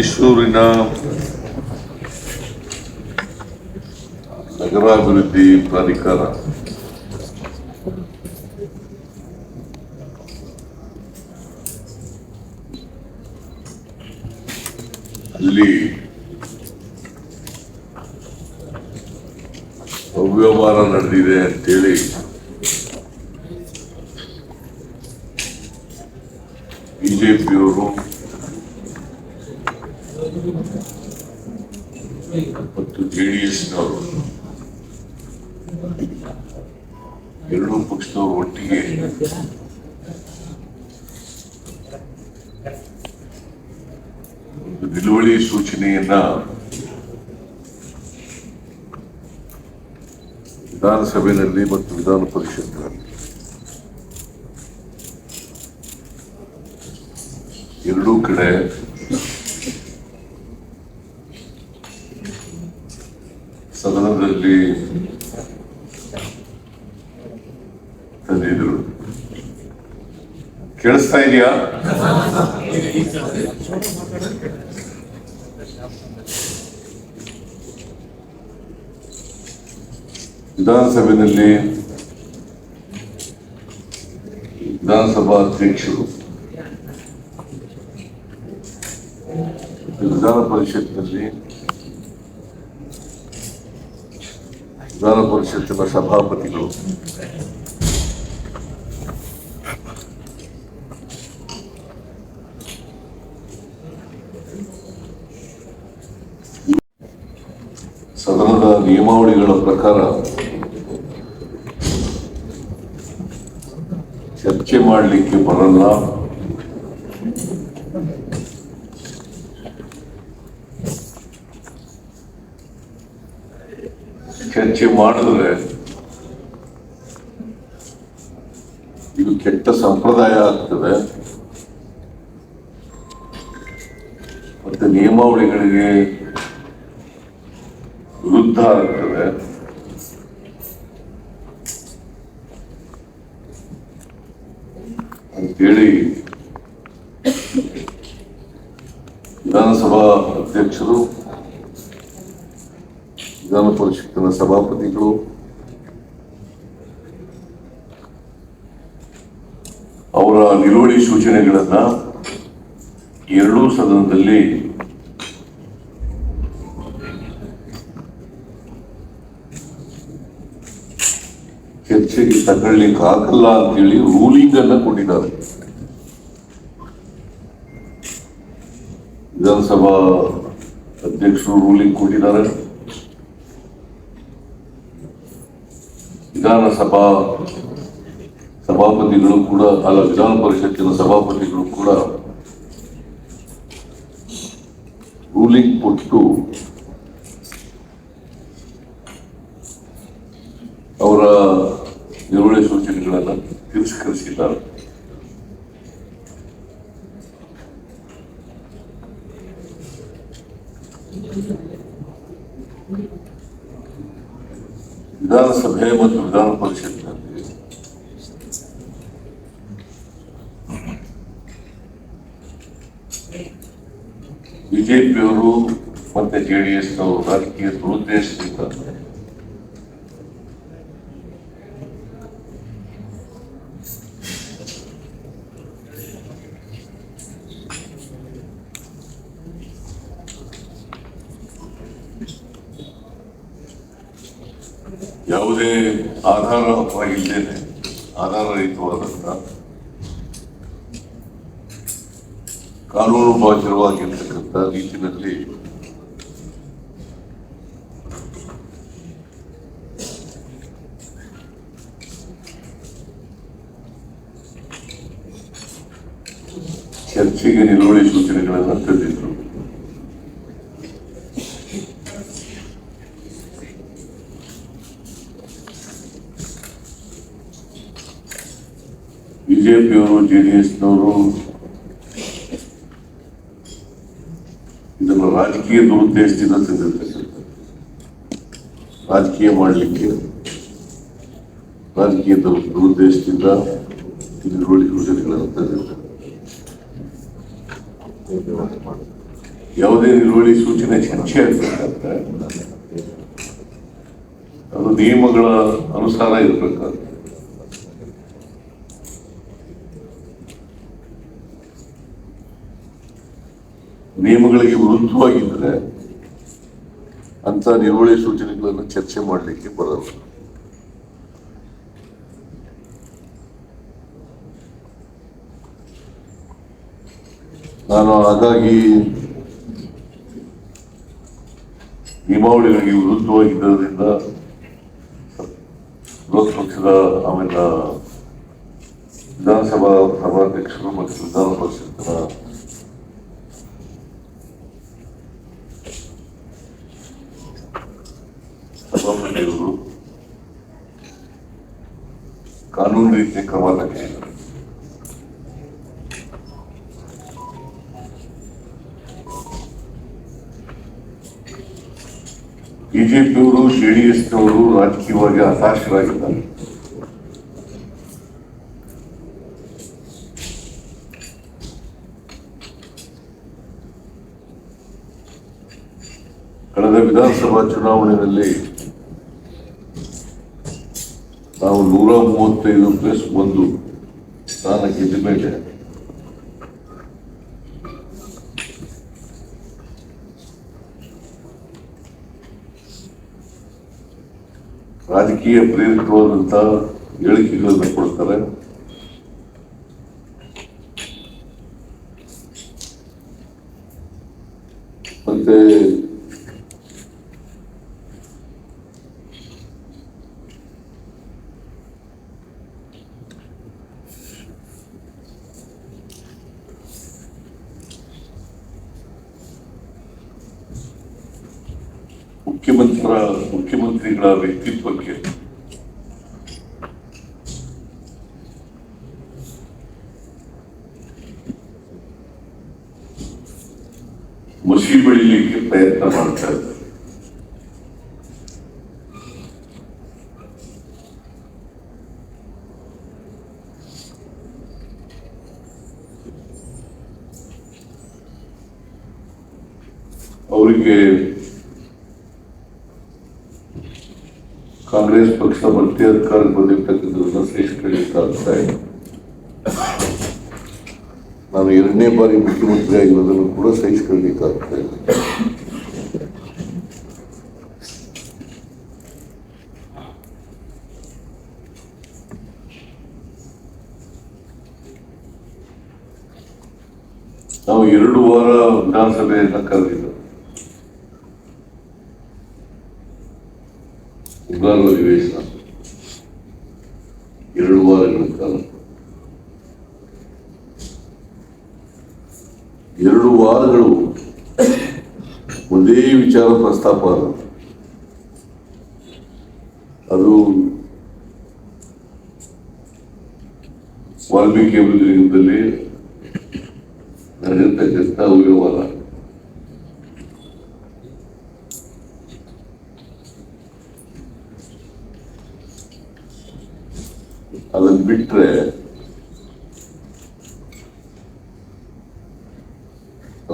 ಮೈಸೂರಿನ ನಗರಾಭಿವೃದ್ಧಿ ಪ್ರಾಧಿಕಾರ ಅಲ್ಲಿ ಅವ್ಯವಹಾರ ನಡೆದಿದೆ ಅಂತೇಳಿ ಬಿಜೆಪಿಯವರು ಮತ್ತು ಜೆಡಿಎಸ್ನವರು ಎರಡೂ ಪಕ್ಷದವರು ಒಟ್ಟಿಗೆ ಒಂದು ನಿಲುವಳಿ ಸೂಚನೆಯನ್ನ ವಿಧಾನಸಭೆಯಲ್ಲಿ ಮತ್ತು ವಿಧಾನ ಪರಿಷತ್ನಲ್ಲಿ ಎರಡೂ ಕಡೆ ಸದನದಲ್ಲಿ ತಂದಿದ್ರು. ಕೇಳಿಸ್ತಾ ಇದೆಯಾ? ವಿಧಾನಸಭೆಯಲ್ಲಿ ವಿಧಾನಸಭಾ ಅಧ್ಯಕ್ಷರು, ವಿಧಾನ ಪರಿಷತ್ನಲ್ಲಿ ವಿಧಾನ ಪರಿಷತ್ತಿನ ಸಭಾಪತಿಗಳು ಸದನದ ನಿಯಮಾವಳಿಗಳ ಪ್ರಕಾರ ಚರ್ಚೆ ಮಾಡಲಿಕ್ಕೆ ಬರಲ್ಲ, ಚರ್ಚೆ ಮಾಡಿದ್ರೆ ಇದು ಕೆಟ್ಟ ಸಂಪ್ರದಾಯ ಆಗ್ತದೆ ಮತ್ತೆ ನಿಯಮಾವಳಿಗಳಿಗೆ ವಿರುದ್ಧ ಆಗ್ತದೆ ಅಂತೇಳಿ ವಿಧಾನಸಭಾ ಅಧ್ಯಕ್ಷರು, ವಿಧಾನ ಪರಿಷತ್ತಿನ ಸಭಾಪತಿಗಳು ಅವರ ನಿಲುವಳಿ ಸೂಚನೆಗಳನ್ನ ಎರಡೂ ಸದನದಲ್ಲಿ ಚರ್ಚೆಗೆ ತಗೊಳ್ಳಿಕ್ಕೆ ಆಗಲ್ಲ ಅಂತೇಳಿ ರೂಲಿಂಗ್ ಅನ್ನ ಕೊಟ್ಟಿದ್ದಾರೆ. ವಿಧಾನಸಭಾ ಅಧ್ಯಕ್ಷರು ರೂಲಿಂಗ್ ಕೊಟ್ಟಿದ್ದಾರೆ, ವಿಧಾನಸಭಾ ಸಭಾಪತಿಗಳು ಕೂಡ ವಿಧಾನ ಪರಿಷತ್ತಿನ ಸಭಾಪತಿಗಳು ಕೂಡ ರೂಲಿಂಗ್ ಕೊಟ್ಟು ಅವರ ನಿಲುವಳಿ ಸೂಚನೆಗಳನ್ನು ತಿರಸ್ಕರಿಸಿದ್ದಾರೆ. ವಿಧಾನಸಭೆ ಮತ್ತು ವಿಧಾನ ಪರಿಷತ್ನಲ್ಲಿ ಬಿಜೆಪಿಯವರು ಮತ್ತೆ ಜೆಡಿಎಸ್ನವರು ರಾಜಕೀಯ ದುರುದ್ದೇಶದಿಂದ ಯಾವುದೇ ಆಧಾರ ಇಲ್ಲದೇನೆ ಆಧಾರರಹಿತವಾದಂತ ಕಾನೂನು ಬಾಹಿರವಾಗಿರ್ತಕ್ಕಂಥ ರೀತಿಯಲ್ಲಿ ಚರ್ಚೆಗೆ ನಿಲುವಳಿ ಸೂಚನೆಗಳನ್ನು ತಂದಿದ್ರು. ಬಿಜೆಪಿಯವರು ಜೆಡಿಎಸ್ನವರು ಇದನ್ನು ರಾಜಕೀಯ ದುರುದ್ದೇಶದಿಂದ ತಂದಿರ್ತಕ್ಕಂಥ, ರಾಜಕೀಯ ಮಾಡಲಿಕ್ಕೆ ರಾಜಕೀಯ ದುರುದ್ದೇಶದಿಂದ ನಿಲುವಳಿ ಸೂಚನೆಗಳನ್ನು ತಂದಿರ್ತಾರೆ. ಯಾವುದೇ ನಿಲುವಳಿ ಸೂಚನೆ ಚರ್ಚೆ ಆಗ್ಬೇಕಾದ್ರೆ ಅದು ನಿಯಮಗಳ ಅನುಸಾರ ಇರಬೇಕಾದ್ರೆ ನಿಯಮಗಳಿಗೆ ವಿರುದ್ಧವಾಗಿದ್ದರೆ ಅಂತ ನಿಲುವಳಿ ಸೂಚನೆಗಳನ್ನು ಚರ್ಚೆ ಮಾಡಲಿಕ್ಕೆ ಬರಲ್ಲ. ನಾನು ಹಾಗಾಗಿ ನಿಯಮಾವಳಿಗಳಿಗೆ ವಿರುದ್ಧವಾಗಿದ್ದರಿಂದ ವಿರೋಧ ಪಕ್ಷದ ಆಮೇಲೆ ವಿಧಾನಸಭಾ ಸಭಾಧ್ಯಕ್ಷರು ಮತ್ತು ವಿಧಾನ ಪರಿಷತ್ತಿನ ಸಭಾಪತಿಯವರು ಕಾನೂನು ರೀತಿಯ ಕ್ರಮ ತಗೊಂಡಿದ್ದಾರೆ. ಬಿಜೆಪಿಯವರು ಜೆಡಿಎಸ್ನವರು ರಾಜಕೀಯವಾಗಿ ಹತಾಶರಾಗಿದ್ದಾರೆ. ಕಳೆದ ವಿಧಾನಸಭಾ ಚುನಾವಣೆಯಲ್ಲಿ ನಾವು 135+1 ಸ್ಥಾನ ಗೆದ್ದ ಮೇಲೆ ರಾಜಕೀಯ ಪ್ರೇರಿತವಾದಂತಹ ಹೇಳಿಕೆಗಳನ್ನು ಕೊಡ್ತಾರೆ. ಮತ್ತೆ ಮುಖ್ಯಮಂತ್ರಿಗಳ ವ್ಯಕ್ತಿತ್ವಕ್ಕೆ ಮಸಿ ಬೆಳಿಲಿಕ್ಕೆ ಪ್ರಯತ್ನ ಮಾಡ್ತಾ ಇದ್ದಾರೆ. ಅವರಿಗೆ ಕಾಂಗ್ರೆಸ್ ಪಕ್ಷ ಮತ್ತೆ ಅಧಿಕಾರಕ್ಕೆ ಬಂದಿರ್ತಕ್ಕಂಥದ್ದನ್ನ ಸಹಿಸಿಕೊಳ್ಳಲಿಕ್ಕಾಗ್ತಾ ಇದೆ. ನಾನು 2ನೇ ಬಾರಿ ಮುಖ್ಯಮಂತ್ರಿ ಆಗಿರೋದನ್ನು ಕೂಡ ಸಹಿಸಿಕೊಳ್ಳಲಿಕ್ಕಾಗ್ತಾ ಇದೆ. ನಾವು 2 ವಾರ ವಿಧಾನಸಭೆಯನ್ನ ಕರೆದಿದ್ದು ಮುಂಗಾರು ಅಧಿವೇಶನ 2 ವಾರಗಳ ಕಾಲ 2 ವಾರಗಳು ಒಂದೇ ವಿಚಾರ ಪ್ರಸ್ತಾಪ ಅದು ವಾಲ್ಮೀಕಿ ಅಭಿವೃದ್ಧಿ ನಡೆದಿರ್ತಕ್ಕಂಥ ಅವ್ಯವಹಾರ. ಅದನ್ನ ಬಿಟ್ರೆ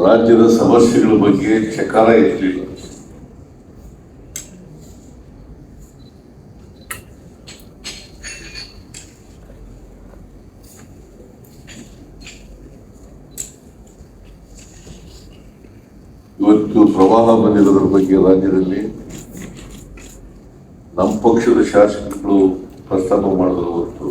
ರಾಜ್ಯದ ಸಮಸ್ಯೆಗಳ ಬಗ್ಗೆ ಚಕಾರ ಎತ್ತಲಿಲ್ಲ. ಇವತ್ತು ಪ್ರವಾಹ ಬಂದಿರೋದ್ರ ಬಗ್ಗೆ ರಾಜ್ಯದಲ್ಲಿ ನಮ್ಮ ಪಕ್ಷದ ಶಾಸಕರು ಪ್ರಸ್ತಾಪ ಮಾಡಿದ್ರು ಹೊರತು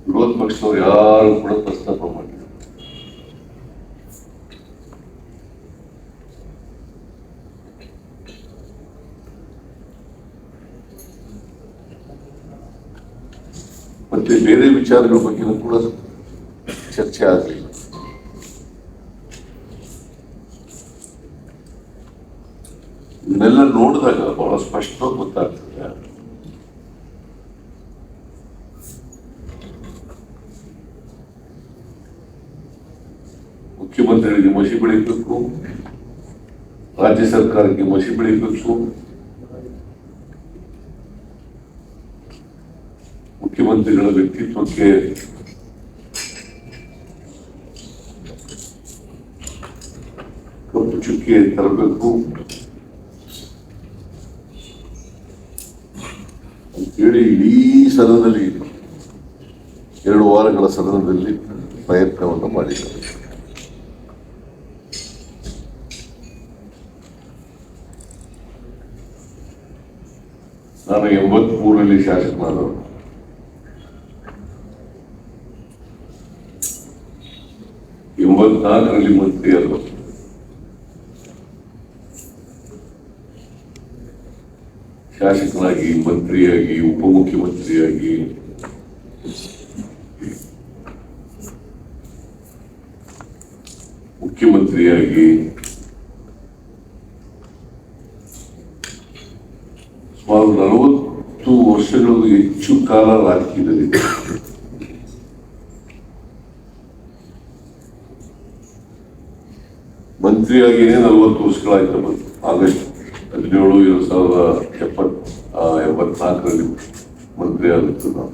ವಿರೋಧ ಪಕ್ಷದವರು ಯಾರು ಕೂಡ ಪ್ರಸ್ತಾಪ ಮಾಡಿಲ್ಲ. ಮತ್ತೆ ಬೇರೆ ವಿಚಾರಗಳ ಬಗ್ಗೆನೂ ಕೂಡ ಚರ್ಚೆ ಆಗಲಿಲ್ಲ. ಇದನ್ನೆಲ್ಲ ನೋಡಿದಾಗ ಬಹಳ ಸ್ಪಷ್ಟವಾಗಿ ಗೊತ್ತಾಗ್ತದೆ ಮುಖ್ಯಮಂತ್ರಿಗಳಿಗೆ ಮಸಿ ಬೆಳಿಬೇಕು, ರಾಜ್ಯ ಸರ್ಕಾರಕ್ಕೆ ಮಸಿ ಬೆಳಿಬೇಕು, ಮುಖ್ಯಮಂತ್ರಿಗಳ ವ್ಯಕ್ತಿತ್ವಕ್ಕೆ ಕಪ್ಪು ಚುಕ್ಕೆ ತರಬೇಕು ಅಂತೇಳಿ ಇಡೀ ಸದನದಲ್ಲಿ 2 ವಾರಗಳ ಸದನದಲ್ಲಿ ಪ್ರಯತ್ನವನ್ನು ಮಾಡಿದ್ದಾರೆ. ನಾನು 83ರಲ್ಲಿ ಶಾಸಕನಾದವರು. 84ರಲ್ಲಿ ಮಂತ್ರಿಯಾದರು. ಶಾಸಕನಾಗಿ, ಮಂತ್ರಿಯಾಗಿ, ಉಪಮುಖ್ಯಮಂತ್ರಿಯಾಗಿ ಮುಖ್ಯಮಂತ್ರಿಯಾಗಿ ಸುಮಾರು 40 ವರ್ಷಗಳಿಗೂ ಹೆಚ್ಚು ಕಾಲ ರಾಜಕೀಯದಲ್ಲಿ ಮಂತ್ರಿಯಾಗಿಯೇ 40 ವರ್ಷಗಳಾಯ್ತು. ಬಂತು ಆಗಸ್ಟ್ 17, 1984ರಲ್ಲಿ ಮಂತ್ರಿ ಆಗಿತ್ತು ನಾವು.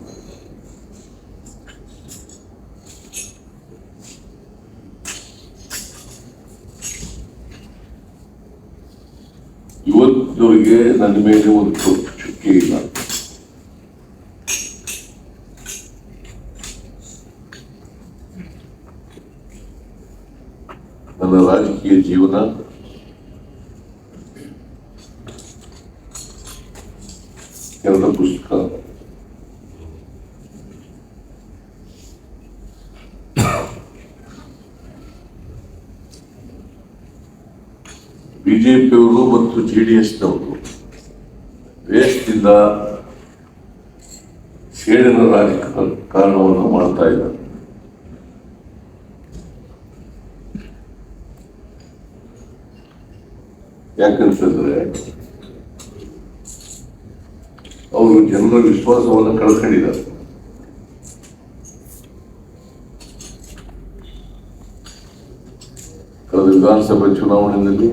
ಇವತ್ತಿನವರೆಗೆ ನನ್ನ ಮೇಲೆ ಒಂದು ಚುಕ್ಕೆ ಇಲ್ಲ. ನನ್ನ ರಾಜಕೀಯ ಜೀವನ ಕೆರೆದ ಪುಸ್ತಕ. ಬಿಜೆಪಿಯವರು ಮತ್ತು JDSನವರು ದೇಶದಿಂದ ಸೇಡಿನ ರಾಜಕಾರಣವನ್ನು ಮಾಡ್ತಾ ಇದ್ದಾರೆ. ಯಾಕಂತಂದ್ರೆ ಅವರು ಜನರ ವಿಶ್ವಾಸವನ್ನು ಕಳ್ಕೊಂಡಿದ್ದಾರೆ. ಕಳೆದ ವಿಧಾನಸಭೆ ಚುನಾವಣೆಯಲ್ಲಿ,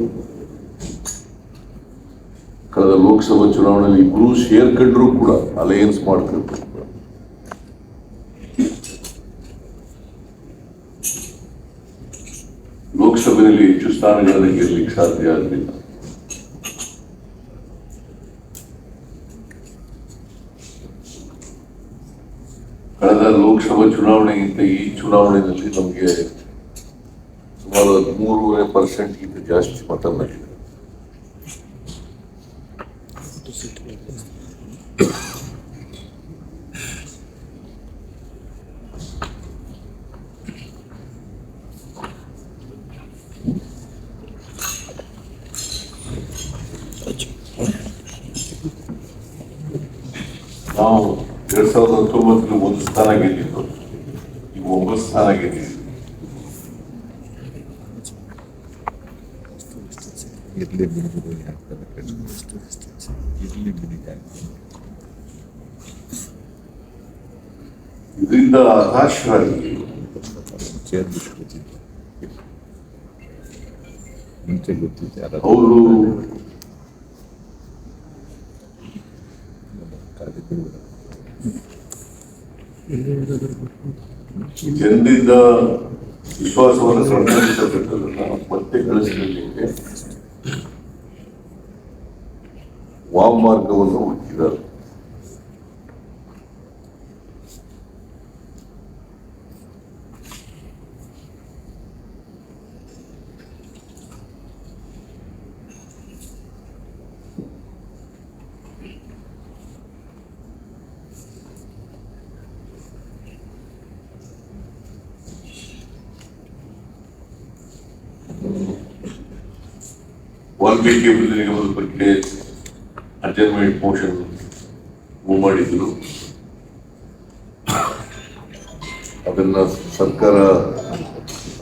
ಕಳೆದ ಲೋಕಸಭಾ ಚುನಾವಣೆಯಲ್ಲಿ ಇಬ್ಬರು ಸೇರ್ಕೊಂಡ್ರು ಕೂಡ ಅಲಯನ್ಸ್ ಮಾಡ್ಕೊಂಡ್ರು. ಲೋಕಸಭೆಯಲ್ಲಿ ಹೆಚ್ಚು ಸ್ಥಾನಗಳನ್ನು ಗೆಲ್ಲಲಿಕ್ಕೆ ಸಾಧ್ಯ ಆಗಲಿಲ್ಲ. ಕಳೆದ ಲೋಕಸಭಾ ಚುನಾವಣೆಗಿಂತ ಈ ಚುನಾವಣೆಯಲ್ಲಿ ನಮಗೆ ಸುಮಾರು 13.5% ಜಾಸ್ತಿ ಮತ ಬಂದಿದೆ. ನಾವು 2019 1 ಸ್ಥಾನ ಗೆದ್ದಿದ್ದು, ಈಗ 9 ಸ್ಥಾನ ಗೆದ್ದಿದ್ದು. ಇದರಿಂದ ಹತಾಶರಾಗಿ ಅವರು ಜನರಿಂದ ವಿಶ್ವಾಸವನ್ನು ಕಳ್ಕೊಂಡಿರ್ತಕ್ಕಂಥದ್ದನ್ನ ಮತ್ತೆ ಗಳಿಸಲಿಕ್ಕೆ ವಾಮಮಾರ್ಗವನ್ನು ಹುಡುಕಿದ್ದಾರೆ. ವಾಲ್ಮೀಕಿ ಅಭಿವೃದ್ಧಿ ನಿಗಮದ ಬಗ್ಗೆ ಅಡ್ಜರ್ಮೆಂಟ್ ಮೋಷನ್ ಮೂವ್ ಮಾಡಿದ್ರು. ಅದನ್ನ ಸರ್ಕಾರ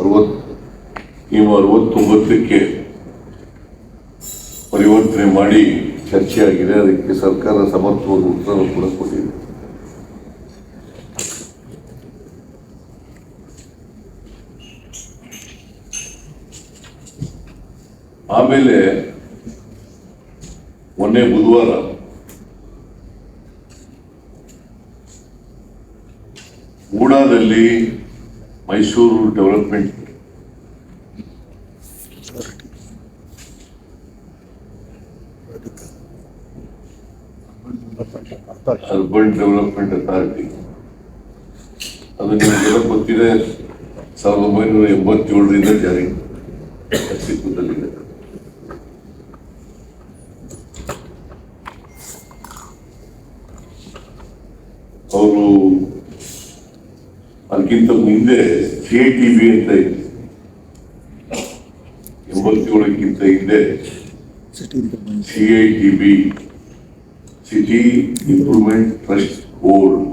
69ಕ್ಕೆ ಪರಿವರ್ತನೆ ಮಾಡಿ ಚರ್ಚೆ ಆಗಿದೆ. ಅದಕ್ಕೆ ಸರ್ಕಾರ ಸಮರ್ಥವಾದ ಉತ್ತರ ಕೂಡ ಕೊಟ್ಟಿದೆ. ಆಮೇಲೆ ಮೊನ್ನೆ ಬುಧವಾರ ಮೂಡಾದಲ್ಲಿ Mysuru development urban development authority. ಅದು ನಿಮಗೆಲ್ಲ ಗೊತ್ತಿದೆ, 1987ರಿಂದ ಜಾರಿ ಅಸ್ತಿತ್ವದಲ್ಲಿದೆ. ಅವರು ಅದಕ್ಕಿಂತ ಮುಂದೆ CITB ಅಂತ ಇದೆ, 87ಕ್ಕಿಂತ ಹಿಂದೆ CITB, city improvement trust board,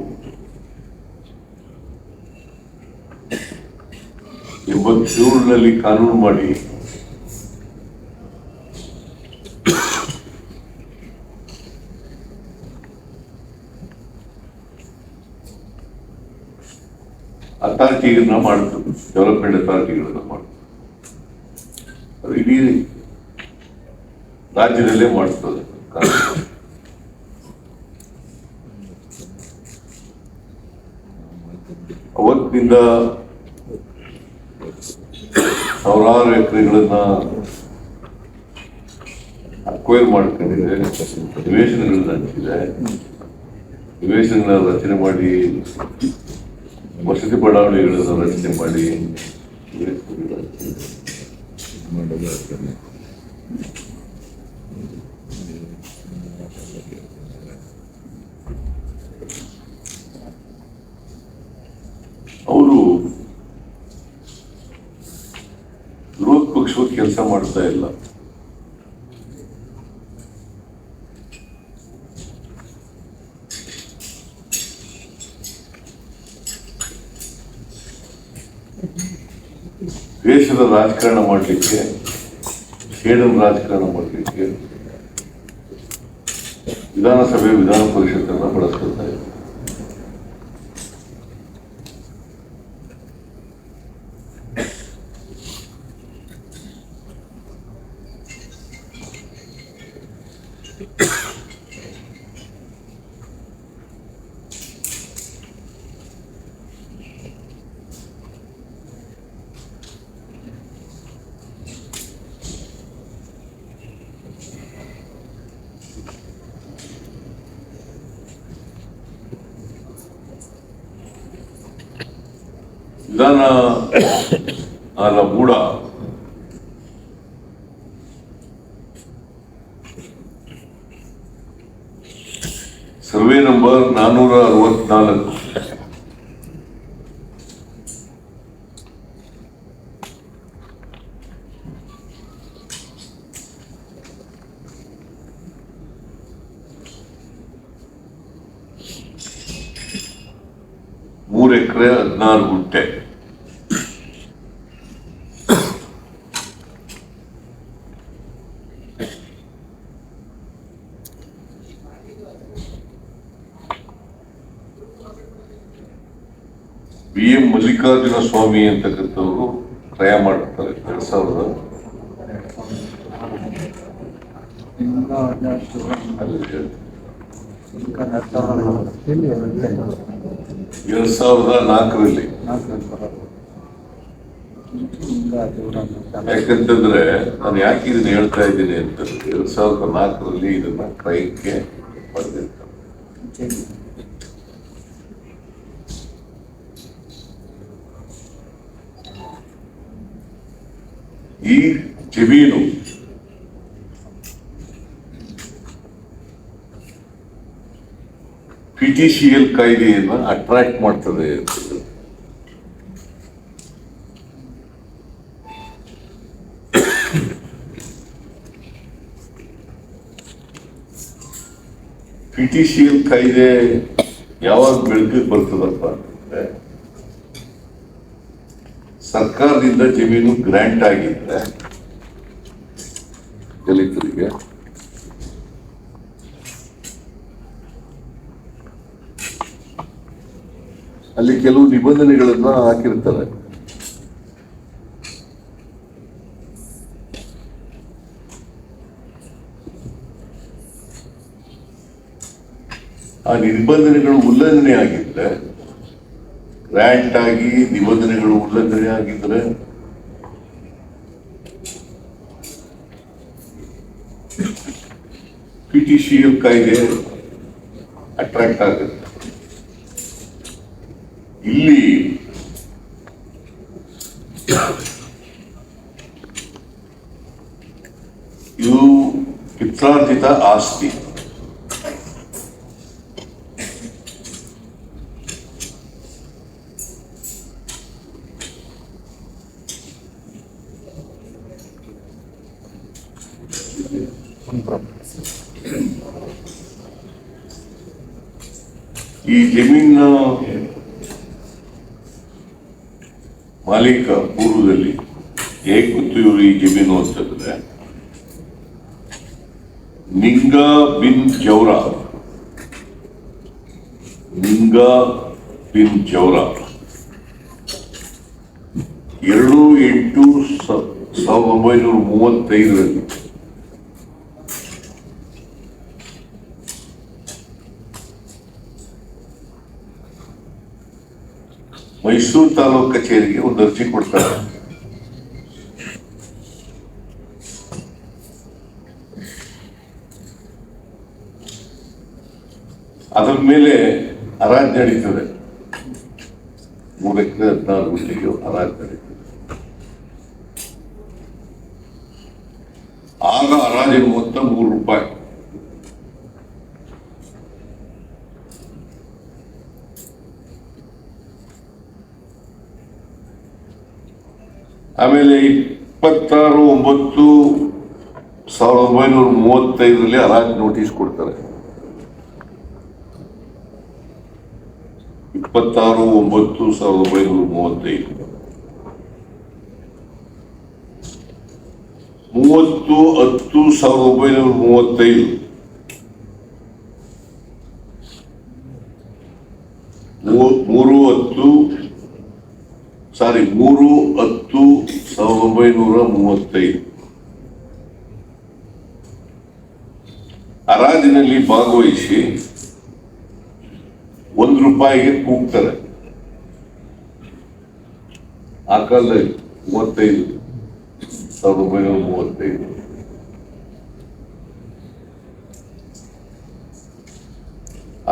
87ರಲ್ಲಿ ಕಾನೂನು ಮಾಡಿ ಅಥಾರಿಟಿಗಳನ್ನ ಮಾಡ್ತದೆ, ಡೆವಲಪ್ಮೆಂಟ್ ಅಥಾರಿಟಿಗಳನ್ನ ಮಾಡ್ತದೆ. ಅದು ಇಡೀ ರಾಜ್ಯದಲ್ಲೇ ಮಾಡ್ತದೆ. ಅವತ್ತಿನಿಂದ ಸಾವಿರಾರು ಎಕರೆಗಳನ್ನ ಅಕ್ವೈರ್ ಮಾಡ್ಕೊಂಡಿದೆ, ನಿವೇಶನಗಳನ್ನ ಹಂಚಿದೆ, ನಿವೇಶನಗಳನ್ನ ರಚನೆ ಮಾಡಿ, ವಸತಿ ಬಡಾವಣೆಗಳನ್ನು ರಚನೆ ಮಾಡಿ ಅವರು ವಿರೋಧ ಪಕ್ಷವು ಕೆಲಸ ಮಾಡ್ತಾ ಇಲ್ಲ. ದೇಶದ ರಾಜಕಾರಣ ಮಾಡಲಿಕ್ಕೆ, ಸೇಡಲ್ ರಾಜಕಾರಣ ಮಾಡಲಿಕ್ಕೆ ವಿಧಾನಸಭೆ, ವಿಧಾನ ಪರಿಷತ್ತನ್ನು ಬಳಸ್ಕೊಳ್ತಾ ಇದೆ. ವಿಧಾನ ಕೂಡ ಸರ್ವೆ ನಂಬರ್ 464 3 ಎಕರೆ 16 ಗುಂಟೆ BM ಮಲ್ಲಿಕಾರ್ಜುನ ಸ್ವಾಮಿ ಅಂತಕ್ಕಂಥವ್ರು ಕ್ರಯ ಮಾಡ್ತಾರೆ. 2000 2004ರಲ್ಲಿ. ಯಾಕಂತಂದ್ರೆ ನಾನು ಯಾಕೆ ಇದನ್ನ ಹೇಳ್ತಾ ಇದ್ದೀನಿ ಅಂತಂದ್ರೆ 2004ರಲ್ಲಿ ಇದನ್ನ ಕ್ರಯಕ್ಕೆ ಪಡೆದಿರ್ತಾರೆ. ಈ ಜಮೀನು PTCL ಕಾಯ್ದೆಯನ್ನು ಅಟ್ರಾಕ್ಟ್ ಮಾಡ್ತದೆ. PTCL ಕಾಯ್ದೆ ಯಾವಾಗ ಬೆಳಕಿಗೆ ಬರ್ತದಪ್ಪ ಅಂತಂದ್ರೆ, ಸರ್ಕಾರದಿಂದ ಜಮೀನು ಗ್ರಾಂಟ್ ಆಗಿದ್ರೆ ದಲಿತರಿಗೆ, ಅಲ್ಲಿ ಕೆಲವು ನಿಬಂಧನೆಗಳನ್ನ ಹಾಕಿರ್ತಾರೆ. ಆ ನಿಬಂಧನೆಗಳು ಉಲ್ಲಂಘನೆ ಆಗಿದ್ರೆ, ಗ್ರಾಂಟ್ ಆಗಿ ನಿಬಂಧನೆಗಳು ಉಲ್ಲಂಘನೆ ಆಗಿದ್ರೆ PTCL ಕಾಯ್ದೆ ಅಟ್ರಾಕ್ಟ್ ಆಗುತ್ತೆ. ಇಲ್ಲಿ ಇದು ಪಿತ್ರಾರ್ಜಿತ ಆಸ್ತಿ. ಈ ಜಮೀನಿನ ಮಾಲೀಕ ಪೂರ್ವದಲ್ಲಿ ಹೇಗೆ ಗೊತ್ತು ಇವರು ಈ ಜಮೀನು ಅಂತಂದ್ರೆ, ನಿಂಗಾ ಬಿನ್ ಜೌರಾ 2/8/1935 ಮೈಸೂರು ತಾಲೂಕು ಕಚೇರಿಗೆ ಒಂದು ಅರ್ಜಿ ಕೊಡ್ತಾರೆ. ಅದರ ಮೇಲೆ ಹರಾಜು ನಡೀತದೆ. 3 ಎಕರೆ 16 ಗುಂಟೆಗೆ ಹರಾಜು ನಡೀತದೆ. ಆಗ ಹರಾಜಿನ ಮೊತ್ತ ₹3. ಆಮೇಲೆ 26/9/1935 ಹರಾಜು ನೋಟಿಸ್ ಕೊಡ್ತಾರೆ. 26/9/1935 30/10/1935 3/10/1935 ಹರಾಜಿನಲ್ಲಿ ಭಾಗವಹಿಸಿ ₹1 ಕೂಗ್ತಾರೆ. ಆ ಕಾಲದಲ್ಲಿ 1935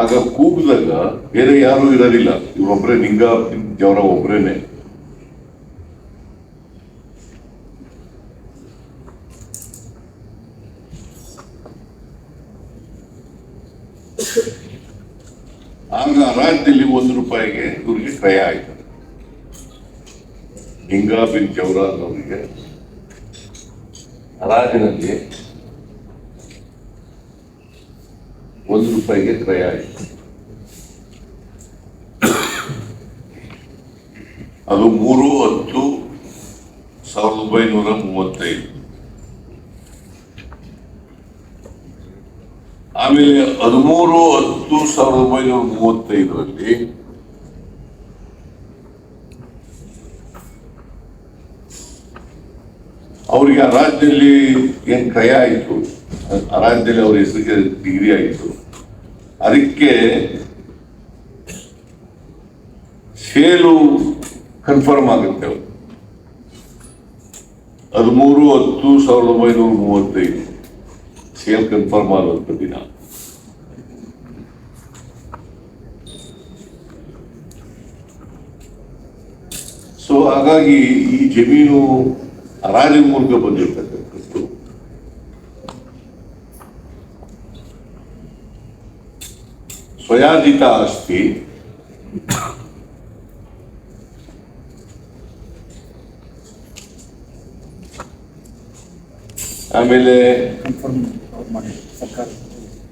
ಆಗ ಕೂಗಿದಾಗ ಬೇರೆ ಯಾರು ಇರೋದಿಲ್ಲ, ಇವರೊಬ್ಬರೇ, ನಿಂಗಾ ಬಿನ್ ಜೌರಾ ಒಬ್ಬರೇನೆ. ಆಗ ಹರಾಜಿನಲ್ಲಿ ₹1 ಇವ್ರಿಗೆ ಕ್ರಯ ಆಯ್ತು. ನಿಂಗಾ ಬಿನ್ ಜೌರಾ ಅನ್ನೋರಿಗೆ ಹರಾಜಿನಲ್ಲಿ ₹1 ಕ್ರಯ ಆಯಿತು. ಅದು 3/10/1935. ಆಮೇಲೆ 13/10/1935 ಅವರಿಗೆ ಹರಾಜಿನಲ್ಲಿ ಏನ್ ಕ್ರಯ ಆಯಿತು, ಹರಾಜಿನಲ್ಲಿ ಅವ್ರ ಹೆಸರಿಗೆ ಡಿಗ್ರಿ ಆಯಿತು. ಅದಕ್ಕೆ ಸೇಲು ಕನ್ಫರ್ಮ್ ಆಗುತ್ತೆ. 13/10/1935 ಸೇಲ್ ಕನ್ಫರ್ಮ್ ಆಗುವಂತ ದಿನ. ಸೊ ಹಾಗಾಗಿ ಈ ಜಮೀನು ಹರಾಜಿನ ಮೂಲಕ ಬಂದಿರತಕ್ಕಂಥದ್ದು. ಸ್ವಯಾರ್ಜಿತ ಆಸ್ತಿ. ಆಮೇಲೆ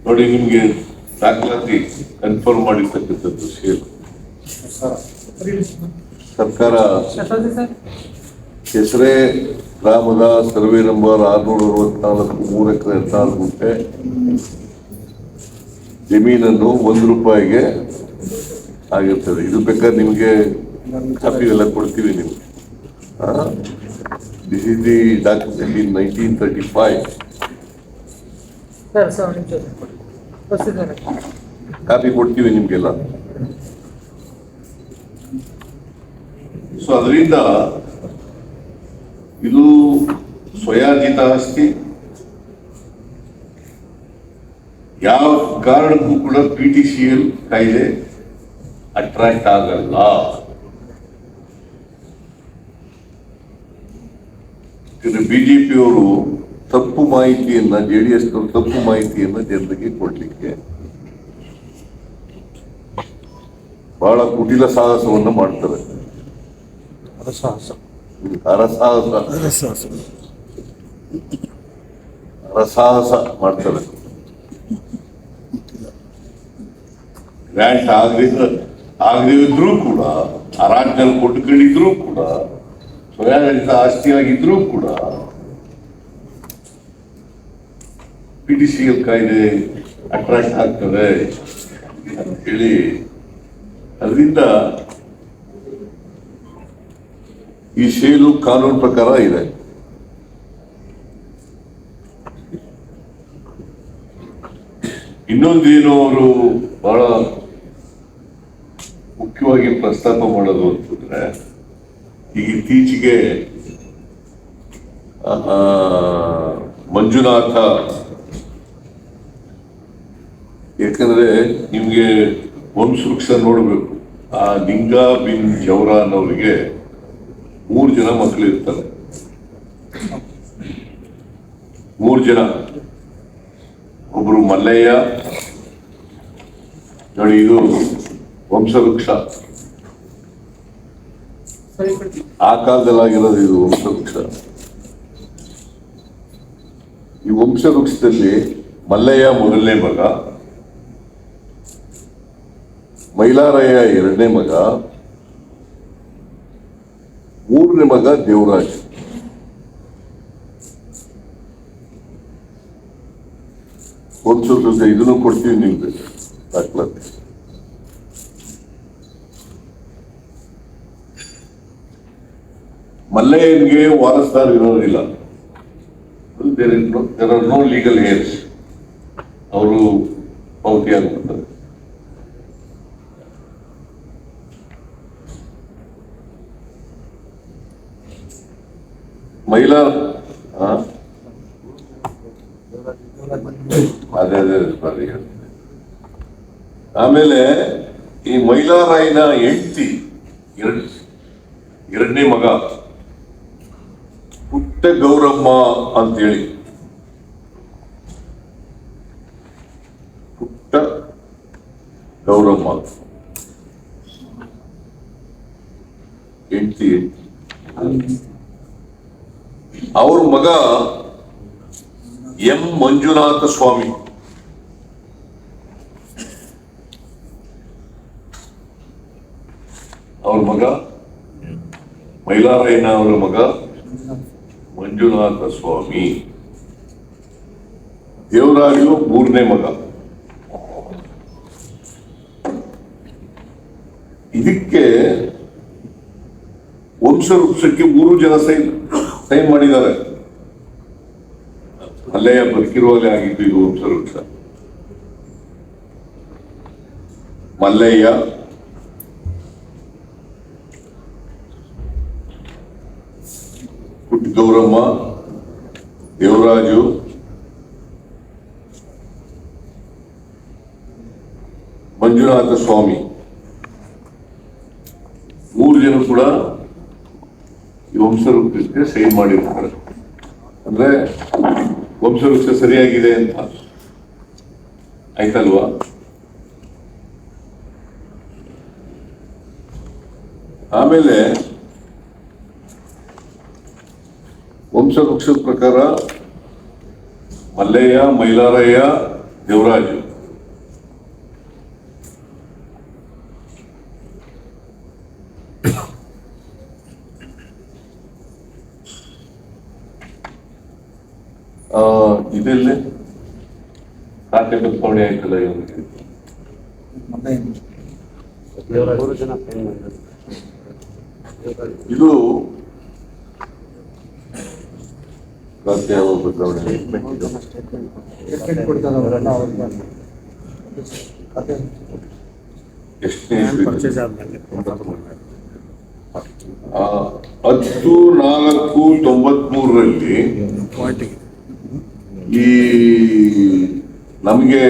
ನೋಡಿ, ನಿಮ್ಗೆ ದಾಖಲಾತಿ ಕನ್ಫರ್ಮ್ ಮಾಡಿರ್ತಕ್ಕಂಥದ್ದು ಸೇಲ್ ಸರ್ಕಾರ ಕೆಸರೆ ಗ್ರಾಮದ ಸರ್ವೆ ನಂಬರ್ 664 3 ಎಕರೆ 16 ಗುಂಟೆ ಜಮೀನನ್ನು ₹1 ಆಗಿರ್ತದೆ. ಇದು ಬೇಕಾದ್ರೆ ನಿಮಗೆ ಕಾಪಿ ಎಲ್ಲ ಕೊಡ್ತೀವಿ ನಿಮ್ಗೆ. This is the document in 1935. Copy ಕೊಡ್ತೀವಿ ನಿಮ್ಗೆಲ್ಲ. ಸೊ ಅದರಿಂದ ಇದು ಸ್ವಯಾರ್ಜಿತ ಆಸ್ತಿ. ಯಾವ ಕಾರಣಕ್ಕೂ ಕೂಡ PTCL ಕಾಯ್ದೆ ಅಟ್ರಾಕ್ಟ್ ಆಗಲ್ಲ. ಬಿಜೆಪಿಯವರು ತಪ್ಪು ಮಾಹಿತಿಯನ್ನ, JDS ತಪ್ಪು ಮಾಹಿತಿಯನ್ನ ಜನರಿಗೆ ಕೊಡ್ಲಿಕ್ಕೆ ಬಹಳ ಕುಟಿಲ ಸಾಹಸವನ್ನ ಮಾಡ್ತಾರೆ. ಹರಸಾಹಸ ಮಾಡ್ತಾರೆ. ಗ್ರಾಂಟ್ ಆಗದಿದ್ರೂ ಕೂಡ, ಆ ರಾಜ್ಯದಲ್ಲಿ ಕೊಟ್ಟುಕೊಂಡಿದ್ರು ಕೂಡ, ಸ್ವಯಾಡಳಿತ ಆಸ್ತಿಯಾಗಿದ್ರೂ ಕೂಡ PTCL ಕಾಯ್ದೆ ಅಟ್ರಾಕ್ಟ್ ಆಗ್ತದೆ ಅಂತ ಹೇಳಿ, ಅದರಿಂದ ಈ ಸೇಲು ಕಾನೂನು ಪ್ರಕಾರ ಇದೆ. ಇನ್ನೊಂದೇನು ಅವರು ಬಹಳ ಮುಖ್ಯವಾಗಿ ಪ್ರಸ್ತಾಪ ಮಾಡೋದು ಅಂತಂದ್ರೆ, ಈಗ ಇತ್ತೀಚೆಗೆ ಮಂಜುನಾಥ, ಯಾಕಂದ್ರೆ ನಿಮ್ಗೆ ವಂಶವೃಕ್ಷ ನೋಡ್ಬೇಕು, ಆ ನಿಂಗಾ ಬಿನ್ ಜವರ ಅನ್ನೋರಿಗೆ 3 ಜನ ಮಕ್ಕಳು ಇರ್ತಾರೆ. 3 ಜನ. ಒಬ್ರು ಮಲ್ಲಯ್ಯ ನೋಡಿ, ಇದು ವಂಶವೃಕ್ಷ, ಆ ಕಾಲದಲ್ಲಾಗಿರೋದು ಇದು ವಂಶವೃಕ್ಷ. ಈ ವಂಶವೃಕ್ಷದಲ್ಲಿ ಮಲ್ಲಯ್ಯ ಮೊದಲನೇ ಮಗ, ಮೈಲಾರಯ್ಯ 2ನೇ ಮಗ, 3ನೇ ಮಗ ದೇವರಾಜ್. ವಂಶವೃಕ್ಷ ಇದನ್ನು ಕೊಡ್ತೀವಿ ನಿಮ್ಗೆ ದಾಖಲಾತಿ. ಮಲ್ಲಯ್ಯನಿಗೆ ವಾರಸ್ದಾರ ಇರೋದಿಲ್ಲ. There are no legal heirs. ಅವರು ಪಾವತಿ ಆಗ್ಬಿಡ್ತಾರೆ. ಮಹಿಳಾ ಅದೇ ಆಮೇಲೆ ಈ ಮೈಲಾರಾಯನ ಹೆಂಡತಿ 2ನೇ ಮಗ ಪುಟ್ಟ ಗೌರಮ್ಮ ಅಂತೇಳಿ, ಪುಟ್ಟ ಗೌರಮ್ಮ ಹೆಂಡತಿ. ಅವ್ರ ಮಗ ಎಂ ಮಂಜುನಾಥ ಸ್ವಾಮಿ. ಅವ್ರ ಮಗ ಮೈಲಾರಯ್ಯನ ಅವರ ಮಗ ಮಂಜುನಾಥ ಸ್ವಾಮಿ. ದೇವರಾಜು 3ನೇ ಮಗ. ಇದಕ್ಕೆ ವಂಶವೃಕ್ಷಕ್ಕೆ 3 ಜನ ಸೈನ್ ಮಾಡಿದ್ದಾರೆ. ಮಲ್ಲಯ್ಯ ಬದುಕಿರುವಾಗಲೇ ಆಗಿತ್ತು ಇದು ವಂಶವೃಕ್ಷ. ಮಲ್ಲಯ್ಯ, ಪುಟ್ಟ ಗೌರಮ್ಮ, ದೇವರಾಜು, ಮಂಜುನಾಥ ಸ್ವಾಮಿ 3 ಜನ ಕೂಡ ಈ ವಂಶವೃಕ್ಷಕ್ಕೆ ಸೈನ್ ಮಾಡಿರ್ತಾರೆ. ಅಂದ್ರೆ ವಂಶವೃಕ್ಷ ಸರಿಯಾಗಿದೆ ಅಂತ ಆಯ್ತಲ್ವಾ? ಆಮೇಲೆ ವಂಶವೃಕ್ಷದ ಪ್ರಕಾರ ಮಲ್ಲಯ್ಯ, ಮೈಲಾರಯ್ಯ, ದೇವರಾಜು ಇದೆಲ್ಲೇ ಖಾತೆ ಬದಲಾವಣೆ ಆಯ್ತಲ್ಲ ಇವನಿಗೆ. ಇದು ಖಾತೆ ಯಾವ ಬದಲಾವಣೆ? ಎಷ್ಟನೇ 10/4/93 ಈ ನಮಗೆ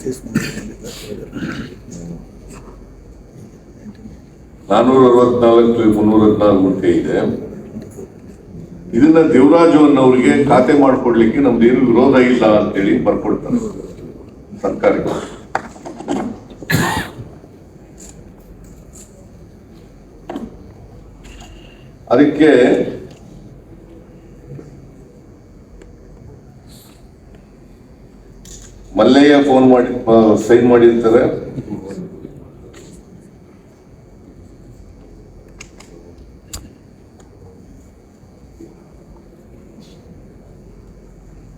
$464,314 ಗುಂಟೆ ಇದೆ. ಇದನ್ನ ದೇವರಾಜು ಅನ್ನೋರಿಗೆ ಖಾತೆ ಮಾಡಿಕೊಡ್ಲಿಕ್ಕೆ ನಮ್ದೇನು ವಿರೋಧ ಇಲ್ಲ ಅಂತೇಳಿ ಬರ್ಕೊಡ್ತಾರೆ ಸರ್ಕಾರಕ್ಕೆ. ಅದಕ್ಕೆ ಮಲ್ಲಯ್ಯ ಫೋನ್ ಮಾಡಿ ಸೈನ್ ಮಾಡಿರ್ತಾರೆ.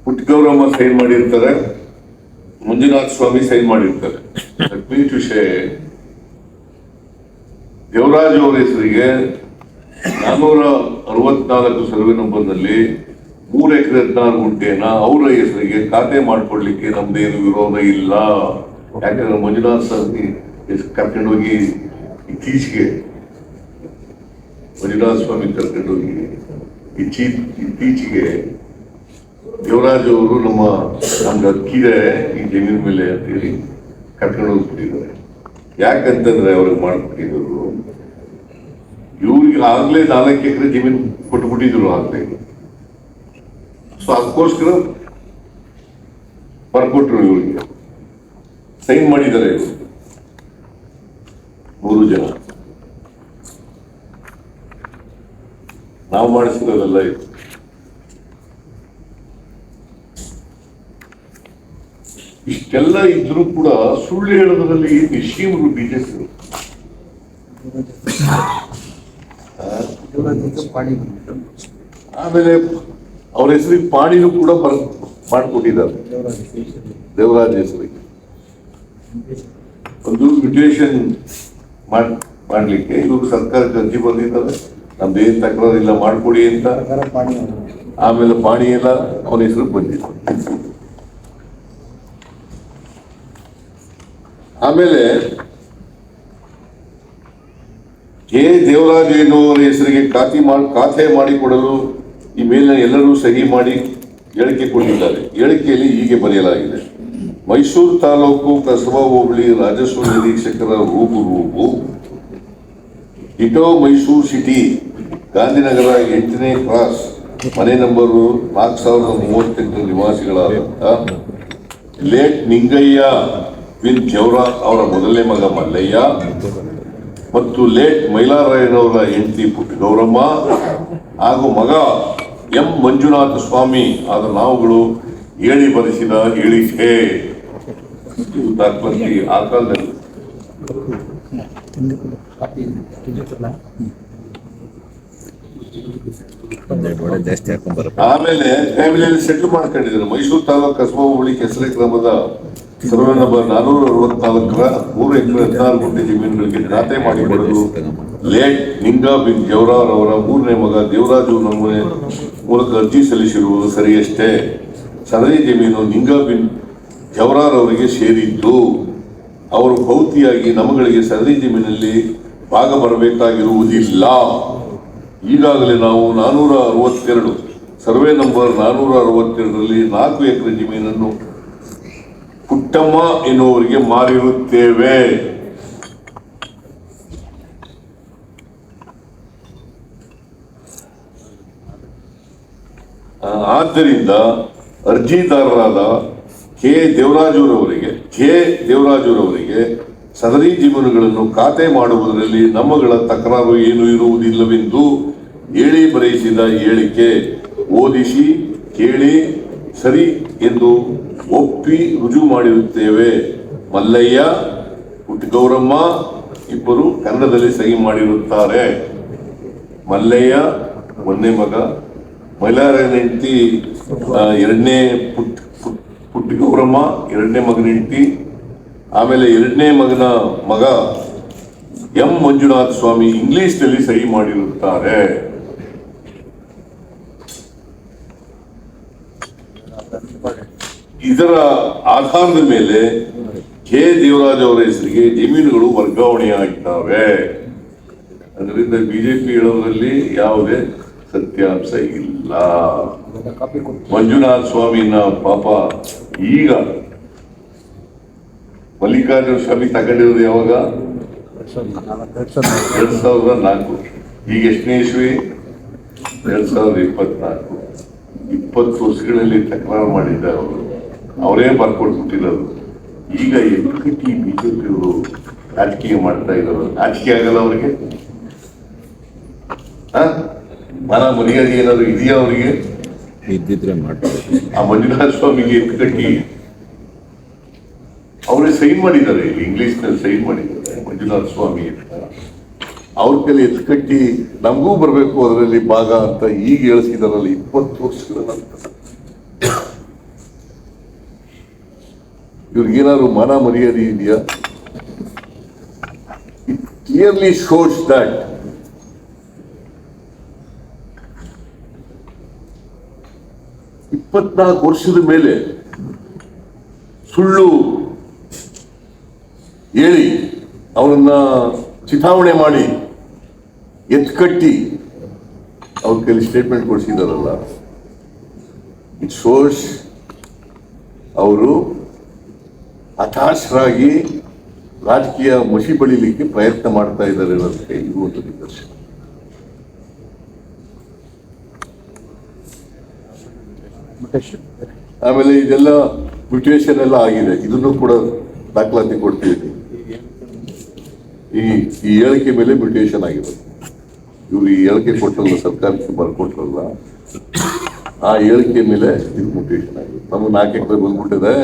ಪುಟ್ಟಗೌರಮ್ಮ ಸೈನ್ ಮಾಡಿರ್ತಾರೆ. ಮಂಜುನಾಥ ಸ್ವಾಮಿ ಸೈನ್ ಮಾಡಿರ್ತಾರೆ. ವಿಷಯ ದೇವರಾಜು ಅವರ ಹೆಸರಿಗೆ 464 ಸರ್ವೆ ನಂಬರ್ನಲ್ಲಿ 3 ಎಕರೆ 16 ಗುಂಟೆನ ಅವರ ಹೆಸರಿಗೆ ಖಾತೆ ಮಾಡ್ಕೊಡ್ಲಿಕ್ಕೆ ನಮ್ದೇನು ವಿರೋಧ ಇಲ್ಲ. ಯಾಕಂದ್ರೆ ಮಂಜುನಾಥ ಸ್ವಾಮಿ ಕರ್ಕೊಂಡೋಗಿ ಮಂಜುನಾಥ ಸ್ವಾಮಿ ಕರ್ಕೊಂಡೋಗಿ ಇತ್ತೀಚೆಗೆ ದೇವರಾಜು ಅವರು ನಮ್ಗೆ ಅಕ್ಕಿದೆ ಈ ಜಮೀನ್ ಮೇಲೆ ಅಂತೇಳಿ ಕರ್ಕೊಂಡು ಹೋಗ್ಬಿಟ್ಟಿದ್ದಾರೆ. ಯಾಕಂತಂದ್ರೆ ಅವ್ರಿಗೆ ಮಾಡ್ಬಿಟ್ಟಿದ್ರು, ಇವ್ರಿಗೆ ಆಗ್ಲೇ 4 ಎಕರೆ ಜಮೀನು ಕೊಟ್ಬಿಟ್ಟಿದ್ರು ಆಗ್ಲೇ. ಸೊ ಅದಕ್ಕೋಸ್ಕರ ಬರ್ಕೊಟ್ರು, ಇವ್ರಿಗೆ ಸೈನ್ ಮಾಡಿದ್ದಾರೆ ಇವರು 3 ಜನ. ನಾವು ಮಾಡಿಸಿರೋದಲ್ಲ ಇದು. ಇಷ್ಟೆಲ್ಲ ಇದ್ರೂ ಕೂಡ ಸುಳ್ಳು ಹೇಳೋದ್ರಲ್ಲಿ ನಿಶ್ಚೀಮರು ಬಿಜೆಪಿ. ಆಮೇಲೆ ಅವ್ರ ಹೆಸರಿಗೆ ಪಾಣಿನೂ ಕೂಡ ಮಾಡಿಕೊಟ್ಟಿದ್ದಾರೆ ದೇವರಾಜ್ ಹೆಸರಿಗೆ. ಒಂದು ಮ್ಯೂಟೇಷನ್ ಮಾಡ್ಲಿಕ್ಕೆ ಇವರು ಸರ್ಕಾರಕ್ಕೆ ಅರ್ಜಿ ಬಂದಿದ್ದಾರೆ, ನಮ್ದೇನ್ ತಕರಾರಿಲ್ಲ ಮಾಡ್ಕೊಡಿ ಅಂತ. ಆಮೇಲೆ ಪಾಣಿ ಎಲ್ಲ ಅವನ ಹೆಸರು ಬಂದಿದೆ. ಆಮೇಲೆ ಕೆ ದೇವರಾಜ್ ಎನ್ನುವರ ಹೆಸರಿಗೆ ಖಾತೆ ಮಾಡಿಕೊಡಲು ಈ ಮೇಲಿನ ಎಲ್ಲರೂ ಸಹಿ ಮಾಡಿ ಹೇಳಿಕೆ ಕೊಟ್ಟಿದ್ದಾರೆ. ಹೇಳಿಕೆಯಲ್ಲಿ ಹೀಗೆ ಬರೆಯಲಾಗಿದೆ: ಮೈಸೂರು ತಾಲೂಕು ಕಸಬಾ ಹೋಬಳಿ ರಾಜಸ್ವ ನಿರೀಕ್ಷಕರ ರೂಪು ಇಟೋ ಮೈಸೂರು ಸಿಟಿ ಗಾಂಧಿನಗರ 8ನೇ ಕ್ರಾಸ್ ಮನೆ ನಂಬರು 4038 ನಿವಾಸಿಗಳಾದಂತ ಲೇಟ್ ನಿಂಗಯ್ಯ ವಿನ್ ಜವರಾ ಅವರ ಮೊದಲನೇ ಮಗ ಮಲ್ಲಯ್ಯ ಮತ್ತು ಲೇಟ್ ಮೈಲಾರಯ್ಯನವರ ಹೆಂಡತಿ ಪುಟ್ಟಗೌರಮ್ಮ ಹಾಗೂ ಮಗ ಎಂ ಮಂಜುನಾಥ ಸ್ವಾಮಿ ಆದ ನಾವುಗಳು ಹೇಳಿ ಬರೆಸಿದ ಹೇಳಿಕೆ. ದಾಖಲಾತಿ ಆ ಕಾಲದಲ್ಲಿ ಆಮೇಲೆ ಫ್ಯಾಮಿಲಿಯಲ್ಲಿ ಸೆಟ್ಲ್ ಮಾಡ್ಕೊಂಡಿದ್ದಾರೆ. ಮೈಸೂರು ತಾಲೂಕು ಕಸಬಾ ಹೋಬಳಿ ಕೆಸರೆ ಗ್ರಾಮದ ಸರ್ವೆ ನಂಬರ್ 464ರ 3 ಎಕರೆ 16 ಗುಂಟೆ ಜಮೀನುಗಳಿಗೆ ಖಾತೆ ಮಾಡಿಕೊಡಲು ಲೇಟ್ ನಿಂಗಾ ಬಿನ್ ಜವರಾರ್ ಅವರ 3ನೇ ಮಗ ದೇವರಾಜು ನಮೂನೆ ಮೂಲಕ ಅರ್ಜಿ ಸಲ್ಲಿಸಿರುವುದು ಸರಿಯಷ್ಟೇ. ಸದರಿ ಜಮೀನು ನಿಂಗಾ ಬಿನ್ ಜವರಾರ್ ಅವರಿಗೆ ಸೇರಿದ್ದು. ಅವರು ಭೌತಿಯಾಗಿ ನಮಗಳಿಗೆ ಸದರಿ ಜಮೀನಲ್ಲಿ ಭಾಗ ಬರಬೇಕಾಗಿರುವುದಿಲ್ಲ. ಈಗಾಗಲೇ ನಾವು 462 ಸರ್ವೆ ನಂಬರ್ 462ರಲ್ಲಿ 4 ಎಕರೆ ಜಮೀನನ್ನು ಪುಟ್ಟಮ್ಮ ಎನ್ನುವರಿಗೆ ಮಾರಿರುತ್ತೇವೆ. ಆದ್ದರಿಂದ ಅರ್ಜಿದಾರರಾದ ಜೆ ದೇವರಾಜುರವರಿಗೆ ಸದರಿ ಜಮೀನುಗಳನ್ನು ಖಾತೆ ಮಾಡುವುದರಲ್ಲಿ ನಮ್ಮಗಳ ತಕರಾರು ಏನು ಇರುವುದಿಲ್ಲವೆಂದು ಹೇಳಿ ಬರೆಯಿಸಿದ ಹೇಳಿಕೆ ಓದಿಸಿ ಕೇಳಿ ಸರಿ ಎಂದು ಒಪ್ಪಿ ರುಜು ಮಾಡಿರುತ್ತೇವೆ. ಮಲ್ಲಯ್ಯ, ಪುಟ್ಟಗೌರಮ್ಮ ಇಬ್ಬರು ಕನ್ನಡದಲ್ಲಿ ಸಹಿ ಮಾಡಿರುತ್ತಾರೆ. ಮಲ್ಲಯ್ಯ 1ನೇ ಮಗ, ಮೈಲಾರಯ್ಯನ ಹೆಂಡತಿ 2ನೇ ಪುಟ್ಟಗೌರಮ್ಮ 2ನೇ ಮಗನ ಹೆಂಡತಿ. ಆಮೇಲೆ 2ನೇ ಮಗನ ಮಗ ಎಂ ಮಂಜುನಾಥ ಸ್ವಾಮಿ ಇಂಗ್ಲಿಷ್ನಲ್ಲಿ ಸಹಿ ಮಾಡಿರುತ್ತಾರೆ. ಇದರ ಆಧಾರದ ಮೇಲೆ ಕೆ ದೇವರಾಜ್ ಅವರ ಹೆಸರಿಗೆ ಜಮೀನುಗಳು ವರ್ಗಾವಣೆಯಾಗಿದ್ದಾವೆ. ಅದರಿಂದ ಬಿಜೆಪಿ ಹೇಳೋದ್ರಲ್ಲಿ ಯಾವುದೇ ಸತ್ಯಾಂಶ ಇಲ್ಲ. ಮಂಜುನಾಥ ಸ್ವಾಮಿನ ಪಾಪ ಈಗ ಮಲ್ಲಿಕಾರ್ಜುನ ಸ್ವಾಮಿ ತಗೊಂಡಿರೋದು ಯಾವಾಗ? 2004. ಈಗ ಎಷ್ಟನೇ ಇಸ್ವಿ? 2024. 20 ವರ್ಷಗಳಲ್ಲಿ ತಕರಾರು ಮಾಡಿದ್ದಾರೆ ಅವರು. ಅವರೇ ಬರ್ಕೊಟ್ಬಿಟ್ಟಿರೋದು. ಈಗ ಎಕ್ಕಿ ಬಿಜೆಪಿಯವರು ರಾಜಕೀಯ ಮಾಡ್ತಾ ಇರೋದು. ರಾಜಕೀಯ ಆಗಲ್ಲ ಅವ್ರಿಗೆ? ಮನ ಮರ್ಯಾದೆ ಏನಾದ್ರು ಇದೆಯಾ ಅವರಿಗೆ? ಇದ್ದಿದ್ರೆ ಮಾಡ್ತಾರೆ. ಆ ಮಂಜುನಾಥ ಸ್ವಾಮಿಗೆ ಎತ್ಕಟ್ಟಿ ಅವರೇ ಸೈನ್ ಮಾಡಿದ್ದಾರೆ, ಇಂಗ್ಲಿಷ್ ನಲ್ಲಿ ಸೈನ್ ಮಾಡಿದ್ದಾರೆ ಮಂಜುನಾಥ ಸ್ವಾಮಿ ಅಂತ. ಅವ್ರ ಕೈಲಿ ಎತ್ಕಟ್ಟಿ ನಮಗೂ ಬರಬೇಕು ಅದರಲ್ಲಿ ಭಾಗ ಅಂತ ಈಗ ಹೇಳಿಸಿದಾರಲ್ಲ 20 ವರ್ಷಗಳ ನಂತರ. ಇವ್ರಿಗೇನಾದ್ರು ಮಾನ ಮರ್ಯಾದೆ ಇದೆಯಾ? ಇಟ್ ಕ್ಲಿಯರ್ಲಿ ಶೋಸ್ ದಟ್ ಇಪ್ಪತ್ನಾಲ್ಕು ವರ್ಷದ ಮೇಲೆ ಸುಳ್ಳು ಹೇಳಿ ಅವರನ್ನ ಚಿತಾವಣೆ ಮಾಡಿ ಎತ್ಕಟ್ಟಿ ಅವ್ರ ಕೈಲಿ ಸ್ಟೇಟ್ಮೆಂಟ್ ಕೊಡಿಸಿದಾರಲ್ಲ, ಇಟ್ ಶೋಸ್ ಅವರು ಹತಾಶರಾಗಿ ರಾಜಕೀಯ ಮಸಿ ಬಳಿಲಿಕ್ಕೆ ಪ್ರಯತ್ನ ಮಾಡ್ತಾ ಇದ್ದಾರೆ ಅನ್ನೋದಕ್ಕೆ ಇದು ಒಂದು ನಿದರ್ಶನ. ಆಮೇಲೆ ಇದೆಲ್ಲ ಮ್ಯೂಟೇಷನ್ ಎಲ್ಲ ಆಗಿದೆ, ಇದನ್ನು ಕೂಡ ದಾಖಲಾತಿ ಕೊಡ್ತೀವಿ. ಈ ಹೇಳಿಕೆ ಮೇಲೆ ಮ್ಯೂಟೇಷನ್ ಆಗಿದೆ. ಇವ್ರು ಈ ಹೇಳಿಕೆ ಕೊಟ್ಟಲ್ಲ, ಸರ್ಕಾರಕ್ಕೆ ಬರ್ಕೊಟ್ರಲ್ಲ, ಆ ಹೇಳಿಕೆ ಮೇಲೆ ಇದು ಮ್ಯೂಟೇಷನ್ ಆಗಿದೆ. ನಮ್ಗೆ 4 ಎಕರೆ ಬಂದ್ಬಿಟ್ಟಿದೆ.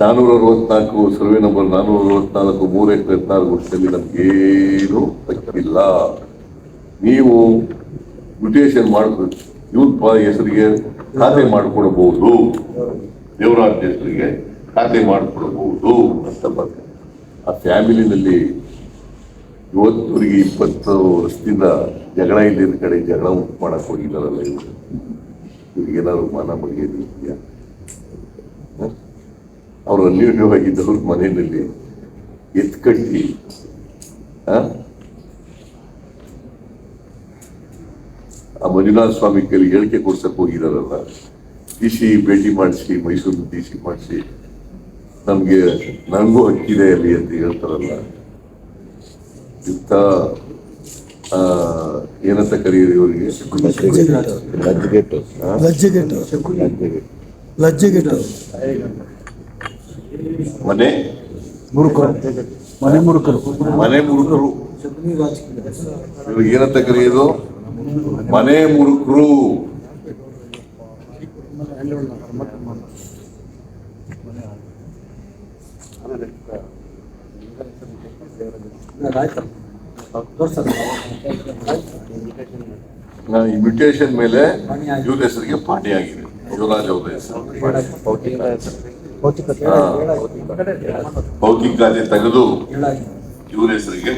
464 ಸರ್ವೆ ನಂಬರ್ 464 3 ಎಕರೆ 14 ವರ್ಷದಲ್ಲಿ ನಮ್ಗೇನು ತಕ್ಕಿಲ್ಲ. ನೀವು ಮ್ಯೂಟೇಷನ್ ಮಾಡಬೇಕು, ಇವ್ರ ಹೆಸರಿಗೆ ಖಾತೆ ಮಾಡಿಕೊಡಬಹುದು, ದೇವರಾಜ್ ಹೆಸರಿಗೆ ಖಾತೆ ಮಾಡಿಕೊಡಬಹುದು ಅಂತ ಬರ್ತದೆ. ಆ ಫ್ಯಾಮಿಲಿನಲ್ಲಿ ಇವತ್ತವರಿಗೆ 20 ವರ್ಷದಿಂದ ಜಗಳ ಇಲ್ಲಿನ ಕಡೆ ಜಗಳ ಉಂಟು ಮಾಡಕ್ ಹೋಗಿದ್ದಾರಲ್ಲ ಇವರು. ಇವ್ರಿಗೇನಾದ್ರು ಮಾನ ಮರ್ಯಾದೆ ಇದೆಯಾ? ಅವರು ಅನ್ಯೋನ್ಯವಾಗಿದ್ದವ್ರ ಮನೆಯಲ್ಲಿ ಎತ್ಕಟ್ಟಿ ಆ ಮಂಜುನಾಥ ಸ್ವಾಮಿ ಕೈಲಿ ಹೇಳಿಕೆ ಕೊಡ್ಸಕ್ ಹೋಗಿದಾರಲ್ಲ, ಡಿಸಿ ಭೇಟಿ ಮಾಡಿಸಿ, ಮೈಸೂರು ಡಿಸಿ ಮಾಡಿಸಿ ನನಗೂ ಹಕ್ಕಿದೆ ಅಲ್ಲಿ ಅಂತ ಹೇಳ್ತಾರಲ್ಲ, ಇಂಥ ಏನಂತ ಕರೆಯಿರಿ ಇವರಿಗೆ? ಮನೆ ಮುರುಕರು. ಇವ್ರಿಗೆ ಏನಂತ ಕರೆಯೋದು? ಮನೆ ಮುರುಕರು. ಈ ಮ್ಯೂಟೇಷನ್ ಮೇಲೆ ಇವ್ರ ಹೆಸರಿಗೆ ಪಾಣಿ ಆಗಿದೆ, ಯುವರಾಜ್ ಅವರ ಹೆಸರು. ಭೌತಿಕ ಖಾತೆ ತೆಗೆದು ಇವ್ರ ಹೆಸರಿಗೆ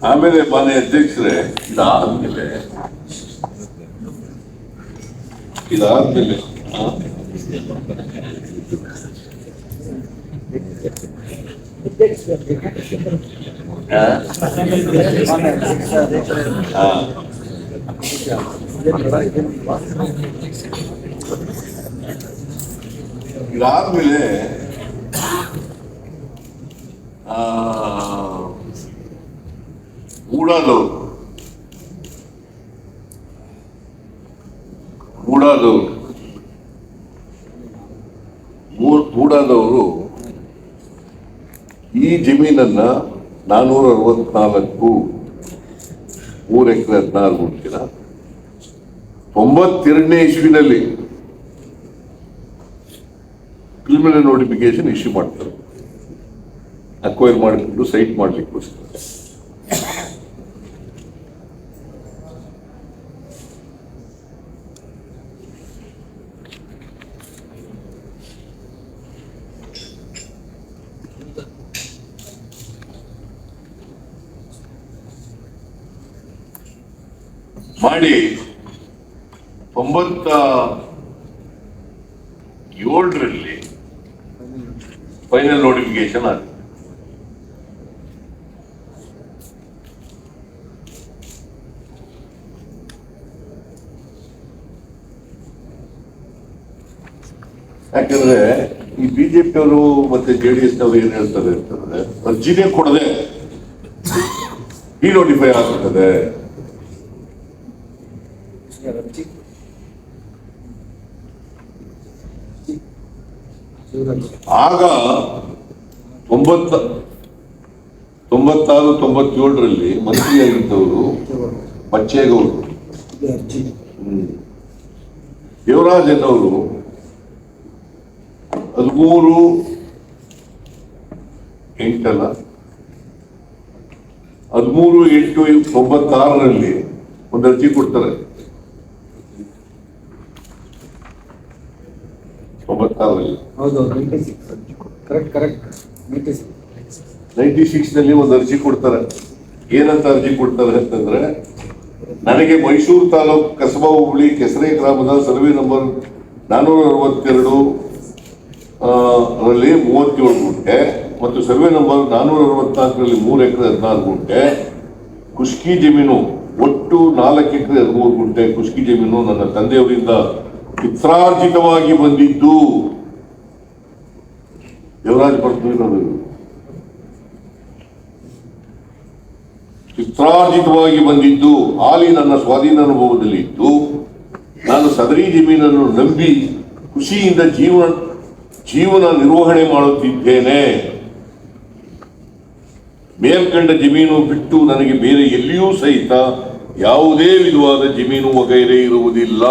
ಆಮೇಲೆ ಮಾನ್ಯ ಅಧ್ಯಕ್ಷರೇ, ಇದಾದ್ಮೇಲೆ ಇದಾದ್ಮೇಲೆ ಗೂಡಾದವರು ಈ ಜಮೀನನ್ನ 464 3 ಎಕರೆ 16 ಗುಂಟಿನ 92ನೇ ಇಸ್ವಿನಲ್ಲಿ ಪ್ರಿಲಿಮಿನರಿ ನೋಟಿಫಿಕೇಶನ್ ಇಶ್ಯೂ ಮಾಡ್ತಾರೆ, ಅಕ್ವೈರ್ ಮಾಡಿಕೊಂಡು ಸೈಟ್ ಮಾಡ್ಲಿಕ್ಕೋಸ್ಕರ. ಮಾಡಿ 97ರಲ್ಲಿ ಫೈನಲ್ ನೋಟಿಫಿಕೇಶನ್ ಆಗಿದೆ. ಯಾಕಂದ್ರೆ ಈ ಬಿಜೆಪಿ ಅವರು ಮತ್ತೆ JDS ನವರು ಏನ್ ಹೇಳ್ತಾರೆ ಅಂತಂದ್ರೆ ಅರ್ಜಿನೇ ಕೊಡದೆ ಡಿನೋಟಿಫೈ ಆಗ್ತದೆ. ಆಗ 96-97ರಲ್ಲಿ ಮಂತ್ರಿಯಾಗಿದ್ದವರು ಬಚ್ಚೇಗೌಡರು, ದೇವರಾಜ್ ಎನ್ನವರು 13/8/96ರಲ್ಲಿ ಒಂದು ಅರ್ಜಿ ಕೊಡ್ತಾರೆ. 96ರಲ್ಲಿ 96ನಲ್ಲಿ ಒಂದು ಅರ್ಜಿ ಕೊಡ್ತಾರೆ. ಏನಂತ ಅರ್ಜಿ ಕೊಡ್ತಾರೆ ಅಂತಂದ್ರೆ, ನನಗೆ ಮೈಸೂರು ತಾಲೂಕು ಕಸಬಾ ಹೋಬಳಿ ಕೆಸರೆ ಗ್ರಾಮದ ಸರ್ವೆ ನಂಬರ್ 462 ರಲ್ಲಿ 37 ಗುಂಟೆ ಮತ್ತು ಸರ್ವೆ ನಂಬರ್ 464ರಲ್ಲಿ 3 ಎಕರೆ 16 ಗುಂಟೆ ಕುಷ್ಕಿ ಜಮೀನು, ಒಟ್ಟು 4 ಎಕರೆ 13 ಗುಂಟೆ ಕುಷ್ಕಿ ಜಮೀನು ನನ್ನ ತಂದೆಯವರಿಂದ ಪಿತ್ರಾರ್ಜಿತವಾಗಿ ಬಂದಿದ್ದು. ದೇವರಾಜ್ ಬರ್ತೀವಿ, ಪಿತ್ರಾರ್ಜಿತವಾಗಿ ಬಂದಿದ್ದು ಹಾಲಿ ನನ್ನ ಸ್ವಾಧೀನ ಅನುಭವದಲ್ಲಿ ಇದ್ದು ನಾನು ಸದರಿ ಜಮೀನನ್ನು ನಂಬಿ ಖುಷಿಯಿಂದ ಜೀವನ ನಿರ್ವಹಣೆ ಮಾಡುತ್ತಿದ್ದೇನೆ. ಮೇಲ್ಕಂಡ ಜಮೀನು ಬಿಟ್ಟು ನನಗೆ ಬೇರೆ ಎಲ್ಲಿಯೂ ಸಹಿತ ಯಾವುದೇ ವಿಧವಾದ ಜಮೀನು ವಗೈರೆ ಇರುವುದಿಲ್ಲ.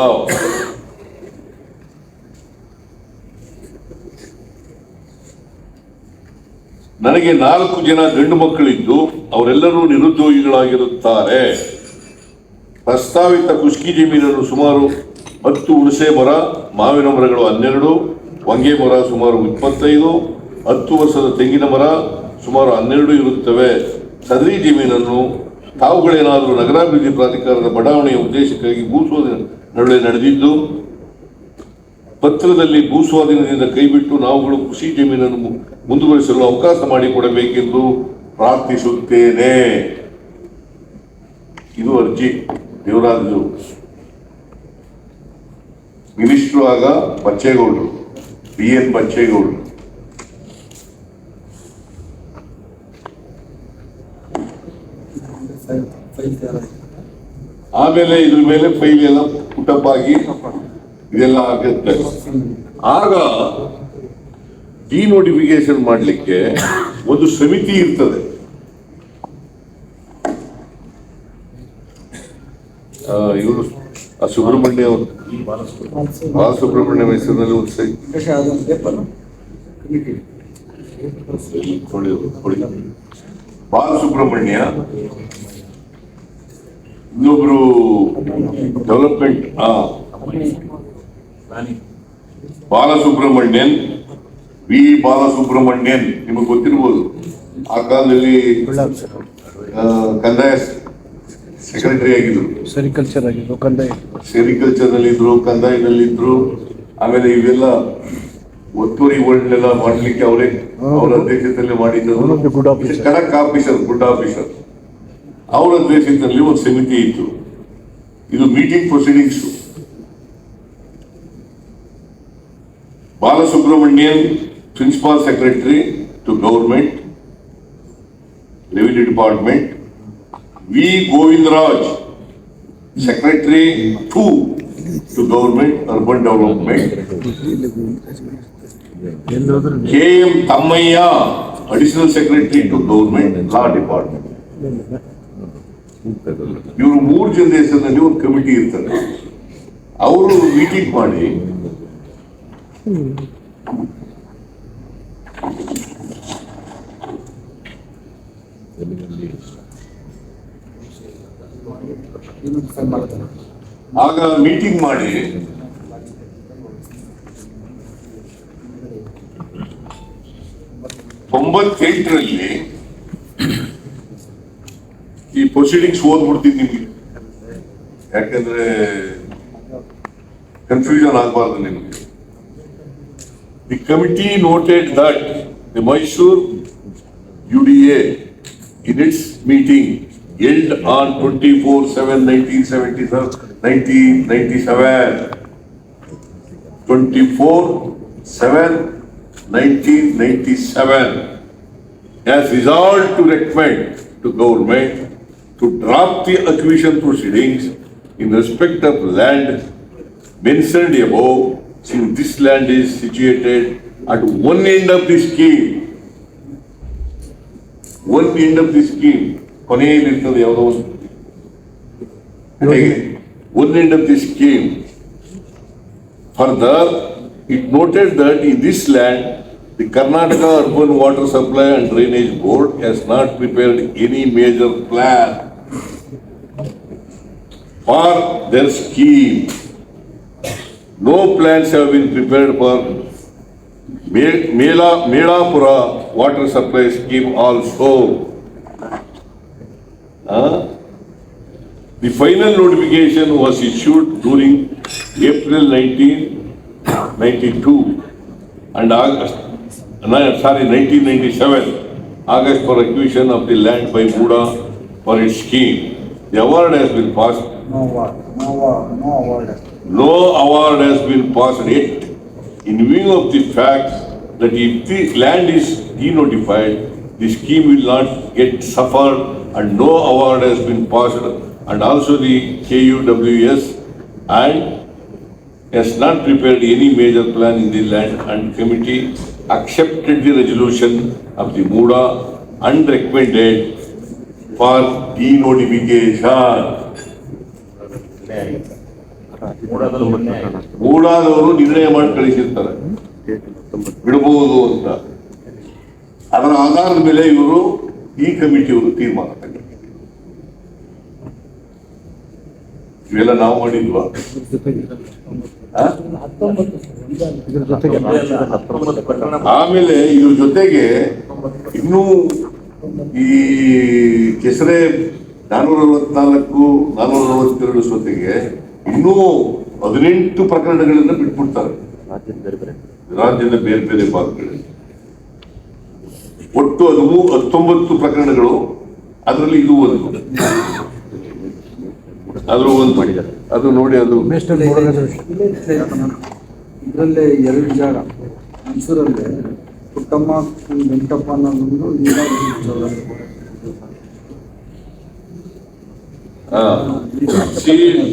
ನನಗೆ 4 ಜನ ಗಂಡು ಮಕ್ಕಳಿದ್ದು ಅವರೆಲ್ಲರೂ ನಿರುದ್ಯೋಗಿಗಳಾಗಿರುತ್ತಾರೆ. ಪ್ರಸ್ತಾವಿತ ಕುಷ್ಕಿ ಜಮೀನನ್ನು ಸುಮಾರು 10 ಹುಣಸೆ ಮರ, ಮಾವಿನ ಮರಗಳು 12, ಹೊಂಗೆ ಮರ ಸುಮಾರು 25, 10 ವರ್ಷದ ತೆಂಗಿನ ಮರ ಸುಮಾರು 12 ಇರುತ್ತವೆ. ಸದರಿ ಜಮೀನನ್ನು ತಾವುಗಳೇನಾದರೂ ನಗರಾಭಿವೃದ್ಧಿ ಪ್ರಾಧಿಕಾರದ ಬಡಾವಣೆಯ ಉದ್ದೇಶಕ್ಕಾಗಿ ಭೂಸ್ವಾಧೀನ ನಡುವೆ ನಡೆದಿದ್ದು ಪತ್ರದಲ್ಲಿ ಭೂಸ್ವಾಧೀನದಿಂದ ಕೈಬಿಟ್ಟು ನಾವುಗಳು ಕೃಷಿ ಜಮೀನನ್ನು ಮುಂದುವರಿಸಲು ಅವಕಾಶ ಮಾಡಿಕೊಡಬೇಕೆಂದು ಪ್ರಾರ್ಥಿಸುತ್ತೇನೆ. ಇದು ಅರ್ಜಿ. ದೇವರಾಜು ಮಿನಿಸ್ಟ್ರು ಆಗ ಬಚ್ಚೇಗೌಡರು, BN ಬಚ್ಚೇಗೌಡರು. ಆಮೇಲೆ ಇದ್ರ ಮೇಲೆ ಫೈಲ್ ಎಲ್ಲ ಪುಟಪ್ ಆಗಿ ಇದೆಲ್ಲ ಆಗುತ್ತೆ. ಆಗ ಡಿನೋಟಿಫಿಕೇಶನ್ ಮಾಡಲಿಕ್ಕೆ ಒಂದು ಸಮಿತಿ ಇರ್ತದೆ. ಇವರು ಸುಬ್ರಹ್ಮಣ್ಯ ಅವರು, ಬಾಲಸುಬ್ರಹ್ಮಣ್ಯ ಹೆಸರಿನಲ್ಲಿ ಒಂದು ಬಾಲಸುಬ್ರಹ್ಮಣ್ಯ, ಇನ್ನೊಬ್ರು ಡೆವಲಪ್ಮೆಂಟ್ ಬಾಲಸುಬ್ರಹ್ಮಣ್ಯನ್, ವಿ ಬಾಲಸುಬ್ರಹ್ಮಣ್ಯನ್, ನಿಮಗೆ ಗೊತ್ತಿರ್ಬೋದು. ಆ ಕಾಲದಲ್ಲಿ ಕಂದಾಯ ಸೆಕ್ರೆಟರಿ ಆಗಿದ್ರು, ಸೆರಿಕಲ್ಚರ್ ಆಗಿದ್ರು, ಸೆರಿಕಲ್ಚರ್ ನಲ್ಲಿ ಇದ್ರು, ಕಂದಾಯದಲ್ಲಿದ್ರು. ಆಮೇಲೆ ಇವೆಲ್ಲ ಒತ್ತುವರಿಗಳನ್ನೆಲ್ಲ ಮಾಡ್ಲಿಕ್ಕೆ ಅವರ ಅಧ್ಯಕ್ಷತೆಯಲ್ಲಿ ಮಾಡಿದ್ರು. ಕಡಕ್ ಆಫೀಸರ್, ಗುಡ್ ಆಫೀಸರ್, ಅವರ ಅಧ್ಯಕ್ಷತೆಯಲ್ಲಿ ಒಂದು ಸಮಿತಿ ಇತ್ತು. ಇದು meeting proceedings. Balasubramanian principal secretary to government revenue department, V Govindaraj secretary to government urban development, KM Thammaiah additional secretary to government law department. ಇವರು 3 ಜನದ ಹೆಸರಿನಲ್ಲಿ ಒಂದು ಕಮಿಟಿ ಇರ್ತಾರೆ. ಅವರು ಮೀಟಿಂಗ್ ಮಾಡಿ ಆಗ ಮೀಟಿಂಗ್ ಮಾಡಿ '98ರಲ್ಲಿ ಈ ಪ್ರೊಸೀಡಿಂಗ್ಸ್ ಓದ್ಬಿಡ್ತೀನಿ ನಿಮ್ಗೆ, ಯಾಕಂದ್ರೆ ಕನ್ಫ್ಯೂಷನ್ ಆಗಬಾರ್ದು ನಿಮಗೆ. The committee noted that the Mysuru UDA in its meeting held on 24/7/1997, 24/7/1997 7/1997 has resolved to recommend to government to drop the acquisition proceedings in respect of land mentioned above, since this land is situated at one end of the scheme. One end of the scheme. ಕೊನೆಯಲ್ಲಿರ್ತದೆ ಯಾವುದೋ ಒಂದು one end of the scheme. Further, it noted that in this land, the Karnataka Urban Water Supply and Drainage Board has not prepared any major plan for their scheme. No plans have been prepared for Melapura water supply scheme also. The final notification was issued during April 1992 and 1997, August, for acquisition of the land by Muda for its scheme. The award has been passed. No award. No award has been passed yet. In view of the fact that if the land is denotified, the scheme will not get suffered and no award has been passed, and also the KUWS and has not prepared any major plan in the land, and committee accepted the resolution of the Muda and recommended for denotification. ಮೂಡಾದವರು ನಿರ್ಣಯ ಮಾಡಿ ಕಳಿಸಿರ್ತಾರೆ ಬಿಡಬಹುದು ಅಂತ. ಅದರ ಆಧಾರದ ಮೇಲೆ ಇವರು ಈ ಕಮಿಟಿಯವರು ತೀರ್ಮಾನ ತಗೊಂಡು ಇವೆಲ್ಲ ನಾವು ಮಾಡಿದ್ವಾ? ಆಮೇಲೆ ಇದ್ರ ಜೊತೆಗೆ ಇನ್ನೂ ಈ ಕೆಸರೆ 464, 462 ಜೊತೆಗೆ ಇನ್ನೂ 18 ಪ್ರಕರಣಗಳನ್ನು ಬಿಟ್ಬಿಡ್ತಾರೆ ರಾಜ್ಯದ ಬೇರೆ ಬೇರೆ ಭಾಗಗಳಲ್ಲಿ. ಒಟ್ಟು 19 ಪ್ರಕರಣಗಳು, ಅದರಲ್ಲಿ ಇದು ಒಂದು. ಆದ್ರೂ ಒಂದು ಮಾಡಿದ್ದಾರೆ, ಅದು ನೋಡಿ, ಅದು ಇದರಲ್ಲೇ 2 ಜಾಗ ಮೈಸೂರಲ್ಲಿ ಪುಟ್ಟಮ್ಮ ವೆಂಕಟಪ್ಪ ಅನ್ನೋದೊಂದು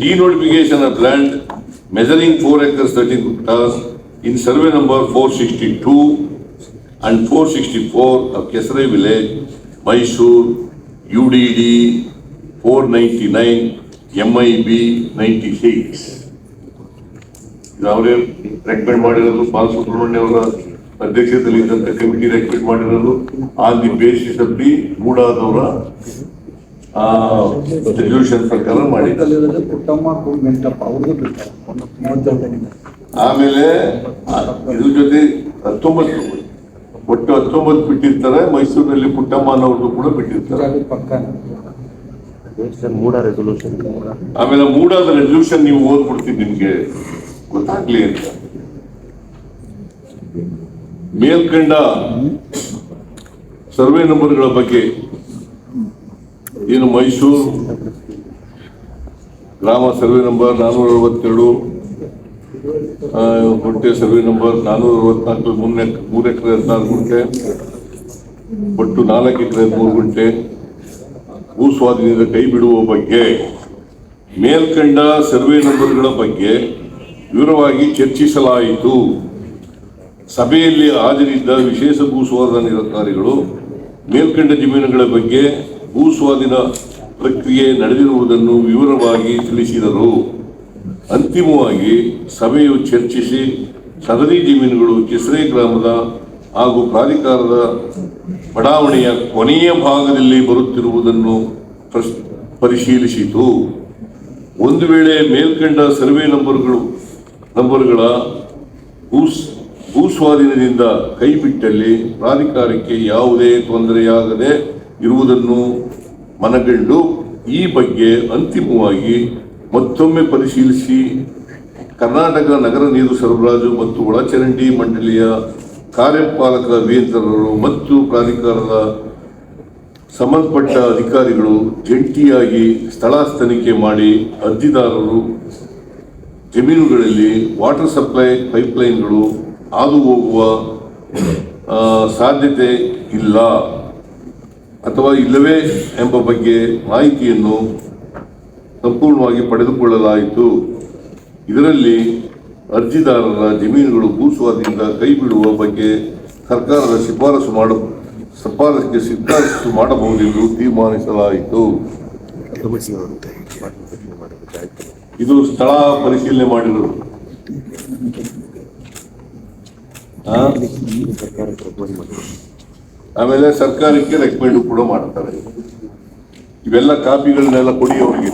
denotification of land measuring 4 acres 13 hectares in survey number 462 and 464 of Kesare village, Mysore, UDD 499, MIB 96. ಅವರೇ ರೆಕಮೆಂಡ್ ಮಾಡಿರೋದು, ಬಾಲಸುಬ್ರಹ್ಮಣ್ಯ ಅವರ ಅಧ್ಯಕ್ಷತೆಯಲ್ಲಿ ಇದ್ದಂತ ಕಮಿಟಿ ರೆಕಮೆಂಡ್ ಮಾಡಿರೋದು on the basis of the ಮೂಡಾದವರ ರೆಸಲ್ಯೂಷನ್ ಪ್ರಕಾರ ಮಾಡಿದ್ದಾರೆ. ಪುಟ್ಟಮ್ಮ ವೆಂಕಟಪ್ಪ ಅವ್ರದ್ದು ಬಿಡ್ತಾರೆ. ಆಮೇಲೆ ಇದ್ರ ಜೊತೆ 19 ಒಟ್ಟು 19 ಬಿಟ್ಟಿರ್ತಾರೆ. ಮೈಸೂರಿನಲ್ಲಿ ಪುಟ್ಟಮ್ಮ ಅನ್ನೋರ್ದು ಕೂಡ ಬಿಟ್ಟಿರ್ತಾರೆ. ಆಮೇಲೆ ಮೂಡಾದ ರೆಸಲ್ಯೂಷನ್ ನೀವು ಓದ್ಬಿಡ್ತೀನಿ, ನಿಮ್ಗೆ ಗೊತ್ತಾಗ್ಲಿ ಅಂತ. ಮೇಲ್ಕಂಡ ಸರ್ವೆ ನಂಬರ್ಗಳ ಬಗ್ಗೆ ಏನು ಮೈಸೂರು ಗ್ರಾಮ ಸರ್ವೆ ನಂಬರ್ 462, ಗುಂಟೆ ಸರ್ವೆ ನಂಬರ್ 464, 3 ಎಕರೆ 14 ಗುಂಟೆ, ಒಟ್ಟು 4 ಎಕರೆ 3 ಗುಂಟೆ ಭೂ ಸ್ವಾಧೀನದ ಕೈ ಬಿಡುವ ಬಗ್ಗೆ, ಮೇಲ್ಕಂಡ ಸರ್ವೆ ನಂಬರ್ಗಳ ಬಗ್ಗೆ ವಿವರವಾಗಿ ಚರ್ಚಿಸಲಾಯಿತು. ಸಭೆಯಲ್ಲಿ ಹಾಜರಿದ್ದ ವಿಶೇಷ ಭೂ ಸ್ವಾಧೀನ ಅಧಿಕಾರಿಗಳು ಮೇಲ್ಕಂಡ ಜಮೀನುಗಳ ಬಗ್ಗೆ ಭೂ ಸ್ವಾಧೀನ ಪ್ರಕ್ರಿಯೆ ನಡೆದಿರುವುದನ್ನು ವಿವರವಾಗಿ ತಿಳಿಸಿದರು. ಅಂತಿಮವಾಗಿ ಸಭೆಯು ಚರ್ಚಿಸಿ ಸದರಿ ಜಮೀನುಗಳು ಕೆಸರೆ ಗ್ರಾಮದ ಹಾಗೂ ಪ್ರಾಧಿಕಾರದ ಬಡಾವಣೆಯ ಕೊನೆಯ ಭಾಗದಲ್ಲಿ ಬರುತ್ತಿರುವುದನ್ನು ಪರಿಶೀಲಿಸಿತು. ಒಂದು ವೇಳೆ ಮೇಲ್ಕಂಡ ಸರ್ವೆ ನಂಬರ್ಗಳ ಭೂ ಸ್ವಾಧೀನದಿಂದ ಕೈಬಿಟ್ಟಲ್ಲಿ ಪ್ರಾಧಿಕಾರಕ್ಕೆ ಯಾವುದೇ ತೊಂದರೆಯಾಗದೆ ಇರುವುದನ್ನು ಮನಗಂಡು ಈ ಬಗ್ಗೆ ಅಂತಿಮವಾಗಿ ಮತ್ತೊಮ್ಮೆ ಪರಿಶೀಲಿಸಿ ಕರ್ನಾಟಕ ನಗರ ನೀರು ಸರಬರಾಜು ಮತ್ತು ಒಳಚರಂಡಿ ಮಂಡಳಿಯ ಕಾರ್ಯಪಾಲಕ ಅಭಿಯಂತರರು ಮತ್ತು ಪ್ರಾಧಿಕಾರದ ಸಂಬಂಧಪಟ್ಟ ಅಧಿಕಾರಿಗಳು ಜಂಟಿಯಾಗಿ ಸ್ಥಳ ತನಿಖೆ ಮಾಡಿ ಅರ್ಜಿದಾರರು ಜಮೀನುಗಳಲ್ಲಿ ವಾಟರ್ ಸಪ್ಲೈ ಪೈಪ್ಲೈನ್ಗಳು ಹಾದು ಹೋಗುವ ಸಾಧ್ಯತೆ ಇಲ್ಲ ಅಥವಾ ಇಲ್ಲವೇ ಎಂಬ ಬಗ್ಗೆ ಮಾಹಿತಿಯನ್ನು ಸಂಪೂರ್ಣವಾಗಿ ಪಡೆದುಕೊಳ್ಳಲಾಯಿತು. ಇದರಲ್ಲಿ ಅರ್ಜಿದಾರರ ಜಮೀನುಗಳು ಭೂಸ್ವಾಧೀನ ಕೈ ಬಿಡುವ ಬಗ್ಗೆ ಸರ್ಕಾರದ ಶಿಫಾರಸು ಮಾಡಬಹುದೆಂದು ತೀರ್ಮಾನಿಸಲಾಯಿತು. ಇದು ಸ್ಥಳ ಪರಿಶೀಲನೆ ಮಾಡಿರೋದು. ಆಮೇಲೆ ಸರ್ಕಾರಕ್ಕೆ ರೆಕಮೆಂಡ್ ಕೂಡ ಮಾಡ್ತಾರೆ. ಇವೆಲ್ಲ ಕಾಪಿಗಳನ್ನೆಲ್ಲ ಕೊಡಿ ಅವರಿಗೆ,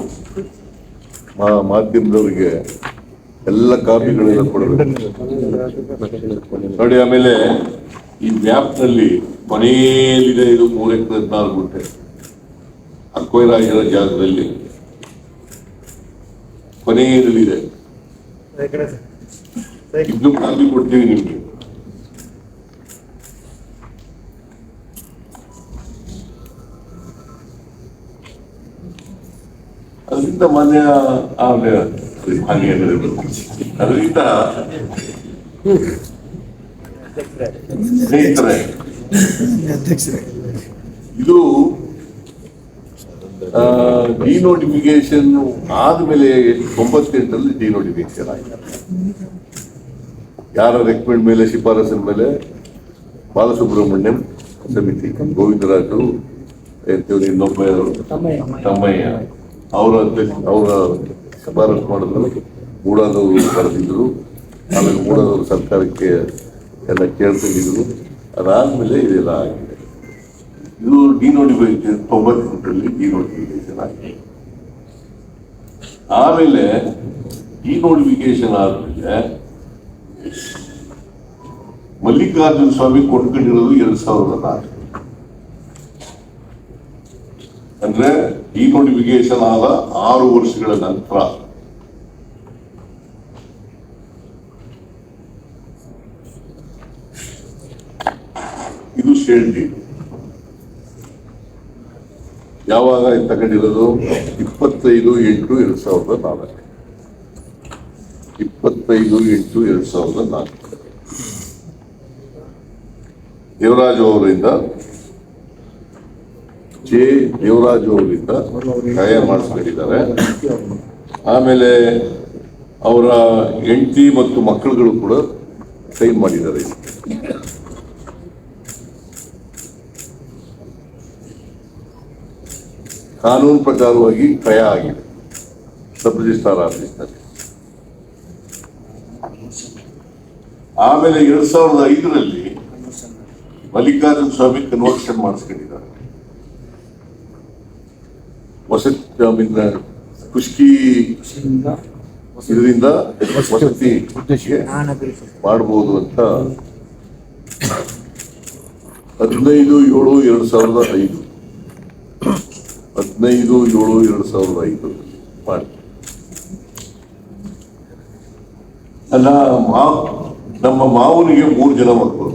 ಮಾಧ್ಯಮದವರಿಗೆ ಎಲ್ಲ ಕಾಪಿಗಳೆಲ್ಲ ಕೊಡಬೇಕು ನೋಡಿ. ಆಮೇಲೆ ಈ ಮ್ಯಾಪ್ನಲ್ಲಿ ಕೊನೆಯಲ್ಲಿದೆ ಇದು 3 ಎಕರೆ 14 ಗುಂಟೆ ಅಕ್ವೈರ್ ಆಗಿರೋ ಜಾಗದಲ್ಲಿ ಕೊನೆಯಲ್ಲಿದೆ. ಇನ್ನು ಕಾಪಿ ಕೊಡ್ತೀವಿ ನಿಮ್ಗೆ. ಅದರಿಂದ ಮಾನ್ಯ ಅದರಿಂದ ಸ್ನೇಹಿತರೆ, ಇದು ಡಿನೋಟಿಫಿಕೇಶನ್ ಆದ್ಮೇಲೆ 98ರಲ್ಲಿ ಡಿನೋಟಿಫಿಕೇಶನ್ ಆಗಿದೆ. ಯಾರ ರೆಕಮೆಂಡ್ ಮೇಲೆ, ಶಿಫಾರಸಿನ ಮೇಲೆ? ಬಾಲಸುಬ್ರಹ್ಮಣ್ಯಂ ಸಮಿತಿ, ಗೋವಿಂದರಾಜು ಇನ್ನೊಬ್ಬ ತಮ್ಮಯ್ಯ ಅವರ ಶಿಫಾರಸು ಮಾಡಿದ್ರು. ಮೂಡಾದವರು ಬರೆದಿದ್ರು. ಆಮೇಲೆ ಮೂಡಾದವರು ಸರ್ಕಾರಕ್ಕೆ ಎಲ್ಲ ಕೇಳ್ಕೊಂಡಿದ್ರು. ಅದಾದ್ಮೇಲೆ ಇದೆಲ್ಲ ಆಗಿದೆ. ಇದು ಡಿನೋಟಿಫಿಕೇಶನ್ 98ರಲ್ಲಿ ಡಿನೋಟಿಫಿಕೇಶನ್ ಆಗಿದೆ. ಆಮೇಲೆ ಡಿನೋಟಿಫಿಕೇಶನ್ ಆದ್ಮೇಲೆ ಮಲ್ಲಿಕಾರ್ಜುನ ಸ್ವಾಮಿ ಕೊಂಡ್ಕೊಂಡಿರೋದು 2004. ಅಂದ್ರೆ ಡಿನೋಟಿಫಿಕೇಶನ್ ಆದ 6 ವರ್ಷಗಳ ನಂತರ ಇದು ಶೇಡ್ ಡೀಡ್. ಯಾವಾಗ ತಗೊಂಡಿರೋದು? 25/8/2004. 25/8/2004 ದೇವರಾಜು ಅವರಿಂದ, ದೇವರಾಜು ಅವರಿಂದ ಸಹಾಯ ಮಾಡಿಸ್ಕೊಂಡಿದ್ದಾರೆ. ಆಮೇಲೆ ಅವರ ಹೆಂಡತಿ ಮತ್ತು ಮಕ್ಕಳುಗಳು ಕೂಡ ಸೈನ್ ಮಾಡಿದ್ದಾರೆ. ಕಾನೂನು ಪ್ರಕಾರವಾಗಿ ಕ್ರಯ ಆಗಿದೆ ಸಬ್ ರಿಜಿಸ್ಟ್ರಾರ್ ಆಫೀಸ್ನಲ್ಲಿ. ಆಮೇಲೆ 2005ರಲ್ಲಿ ಮಲ್ಲಿಕಾರ್ಜುನ ಸ್ವಾಮಿ ಕನ್ವರ್ಷನ್ ಮಾಡಿಸ್ಕೊಂಡಿದ್ದಾರೆ. ಖುಷ್ಕಿ ಇದರಿಂದ ವಸತಿ ಮಾಡಬಹುದು ಅಂತ 15/7/2005 15/7/2005 ಮಾಡಿ. ಅಲ್ಲ, ನಮ್ಮ ಮಾವನಿಗೆ 3 ಜನ ಮಕ್ಕಳು.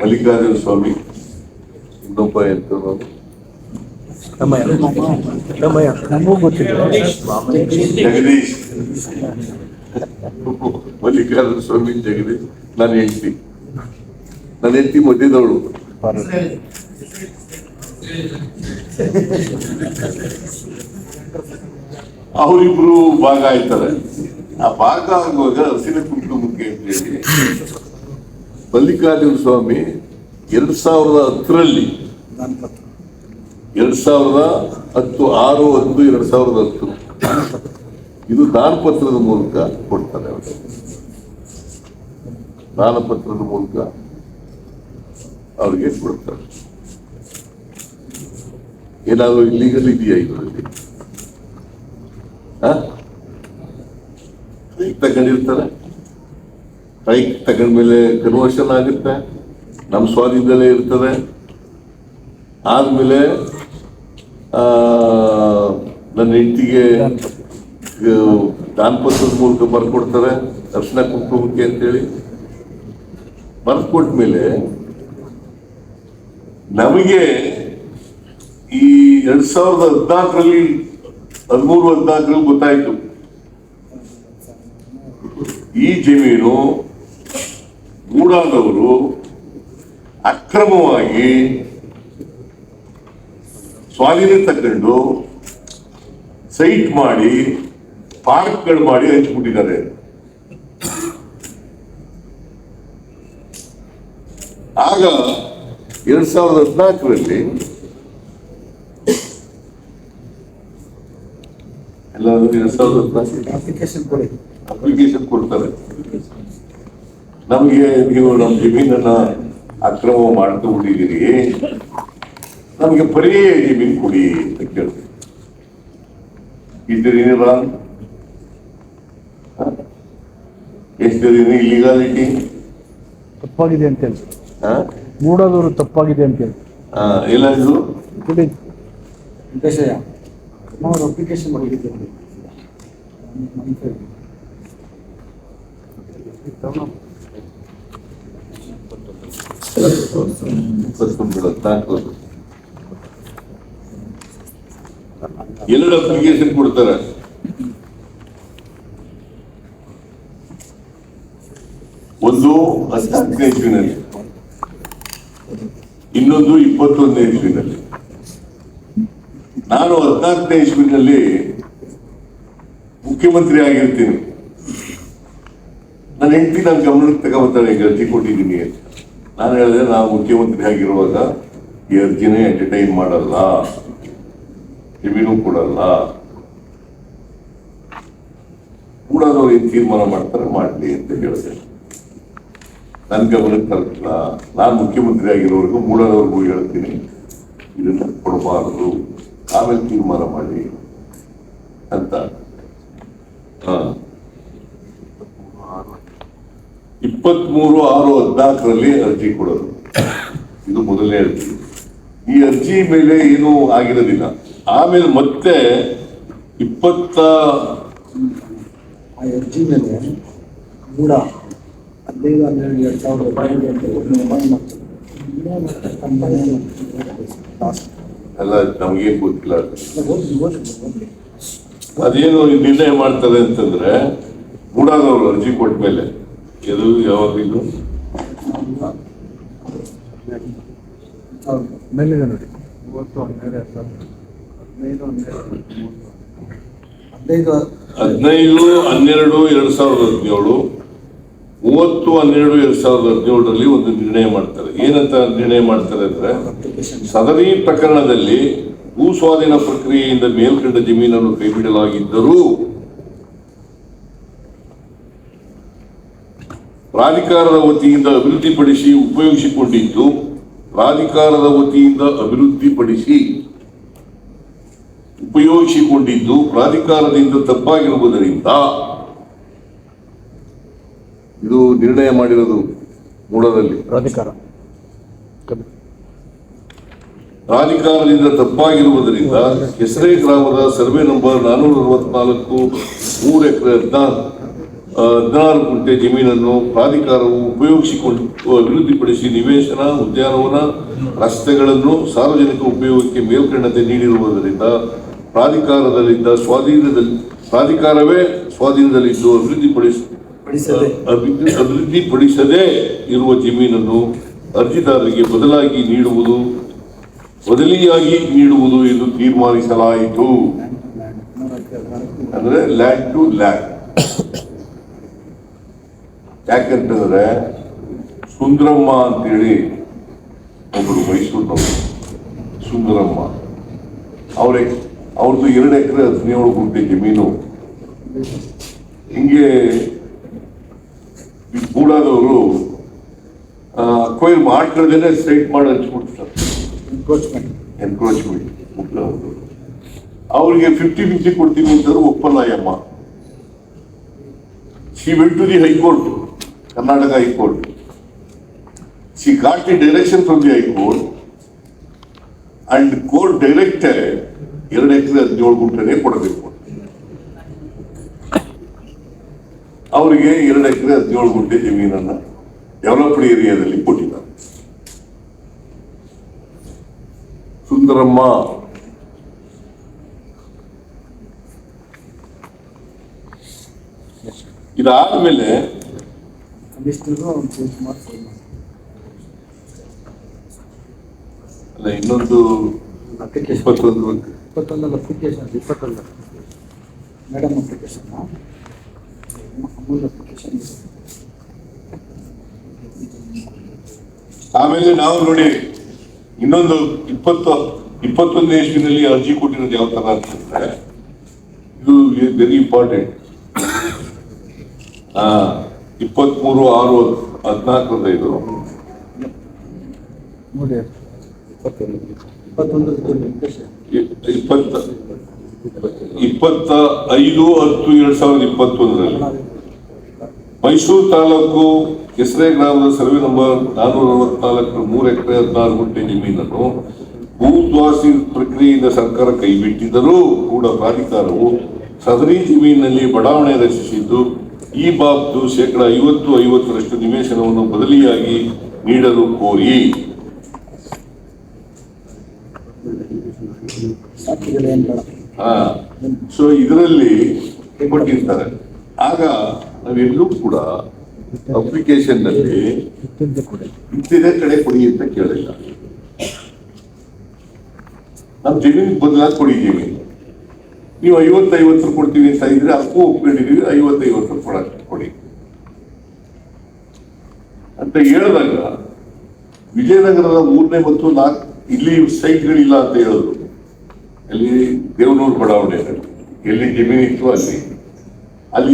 ಮಲ್ಲಿಕಾರ್ಜುನ ಸ್ವಾಮಿ, ಇನ್ನೊಬ್ಬ ಎಂತ ಜಗದೀಶ್, ಮಲ್ಲಿಕಾರ್ಜುನ ಸ್ವಾಮಿ, ಜಗದೀಶ್. ನನ್ನ ಹೆಂಡತಿ ಮಧ್ಯದವಳು. ಅವರಿಬ್ರು ಭಾಗ ಆಯ್ತಾರೆ. ಆ ಭಾಗ ಆಗುವಾಗ ಹಸಿರು ಕುಂಕುಮಕ್ಕೆ ಅಂತ ಹೇಳಿ ಮಲ್ಲಿಕಾರ್ಜುನ ಸ್ವಾಮಿ 2010ರಲ್ಲಿ 6/10/2010 ಇದು ದಾನಪತ್ರದ ಮೂಲಕ ಕೊಡ್ತಾರೆ. ಅವರು ದಾನಪತ್ರದ ಮೂಲಕ ಅವ್ರಿಗೆ ಕೊಡ್ತಾರೆ. ಏನಾದ್ರು ಇಲ್ಲಿಗಲ್ ಇದೆಯಾ ಇದರಲ್ಲಿ? ಸ್ಟ್ರೈಕ್ ತಗೊಂಡಿರ್ತಾರೆ. ಸ್ಟ್ರೈಕ್ ತಗೊಂಡ್ಮೇಲೆ ಕನ್ವರ್ಷನ್ ಆಗುತ್ತೆ, ನಮ್ಮ ಸ್ವಾಧೀನದಲ್ಲೇ ಇರ್ತದೆ. ಆದ್ಮೇಲೆ ನನ್ನ ಹೆಂಡತಿಗೆ ದಾನಪತ್ರದ ಮೂಲಕ ಬರ್ಕೊಡ್ತಾರೆ, ಅರ್ಶಿನ ಕುಂಕುಮಕ್ಕೆ ಅಂತೇಳಿ. ಬರ್ಕೊಟ್ಮೇಲೆ ನಮಗೆ ಈ 2014ರಲ್ಲಿ 13-14ರಲ್ಲಿ ಗೊತ್ತಾಯ್ತು ಈ ಜಮೀನು ಮೂಡಾದವರು ಅಕ್ರಮವಾಗಿ ಸ್ವಾಧೀನ ತಗೊಂಡು ಸೈಟ್ ಮಾಡಿ ಪಾರ್ಕ್ಗಳು ಮಾಡಿ ಹಂಚಿಬಿಟ್ಟಿದ್ದಾರೆ. ಆಗ 2014ರಲ್ಲಿ ಎಲ್ಲರೂ 2014 ಅಪ್ಲಿಕೇಶನ್ ಕೊಡ್ತಾರೆ. ನಮ್ಗೆ ನೀವು ನಮ್ಮ ಜಮೀನನ್ನ ಅಕ್ರಮ ಮಾಡ್ಕೊಂಡಿದ್ದೀರಿ, ನಮ್ಗೆ ಪರ್ಯಾಯ ಜಮೀನು ಕೊಡಿ ಅಂತ ಕೇಳ್ತೀವಿ. ಇದ್ದೀರ ಎಷ್ಟು ಇಲ್ಲಿಗಾಲಿಟಿ ತಪ್ಪಾಗಿದೆ ಅಂತ ಹೇಳಿ ಮೂಡೋದವರು ತಪ್ಪಾಗಿದೆ ಅಂತ ಹೇಳಿ ಎಲ್ಲ ಇದು ವಿಷಯ ನಾವು ಅಪ್ಲಿಕೇಶನ್ ಮಾಡಿದ್ದೇವೆ. ಎರಡು ಅಪ್ಲಿಕೇಶನ್ ಕೊಡ್ತಾರೆ. ಒಂದು 14ನೇ ಇಸ್ವಿನಲ್ಲಿ, ಇನ್ನೊಂದು 21ನೇ ಇಸ್ವಿನಲ್ಲಿ. ನಾನು 14ನೇ ಇಸ್ವಿನಲ್ಲಿ ಮುಖ್ಯಮಂತ್ರಿ ಆಗಿರ್ತೀನಿ. ನನ್ನ ಹೆಂಡತಿ ನನ್ನ ಗಮನಕ್ಕೆ ತಗೊಂಡ್ಬರ್ತಾಳೆ, ಈಗ ಅರ್ಜಿ ಕೊಟ್ಟಿದ್ದೀನಿ ಅಂತ. ನಾನು ಹೇಳಿದೆ, ನಾವು ಮುಖ್ಯಮಂತ್ರಿ ಆಗಿರುವಾಗ ಈ ಅರ್ಜಿನೇ ಎಂಟರ್ಟೈನ್ ಮಾಡಲ್ಲ, ಜಮೀನು ಕೊಡಲ್ಲ, ಕೂಡದವ್ರು ಏನ್ ತೀರ್ಮಾನ ಮಾಡ್ತಾರೆ ಮಾಡಲಿ ಅಂತ ಹೇಳಿದೆ. ನನ್ನ ಗಮನಕ್ಕೆ ತರಲಿಲ್ಲ. ನಾನು ಮುಖ್ಯಮಂತ್ರಿ ಆಗಿರೋವರೆಗೂ ಮೂಡದವ್ರಿಗೂ ಹೇಳ್ತೀನಿ, ಇದನ್ನ ಕೊಡಬಾರದು, ಆಮೇಲೆ ತೀರ್ಮಾನ ಮಾಡಿ ಅಂತ. 23/6/14ರಲ್ಲಿ ಅರ್ಜಿ ಕೊಡೋದು, ಇದು ಮೊದಲನೇ ಅರ್ಜಿ. ಈ ಅರ್ಜಿ ಮೇಲೆ ಏನೂ ಆಗಿರೋದಿಲ್ಲ. ಆಮೇಲೆ ಮತ್ತೆ 20 ಆ ಅರ್ಜಿ ಮೇಲೆ ಮೂಡ 15-12 ರೂಪಾಯಿ ಎಲ್ಲ ನಮಗೇನು ಗೊತ್ತಿಲ್ಲ. ಅದೇನು ನಿರ್ಣಯ ಮಾಡ್ತಾರೆ ಅಂತಂದ್ರೆ, ಮೂಡಾದವರು ಅರ್ಜಿ ಕೊಟ್ಟ ಮೇಲೆ ಇದು ಯಾವಾಗಲೂ ಮೇಲಿದೆ ನೋಡಿ 15/12/2017, 30/12/2017ರಲ್ಲಿ ಒಂದು ನಿರ್ಣಯ ಮಾಡ್ತಾರೆ. ಏನಂತ ನಿರ್ಣಯ ಮಾಡ್ತಾರೆ ಅಂದ್ರೆ, ಸದರಿ ಪ್ರಕರಣದಲ್ಲಿ ಭೂ ಸ್ವಾಧೀನ ಪ್ರಕ್ರಿಯೆಯಿಂದ ಮೇಲ್ಕಂಡ ಜಮೀನನ್ನು ಕೈಬಿಡಲಾಗಿದ್ದರೂ ಪ್ರಾಧಿಕಾರದ ವತಿಯಿಂದ ಅಭಿವೃದ್ಧಿಪಡಿಸಿ ಉಪಯೋಗಿಸಿಕೊಂಡಿದ್ದು ಪ್ರಾಧಿಕಾರದಿಂದ ತಪ್ಪಾಗಿರುವುದರಿಂದ, ಇದು ನಿರ್ಣಯ ಮಾಡಿರೋದು ಮೂಡದಲ್ಲಿ. ಪ್ರಾಧಿಕಾರದಿಂದ ತಪ್ಪಾಗಿರುವುದರಿಂದ ಕೆಸರೆ ಗ್ರಾಮದ ಸರ್ವೆ ನಂಬರ್ 464 3 ಎಕರೆ 16 ಗುಂಟೆ ಜಮೀನನ್ನು ಪ್ರಾಧಿಕಾರವು ಉಪಯೋಗಿಸಿಕೊಂಡು ಅಭಿವೃದ್ಧಿಪಡಿಸಿ ನಿವೇಶನ, ಉದ್ಯಾನವನ, ರಸ್ತೆಗಳನ್ನು ಸಾರ್ವಜನಿಕ ಉಪಯೋಗಕ್ಕೆ ಮೇಲ್ಕಂಡತೆ ನೀಡಿರುವುದರಿಂದ ಪ್ರಾಧಿಕಾರವೇ ಸ್ವಾಧೀನದಲ್ಲಿದ್ದು ಅಭಿವೃದ್ಧಿಪಡಿಸದೇ ಇರುವ ಜಮೀನನ್ನು ಅರ್ಜಿದಾರರಿಗೆ ಬದಲಿಯಾಗಿ ನೀಡುವುದು ಎಂದು ತೀರ್ಮಾನಿಸಲಾಯಿತು. ಅಂದ್ರೆ ಲ್ಯಾಂಡ್ ಟು ಲ್ಯಾಂಡ್. ಯಾಕಂತಂದ್ರೆ ಸುಂದರಮ್ಮ ಅಂತೇಳಿ ಒಬ್ಬರು ಮೈಸೂರಿನವರು, ಸುಂದರಮ್ಮ, ಅವ್ರದ್ದು 2 ಎಕರೆ 17 ಗುಂಟೆ ಜಮೀನು. ಹಿಂಗೆ ಮೂಡಾದವರು ಕೊಯ್ಲು ಮಾಡ್ಕೊಳ್ಳದೇನೆ ಸ್ಟ್ರೈಟ್ ಮಾಡಿ ಹಂಚ್ಬಿಡ್ತಾರೆ, ಎನ್ಕ್ರೋಚ್ಮೆಂಟ್. ಅವ್ರಿಗೆ 50-50 ಕೊಡ್ತೀವಿ ಅಂತಂದ್ರೆ ಒಪ್ಪಲ್ಲ ಅಯ್ಯಮ್ಮ. She went to the High Court, Karnataka High Court. She got the direction from the High Court, and court directed 2 ಎಕರೆ 17 ಗುಂಟೆನೇ ಕೊಡಬೇಕು. ಅವರಿಗೆ 2 ಎಕರೆ 17 ಗುಂಟೆ ಜಮೀನನ್ನ ಡೆವಲಪ್ಡ್ ಏರಿಯಾದಲ್ಲಿ ಕೊಟ್ಟಿದ್ದಾರೆ. ಸುಂದರಮ್ಮ ಇದಾದ್ಮೇಲೆ ಅಲ್ಲ ಇನ್ನೊಂದು 21 ಮೇಡಮ್ ಅಪ್ಲಿಕೇಶನ್ ಅಮೂಲ್ ಅಪ್ಲಿಕೇಶನ್. ಆಮೇಲೆ ನಾವು ನೋಡಿ ಇನ್ನೊಂದು 21ನೇ ಇಸ್ವಿನಲ್ಲಿ ಅರ್ಜಿ ಕೊಟ್ಟಿರೋದು ಯಾವ ತರ ಅಂತಂದ್ರೆ ಇದು ವೆರಿ ಇಂಪಾರ್ಟೆಂಟ್. 23/6/14 ಇದು ನೋಡಿ 25/10/2021 ಮೈಸೂರು ತಾಲೂಕು ಕೆಸರೆ ಗ್ರಾಮದ ಸರ್ವೆ ನಂಬರ್ 464 3 ಎಕರೆ 16 ಗುಂಟೆ ಜಮೀನನ್ನು ಭೂಸ್ವಾಸಿ ಪ್ರಕ್ರಿಯೆಯಿಂದ ಸರ್ಕಾರ ಕೈಬಿಟ್ಟಿದ್ದರೂ ಕೂಡ ಪ್ರಾಧಿಕಾರವು ಸದರಿ ಜಮೀನಿನಲ್ಲಿ ಬಡಾವಣೆ ರಚಿಸಿದ್ದು ಈ ಬಾಬ್ತು ಶೇಕಡ 50 ನಿವೇಶನವನ್ನು ಬದಲಿಯಾಗಿ ನೀಡಲು ಕೋರಿ ಸೊ ಇದರಲ್ಲಿ ಕೊಟ್ಟಿರ್ತಾರೆ. ಆಗ ನಾವೆಲ್ಲೂ ಕೂಡ ಅಪ್ಲಿಕೇಶನ್ ನಲ್ಲಿ ಇಂತಿದೆ ಕಡೆ ಕೊಡಿ ಅಂತ ಕೇಳಿಲ್ಲ. ನಮ್ ಜಮೀನ್ ಬದಲಾಗಿ ಕೊಡಿ ಜಮೀನು ನೀವು 50 ಕೊಡ್ತೀವಿ ಅಂತ ಇದ್ರೆ ಅದಕ್ಕೂ ಒಪ್ಕೊಂಡಿದೀವಿ 50 ಕೊಡಿ ಅಂತ ಹೇಳಿದಾಗ ವಿಜಯನಗರದ 3ನೇ ಮತ್ತು 4 ಇಲ್ಲಿ ಸೈಟ್ಗಳಿಲ್ಲ ಅಂತ ಹೇಳಿದ್ರು. ಅಲ್ಲಿ ದೇವನೂರು ಬಡಾವಣೆ ಎಲ್ಲಿ ಜಮೀನು ಇತ್ತು ಅಲ್ಲಿ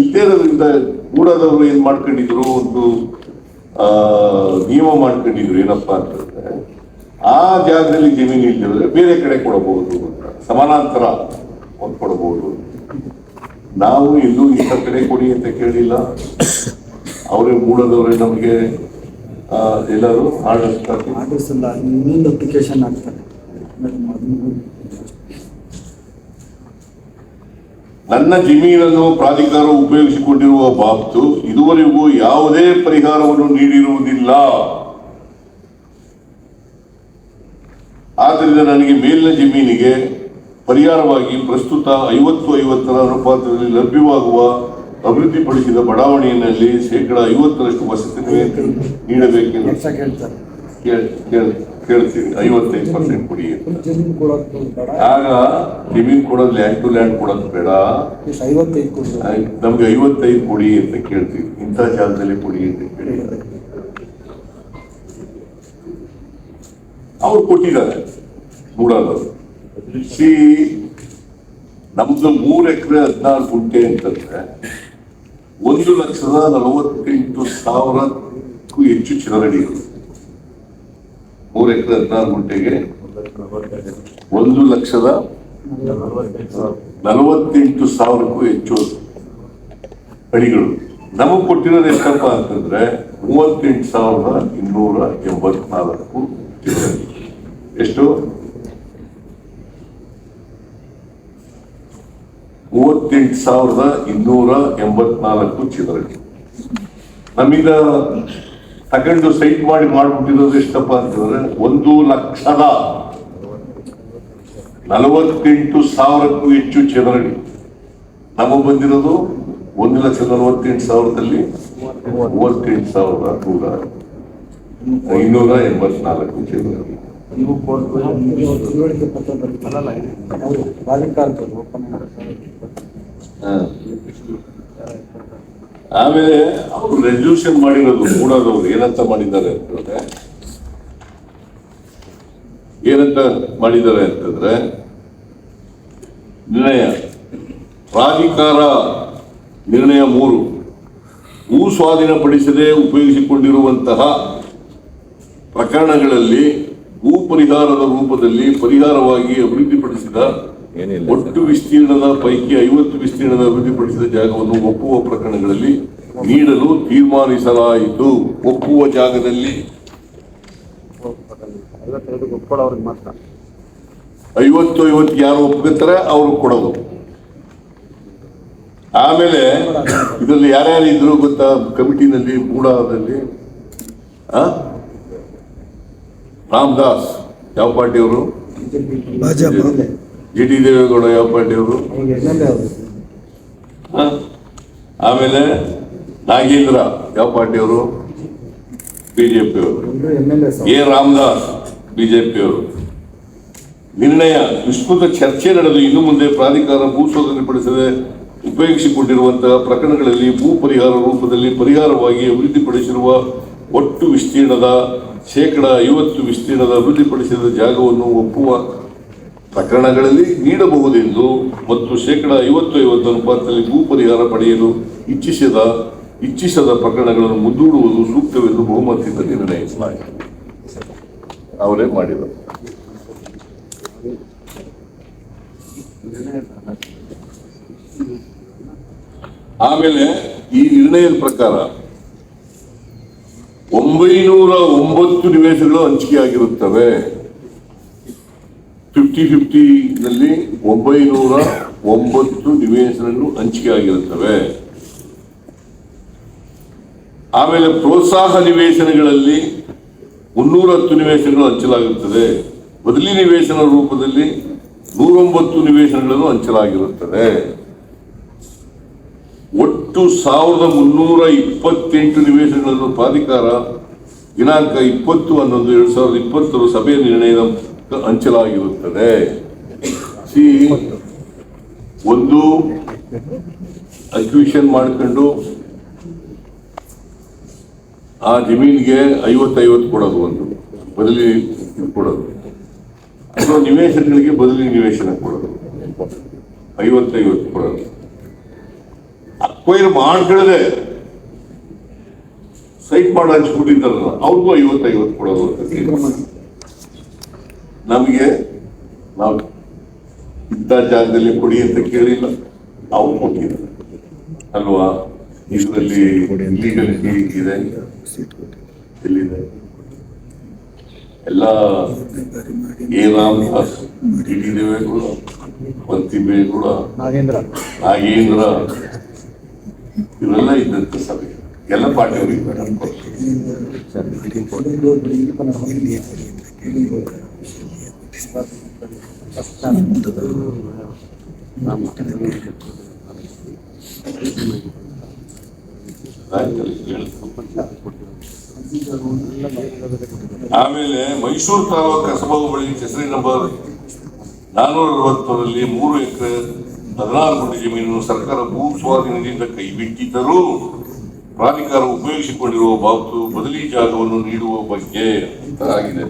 ಇಲ್ಲದೇ ಇರೋದ್ರಿಂದ ಕೂಡದವರು ಏನ್ ಮಾಡ್ಕೊಂಡಿದ್ರು, ಒಂದು ನಿಯಮ ಮಾಡ್ಕೊಂಡಿದ್ರು. ಏನಪ್ಪಾ ಅಂತಂದ್ರೆ ಆ ಜಾಗದಲ್ಲಿ ಜಮೀನು ಇಲ್ಲದ್ರೆ ಬೇರೆ ಕಡೆ ಕೊಡಬಹುದು ಅಂತ, ಸಮಾನಾಂತರ ಒಂದು ಕೊಡಬಹುದು. ನಾವು ಎಲ್ಲೂ ಇಂಥ ಕಡೆ ಕೊಡಿ ಅಂತ ಕೇಳಿಲ್ಲ. ಅವರೇ ಮೂಡದವರೇ ನಮಗೆ ಎಲ್ಲರೂ ಆರ್ಡರ್ಸ್ ಇಲ್ಲ, ಇನ್ನೊಂದು ಅಪ್ಲಿಕೇಶನ್ ಆಗ್ತಾರೆ. ನನ್ನ ಜಮೀನನ್ನು ಪ್ರಾಧಿಕಾರ ಉಪಯೋಗಿಸಿಕೊಂಡಿರುವ ಬಾಬ್ತು ಇದುವರೆಗೂ ಯಾವುದೇ ಪರಿಹಾರವನ್ನು ನೀಡಿರುವುದಿಲ್ಲ. ಆದ್ದರಿಂದ ನನಗೆ ಮೇಲಿನ ಜಮೀನಿಗೆ ಪರಿಹಾರವಾಗಿ ಪ್ರಸ್ತುತ 50-50 ಅನುಪಾತದಲ್ಲಿ ಲಭ್ಯವಾಗುವ ಅಭಿವೃದ್ಧಿಪಡಿಸಿದ ಬಡಾವಣೆಯಲ್ಲಿ ಶೇಕಡ 50 ವಸತಿ ನೀಡಬೇಕೆಂದು ಕೇಳ್ತೀವಿ. 55% ಕೊಡಿ. ಆಗ ಜಮೀನ್ ಕೊಡೋದು ಲ್ಯಾಂಡ್ ಟು ಲ್ಯಾಂಡ್ ಕೊಡೋದು ಬೇಡ, ನಮ್ಗೆ 55 ಕೊಡಿ ಅಂತ ಕೇಳ್ತೀವಿ. ಇಂಥ ಜಾಗದಲ್ಲಿ ಕೊಡಿ ಅಂತ ಕೇಳಿ ಅವ್ರು ಕೊಟ್ಟಿದ್ದಾರೆ. ನೋಡೋದು ನಮ್ದು 3 ಎಕರೆ 16 ಗುಂಟೆ ಅಂತಂದ್ರೆ 1,48,000ಕ್ಕೂ ಹೆಚ್ಚು ಚಿರರಡಿ. 3 ಎಕರೆ 16 ಗುಂಟೆಗೆ 1,48,000ಕ್ಕೂ ಹೆಚ್ಚು ಅಡಿಗಳು. ನಮಗ್ ಕೊಟ್ಟಿರೋದು ಎಷ್ಟಪ್ಪ ಅಂತಂದ್ರೆ 38,284 ಚಿರರಡಿ. ಎಷ್ಟು? 38,284 ಚಿರರಡಿ. ನಮ್ಮಿಂದ ತಗೊಂಡು ಸೈಟ್ ಮಾಡ್ಬಿಟ್ಟಿರೋದು ಎಷ್ಟಪ್ಪ ಅಂತಂದ್ರೆ 1,48,000ಕ್ಕೂ ಹೆಚ್ಚು ಚದರಡಿ. ನಮಗೆ ಬಂದಿರೋದು 1,48,000ದಲ್ಲಿ 38,284 ಚದರಡಿ. ಆಮೇಲೆ ಅವರು ರೆಸಲ್ಯೂಷನ್ ಮಾಡಿರೋದು ಮೂಡೋದವ್ರು ಏನಂತ ಮಾಡಿದ್ದಾರೆ ಅಂತಂದ್ರೆ ನಿರ್ಣಯ ಪ್ರಾಧಿಕಾರ ನಿರ್ಣಯ 3 ಭೂ ಸ್ವಾಧೀನಪಡಿಸದೆ ಉಪಯೋಗಿಸಿಕೊಂಡಿರುವಂತಹ ಪ್ರಕರಣಗಳಲ್ಲಿ ಭೂ ಪರಿಹಾರದ ರೂಪದಲ್ಲಿ ಪರಿಹಾರವಾಗಿ ಅಭಿವೃದ್ಧಿಪಡಿಸಿದ ಒಟ್ಟು ವಿಸ್ತೀರ್ಣದ ಪೈಕಿ 50 ವಿಸ್ತೀರ್ಣದ ಅಭಿವೃದ್ಧಿಪಡಿಸಿದ ಜಾಗವನ್ನು ಒಪ್ಪುವ ಪ್ರಕರಣಗಳಲ್ಲಿ ನೀಡಲು ತೀರ್ಮಾನಿಸಲಾಯಿತು. ಒಪ್ಪುವ ಜಾಗದಲ್ಲಿ 50 ಯಾರು ಒಪ್ಕೊತಾರೆ ಅವರು ಕೊಡೋದು. ಆಮೇಲೆ ಇದರಲ್ಲಿ ಯಾರ್ಯಾರು ಇದ್ರು ಗೊತ್ತಾ ಕಮಿಟಿನಲ್ಲಿ? ಮೂಡಾದಲ್ಲಿ ರಾಮದಾಸ್ ಯಾವ ಪಾರ್ಟಿಯವರು? ಜಿ ಟಿ ದೇವೇಗೌಡ ಯಾವ ಪಾರ್ಟಿಯವರು? ಆಮೇಲೆ ನಾಗೇಂದ್ರ ಯಾವ ಪಾರ್ಟಿಯವರು? ಬಿಜೆಪಿಯವರು. MLA ಎ ರಾಮದಾಸ್ ಬಿಜೆಪಿಯವರು. ನಿರ್ಣಯ ವಿಸ್ತೃತ ಚರ್ಚೆ ನಡೆದು ಇನ್ನು ಮುಂದೆ ಪ್ರಾಧಿಕಾರ ಭೂ ಸ್ವಾಧೀನಪಡಿಸದೆ ಉಪಯೋಗಿಸಿಕೊಂಡಿರುವಂತಹ ಪ್ರಕರಣಗಳಲ್ಲಿ ಭೂ ಪರಿಹಾರ ರೂಪದಲ್ಲಿ ಪರಿಹಾರವಾಗಿ ಅಭಿವೃದ್ಧಿಪಡಿಸಿರುವ ಒಟ್ಟು ವಿಸ್ತೀರ್ಣದ 50% ವಿಸ್ತೀರ್ಣದ ಅಭಿವೃದ್ಧಿಪಡಿಸಿದ ಜಾಗವನ್ನು ಒಪ್ಪುವ ಪ್ರಕರಣಗಳಲ್ಲಿ ನೀಡಬಹುದೆಂದು ಮತ್ತು 50-50 ಅನುಪಾತದಲ್ಲಿ ಭೂ ಪರಿಹಾರ ಪಡೆಯಲು ಇಚ್ಛಿಸದ ಪ್ರಕರಣಗಳನ್ನು ಮುಂದೂಡುವುದು ಸೂಕ್ತವೆಂದು ಬಹುಮತದಿಂದ ನಿರ್ಣಯಿಸಲಾಯಿತು. ಅವರೇ ಮಾಡಿದರು. ಆಮೇಲೆ ಈ ನಿರ್ಣಯದ ಪ್ರಕಾರ 909 ನಿವೇಶನಗಳು ಹಂಚಿಕೆಯಾಗಿರುತ್ತವೆ. 50-50 ನಲ್ಲಿ 909 ನಿವೇಶನಗಳು ಹಂಚಿಕೆಯಾಗಿರುತ್ತವೆ. ಆಮೇಲೆ ಪ್ರೋತ್ಸಾಹ ನಿವೇಶನಗಳಲ್ಲಿ 310 ನಿವೇಶನಗಳು ಹಂಚಲಾಗಿರುತ್ತದೆ. ಬದಲಿ ನಿವೇಶನ ರೂಪದಲ್ಲಿ 109 ನಿವೇಶನಗಳನ್ನು ಹಂಚಲಾಗಿರುತ್ತದೆ. ಒಟ್ಟು 1328 ನಿವೇಶನಗಳನ್ನು ಪ್ರಾಧಿಕಾರ ದಿನಾಂಕ 20/11/2020 ಸಭೆಯ ನಿರ್ಣಯದ ಹಂಚಲಾಗಿರುತ್ತದೆ. ಒಂದು ಅಕ್ವಿಷನ್ ಮಾಡ್ಕೊಂಡು ಆ ಜಮೀನಿಗೆ 50-50 ಕೊಡೋದು, ಒಂದು ಬದಲಿ ಕೊಡೋದು, ಅಥವಾ ನಿವೇಶನಗಳಿಗೆ ಬದಲಿ ನಿವೇಶನ ಕೊಡೋದು, 50-50 ಕೊಡೋದು. ಅಕ್ವೈರ್ ಮಾಡ್ಕೊಳ್ಳದೆ ಸೈಟ್ ಮಾಡಿ ಹಂಚ್ಬಿಟ್ಟಿದ್ದಾರಲ್ಲ ಅವ್ರಿಗೂ 50-50 ಕೊಡೋದು. ನಮಗೆ ನಾವು ಇಂಥ ಜಾಗದಲ್ಲಿ ಕೊಡಿ ಅಂತ ಕೇಳಿಲ್ಲ, ಅವ್ರು ಕೊಟ್ಟಿದ್ದಾರೆ ಅಲ್ವಾ? ಇದರಲ್ಲಿ ಲೀಗಲಿಟಿ ಇದೆ, ಎಲ್ಲಿದೆ? ಎಲ್ಲ ಎ ರಾಮದಾಸ್, ಡಿ ದೇವೇಗೌಡ, ವಂತಿಬೇಗೌಡ, ನಾಗೇಂದ್ರ ಇವರೆಲ್ಲ ಇದ್ದಂತ ಸಭೆ ಎಲ್ಲ ಪಾರ್ಟಿಯವರಿಗೆ ಆಮೇಲೆ ಮೈಸೂರು ತಾಲೂಕು ಕಸಬಾ ಬಳಿ ಕೆಸರಿ ನಂಬರ್ 460ರಲ್ಲಿ 3 ಎಕರೆ 16 ಗುಂಟೆ ಜಮೀನನ್ನು ಸರ್ಕಾರ ಭೂ ಸ್ವಾಧೀನದಿಂದ ಕೈಬಿಟ್ಟಿದ್ದರೂ ಪ್ರಾಧಿಕಾರ ಉಪಯೋಗಿಸಿಕೊಂಡಿರುವ ಬಾಬತು ಬದಲಿ ಜಾಗವನ್ನು ನೀಡುವ ಬಗ್ಗೆ ಆಗಿದೆ.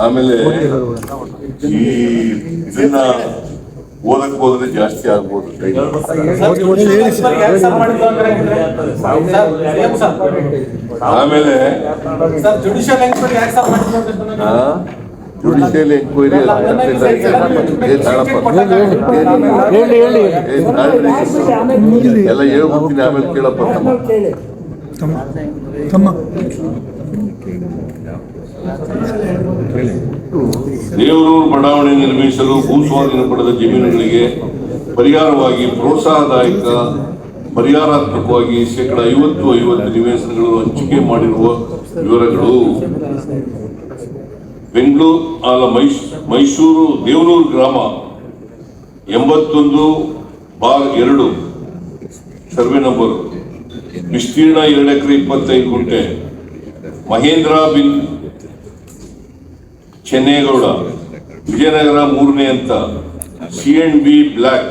ಆಮೇಲೆ ಇದನ್ನ ಓದಕ್ ಹೋದ್ರೆ ಜಾಸ್ತಿ ಆಗ್ಬೋದು. ಆಮೇಲೆ ಜುಡಿಷಿಯಲ್ ಎಂಕ್ವೈರಿ ಎಲ್ಲ ಹೇಳ್ಬಿಡ್ತೀನಿ, ಆಮೇಲೆ ಕೇಳಪ್ಪ. ದೇವರೂರು ಬಡಾವಣೆ ನಿರ್ಮಿಸಲು ಭೂ ಸ್ವಾಧೀನ ಪಡೆದ ಜಮೀನುಗಳಿಗೆ ಪರಿಹಾರವಾಗಿ ಪರಿಹಾರಾತ್ಮಕವಾಗಿ 50-50 ನಿವೇಶನಗಳು ಹಂಚಿಕೆ ಮಾಡಿರುವ ವಿವರಗಳು ಮೈಸೂರು ದೇವನೂರು ಗ್ರಾಮ 81/2 ಸರ್ವೆ ನಂಬರ್, ವಿಸ್ತೀರ್ಣ 2 ಎಕರೆ 25 ಗುಂಟೆ, ಮಹೇಂದ್ರ ಬಿನ್ ಚೆನ್ನೇಗೌಡ, ವಿಜಯನಗರ 3ನೇ ಹಂತ, C&B ಬ್ಲಾಕ್,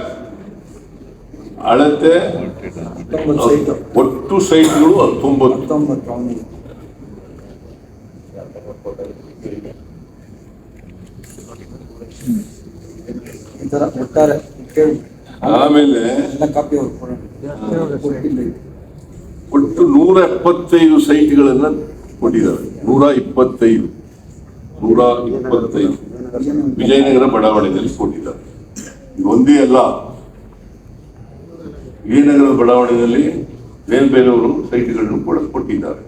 ಅಳತೆ ಒಟ್ಟು ಸೈಟ್ಗಳು 19. ಆಮೇಲೆ ಒಟ್ಟು 175 ಸೈಟ್ಗಳನ್ನ ಕೊಟ್ಟಿದ್ದಾರೆ. 125 ವಿಜಯನಗರ ಬಡಾವಣೆಯಲ್ಲಿ ಕೊಟ್ಟಿದ್ದಾರೆ. ಒಂದೇ ಅಲ್ಲ, ವಿಜಯನಗರ ಬಡಾವಣೆಯಲ್ಲಿ ಬೇರೆಯವರು ಸೈಟ್ಗಳನ್ನು ಕೂಡ ಕೊಟ್ಟಿದ್ದಾರೆ.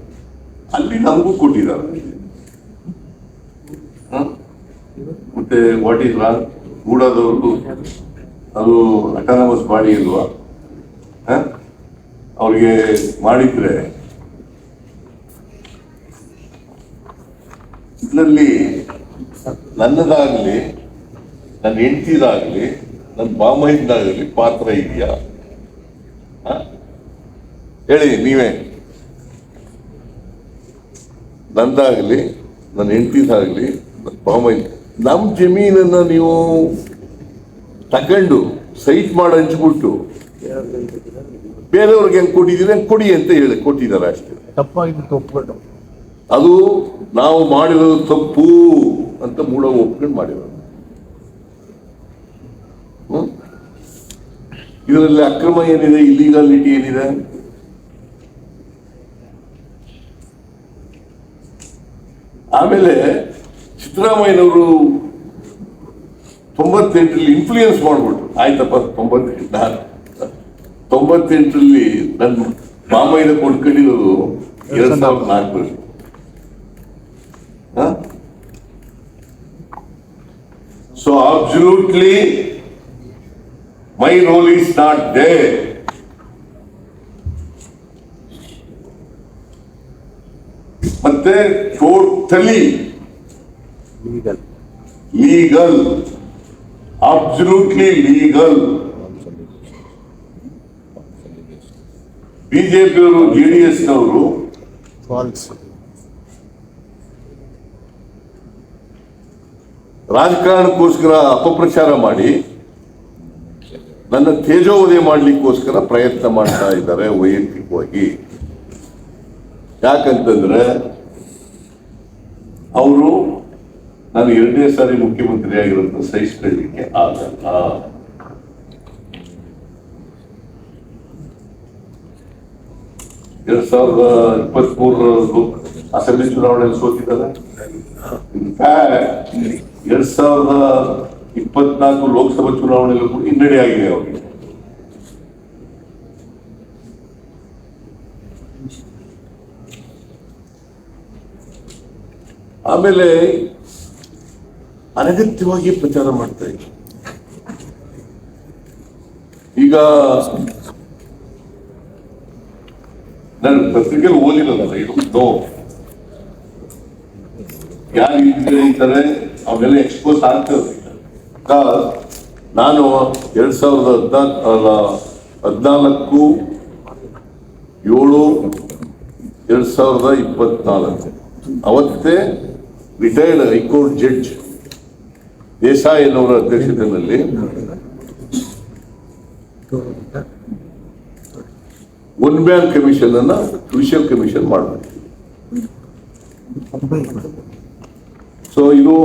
ಅಲ್ಲಿ ನಮಗೂ ಕೊಟ್ಟಿದ್ದಾರೆ. ಮತ್ತೆ ವಾಟ್ ಈಸ್ ರಾಂಗ್? ಗೂಡಾದವ್ರಿಗೂ ಅದು ಅಟಾನಮಸ್ ಬಾಡಿ ಇಲ್ವಾ? ಅವ್ರಿಗೆ ಮಾಡಿದ್ರೆ ಇದರಲ್ಲಿ ನನ್ನದಾಗಲಿ, ನನ್ನ ಹೆಂಡತಿದಾಗಲಿ, ನನ್ನ ಬಾಮೈದಾಗಲಿ ಪಾತ್ರ ಇದೆಯಾ? ಹೇಳಿ ನೀವೇ. ನಂದಾಗಲಿ, ನನ್ನ ಹೆಂಡತಿದಾಗಲಿ, ನನ್ನ ಬಾಮೈ, ನಮ್ಮ ಜಮೀನನ್ನ ನೀವು ತಗೊಂಡು ಸೈಟ್ ಮಾಡಿ ಹಂಚ್ಬಿಟ್ಟು ಬೇರೆಯವ್ರಿಗೆ ಹೆಂಗ್ ಕೊಟ್ಟಿದ್ದೀರಿ ಹಂಗೆ ಕೊಡಿ ಅಂತ ಹೇಳಿ ಕೊಟ್ಟಿದ್ದಾರೆ ಅಷ್ಟೇ. ತಪ್ಪಾಗಿದ್ದು ಒಪ್ಕೊಂಡು ಅದು ನಾವು ಮಾಡಿರೋದು ತಪ್ಪು ಅಂತ ಮೂಢ ಒಪ್ಕೊಂಡು ಮಾಡಿರೋದು. ಇದರಲ್ಲಿ ಅಕ್ರಮ ಏನಿದೆ, ಇಲ್ಲಿಗಾಲಿಟಿ ಏನಿದೆ? ಆಮೇಲೆ ಸಿದ್ದರಾಮಯ್ಯನವರು 98ರಲ್ಲಿ ಇನ್ಫ್ಲೂಯೆನ್ಸ್ ಮಾಡ್ಬಿಟ್ರು. ಆಯ್ತಪ್ಪ, 98ರಲ್ಲಿ ನನ್ನ ಮಾಮಯ್ಯನ ಕೊಂಡ್ಕೊಂಡಿರೋದು 2004ರಲ್ಲಿ. So absolutely my role is not there. ಮತ್ತೆ ಟೋಟಲಿ ಲೀಗಲ್, ಅಬ್ಸಲ್ಯೂಟ್ಲಿ ಲೀಗಲ್. ಬಿಜೆಪಿಯವರು, ಜೆಡಿಎಸ್ನವರು ಫಾಲ್ಸ್ ರಾಜಕಾರಣಕ್ಕೋಸ್ಕರ ಅಪಪ್ರಚಾರ ಮಾಡಿ ನನ್ನ ತೇಜೋವಧೆ ಮಾಡಲಿಕ್ಕೋಸ್ಕರ ಪ್ರಯತ್ನ ಮಾಡ್ತಾ ಇದ್ದಾರೆ ವೈಯಕ್ತಿಕವಾಗಿ. ಯಾಕಂತಂದ್ರೆ ಅವರು ನಾನು 2ನೇ ಸಾರಿ ಮುಖ್ಯಮಂತ್ರಿ ಆಗಿರೋದನ್ನ ಸಹಿಸ್ಕೊಳ್ಳಲಿಕ್ಕೆ ಆಗಲ್ಲ. ಎರಡ್ 2023 ಅಸೆಂಬ್ಲಿ ಚುನಾವಣೆಯಲ್ಲಿ ಸೋತಿದ್ದಾರೆ. 2024 ಲೋಕಸಭಾ ಚುನಾವಣೆಯಲ್ಲೂ ಕೂಡ ಹಿನ್ನಡೆ ಆಗಿದೆ ಅವರಿಗೆ. ಆಮೇಲೆ ಅನಗತ್ಯವಾಗಿ ಪ್ರಚಾರ ಮಾಡ್ತಾ ಇದ್ದಾರೆ. ಈಗ ನಾನು ಪತ್ರಿಕೆಯಲ್ಲಿ ಓದಿರೋದಲ್ಲ, ಇದು ಯಾರು ಹೇಳ್ತಾರೆ ಅವೆಲ್ಲ ಎಕ್ಸ್ಪೋಸ್ ಆಗ್ತದೆ. ನಾನು 2014/7/2024 ಅವತ್ತೇ ರಿಟೈರ್ಡ್ ಹೈಕೋರ್ಟ್ ಜಡ್ಜ್ ದೇಸಾಯಿ ಅವರ ಅಧ್ಯಕ್ಷತೆಯಲ್ಲಿ ಒನ್ ಬ್ಯಾಂಕ್ ಕಮಿಷನ್ ಅನ್ನ ಜುಡಿಷಿಯಲ್ ಕಮಿಷನ್ ಮಾಡಬೇಕು. ಸೊ ಇದು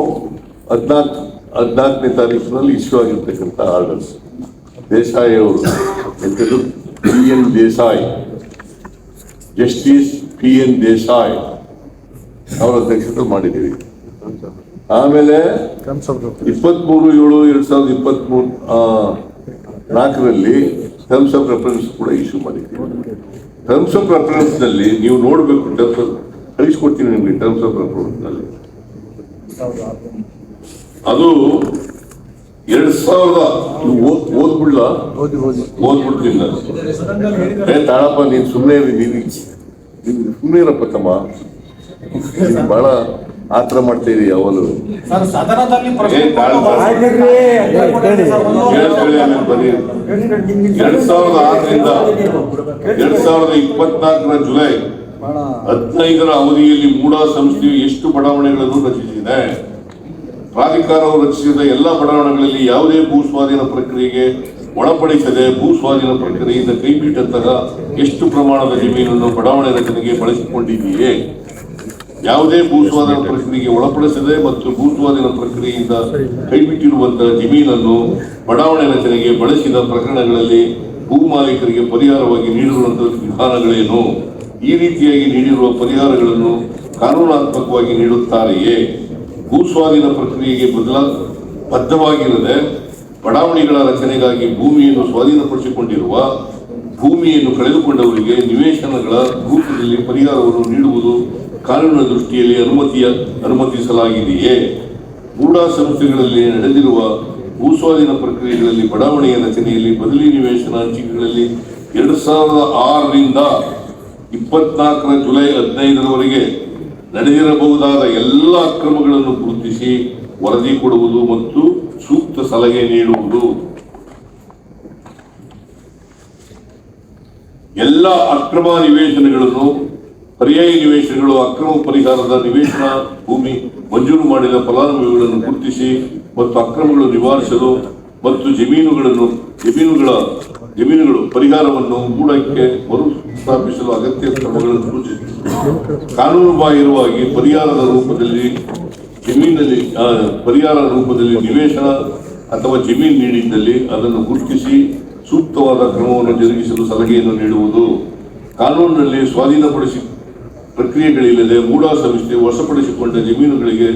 14ನೇ ತಾರೀಕಿನಲ್ಲಿ ಇಶ್ಯೂ ಆಗಿರ್ತಕ್ಕಂಥ ಆರ್ಡರ್ಸ್. ದೇಸಾಯಿ ಅವರು ಎಂತದ್ದು PN Desai, justice PN Desai ಅವರ ಅಧ್ಯಕ್ಷತೆ ಮಾಡಿದ್ದೀವಿ. ಆಮೇಲೆ 23/7/2024 ಟರ್ಮ್ಸ್ ಆಫ್ ರೆಫರೆನ್ಸ್ ಕೂಡ ಇಶ್ಯೂ ಮಾಡಿದ್ದೀವಿ. ಟರ್ಮ್ಸ್ ಆಫ್ ರೆಫರೆನ್ಸ್ ನಲ್ಲಿ ನೀವು ನೋಡಬೇಕು, ಕಳಿಸ್ಕೊಡ್ತೀನಿ ನಿಮಗೆ. ಟರ್ಮ್ಸ್ ಆಫ್ ರೆಫರೆನ್ಸ್ ನಲ್ಲಿ ಅದು 2000 ಓದ್ಬಿಡ್ತೀನಿ ನಾನು. ತಾಳಪ್ಪ, ನೀನ್ ಸುಮ್ಮನೆ ಸುಮ್ಮನೆ ಇರಪ್ಪ ತಮ್ಮ, ಬಹಳ ಆತರ ಮಾಡ್ತಾ ಇದೀಯ ಅವನು. 2024 ಜುಲೈ 15 ಅವಧಿಯಲ್ಲಿ ಮೂಡಾ ಸಂಸ್ಥೆಯು ಎಷ್ಟು ಬಡಾವಣೆಗಳನ್ನು ರಚಿಸಿದೆ? ಪ್ರಾಧಿಕಾರವು ರಚಿಸಿದ ಎಲ್ಲ ಬಡಾವಣೆಗಳಲ್ಲಿ ಯಾವುದೇ ಭೂ ಸ್ವಾಧೀನ ಪ್ರಕ್ರಿಯೆಗೆ ಒಳಪಡಿಸದೆ ಭೂ ಸ್ವಾಧೀನ ಪ್ರಕ್ರಿಯೆಯಿಂದ ಕೈಬಿಟ್ಟಂತಹ ಎಷ್ಟು ಪ್ರಮಾಣದ ಜಮೀನನ್ನು ಬಡಾವಣೆ ರಚನೆಗೆ ಬಳಸಿಕೊಂಡಿದೆಯೇ? ಯಾವುದೇ ಭೂ ಸ್ವಾಧೀನ ಪ್ರಕ್ರಿಯೆಗೆ ಒಳಪಡಿಸದೆ ಮತ್ತು ಭೂ ಸ್ವಾಧೀನ ಪ್ರಕ್ರಿಯೆಯಿಂದ ಕೈಬಿಟ್ಟಿರುವಂತಹ ಜಮೀನನ್ನು ಬಡಾವಣೆ ರಚನೆಗೆ ಬಳಸಿದ ಪ್ರಕರಣಗಳಲ್ಲಿ ಭೂ ಮಾಲೀಕರಿಗೆ ಪರಿಹಾರವಾಗಿ ನೀಡಿರುವಂತಹ ವಿಧಾನಗಳೇನು? ಈ ರೀತಿಯಾಗಿ ನೀಡಿರುವ ಪರಿಹಾರಗಳನ್ನು ಕಾನೂನಾತ್ಮಕವಾಗಿ ನೀಡುತ್ತಾರೆಯೇ? ಭೂ ಸ್ವಾಧೀನ ಪ್ರಕ್ರಿಯೆಗೆ ಬದ್ಧವಾಗಿರದೆ ಬಡಾವಣೆಗಳ ರಚನೆಗಾಗಿ ಭೂಮಿಯನ್ನು ಸ್ವಾಧೀನಪಡಿಸಿಕೊಂಡಿರುವ, ಭೂಮಿಯನ್ನು ಕಳೆದುಕೊಂಡವರಿಗೆ ನಿವೇಶನಗಳ ರೂಪದಲ್ಲಿ ಪರಿಹಾರವನ್ನು ನೀಡುವುದು ಕಾನೂನಿನ ದೃಷ್ಟಿಯಲ್ಲಿ ಅನುಮತಿಸಲಾಗಿದೆಯೇ? ಮೂಡಾ ಸಂಸ್ಥೆಗಳಲ್ಲಿ ನಡೆದಿರುವ ಭೂ ಸ್ವಾಧೀನ ಪ್ರಕ್ರಿಯೆಗಳಲ್ಲಿ ಬಡಾವಣೆಯ ರಚನೆಯಲ್ಲಿ ಬದಲಿ ನಿವೇಶನ ಹಂಚಿಕೆಗಳಲ್ಲಿ 2006 ರಿಂದ 24 ಜುಲೈ 15 ರವರೆಗೆ ನಡೆದಿರಬಹುದಾದ ಎಲ್ಲ ಅಕ್ರಮಗಳನ್ನು ಗುರುತಿಸಿ ವರದಿ ಕೊಡುವುದು ಮತ್ತು ಸೂಕ್ತ ಸಲಹೆ ನೀಡುವುದು. ಎಲ್ಲ ಅಕ್ರಮ ನಿವೇಶನಗಳನ್ನು, ಪರ್ಯಾಯ ನಿವೇಶನಗಳು, ಅಕ್ರಮ ಪರಿಹಾರದ ನಿವೇಶನ ಭೂಮಿ ಮಂಜೂರು ಮಾಡಿದ ಫಲಾನುಭವಿಗಳನ್ನು ಗುರುತಿಸಿ ಮತ್ತು ಅಕ್ರಮಗಳು ನಿವಾರಿಸಲು ಮತ್ತು ಜಮೀನುಗಳ ಪರಿಹಾರವನ್ನು ಮೂಡಕ್ಕೆ ಮರುಸ್ಥಾಪಿಸಲು ಅಗತ್ಯ ಕ್ರಮಗಳನ್ನು ಸೂಚಿಸಿದರು. ಕಾನೂನುಬಾಹಿರವಾಗಿ ಪರಿಹಾರದ ರೂಪದಲ್ಲಿ ನಿವೇಶನ ಅಥವಾ ಜಮೀನು ನೀಡಿದ್ದಲ್ಲಿ ಅದನ್ನು ಗುರುತಿಸಿ ಸೂಕ್ತವಾದ ಕ್ರಮವನ್ನು ಜರುಗಿಸಲು ಸಲಹೆಯನ್ನು ನೀಡುವುದು. ಕಾನೂನಿನಲ್ಲಿ ಸ್ವಾಧೀನಪಡಿಸಿ ಪ್ರಕ್ರಿಯೆಗಳಿಲ್ಲದೆ ಮೂಡಾ ಸಂಸ್ಥೆ ವಶಪಡಿಸಿಕೊಂಡ ಜಮೀನುಗಳಿಗೆ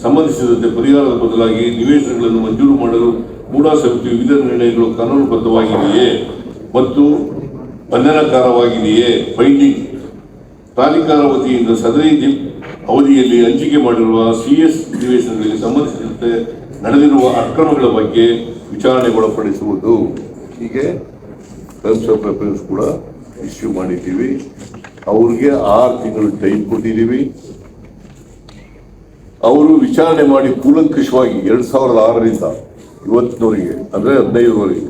ಸಂಬಂಧಿಸಿದಂತೆ ಪರಿಹಾರದ ಬದಲಾಗಿ ನಿವೇಶನಗಳನ್ನು ಮಂಜೂರು ಮಾಡಲು ಮೂಡಾ ಸಮಿತಿ ವಿವಿಧ ನಿರ್ಣಯಗಳು ಕಾನೂನುಬದ್ಧವಾಗಿದೆಯೇ ಮತ್ತು ಬಂಧನಕಾರವಾಗಿದೆಯೇ ಫೈಂಡಿಂಗ್ ಪ್ರಾಧಿಕಾರ ವತಿಯಿಂದ ಸದರಿ ಅವಧಿಯಲ್ಲಿ ಹಂಚಿಕೆ ಮಾಡಿರುವ CS ನಿವೇಶನಗಳಿಗೆ ಸಂಬಂಧಿಸಿದಂತೆ ನಡೆದಿರುವ ಅಕ್ರಮಗಳ ಬಗ್ಗೆ ವಿಚಾರಣೆಗೊಳಪಡಿಸುವುದು. ಹೀಗೆ ಟರ್ಮ್ಸ್ ಆಫ್ ರೆಫರೆನ್ಸ್ ಕೂಡ ಇಶ್ಯೂ ಮಾಡಿದ್ದೀವಿ. ಅವ್ರಿಗೆ 6 ತಿಂಗಳು ಟೈಮ್ ಕೊಟ್ಟಿದ್ದೀವಿ. ಅವರು ವಿಚಾರಣೆ ಮಾಡಿ ಕೂಲಂಕಷವಾಗಿ 2006ರಿಂದ ಇವತ್ತಿನವರೆಗೆ ಅಂದ್ರೆ 15ರವರೆಗೆ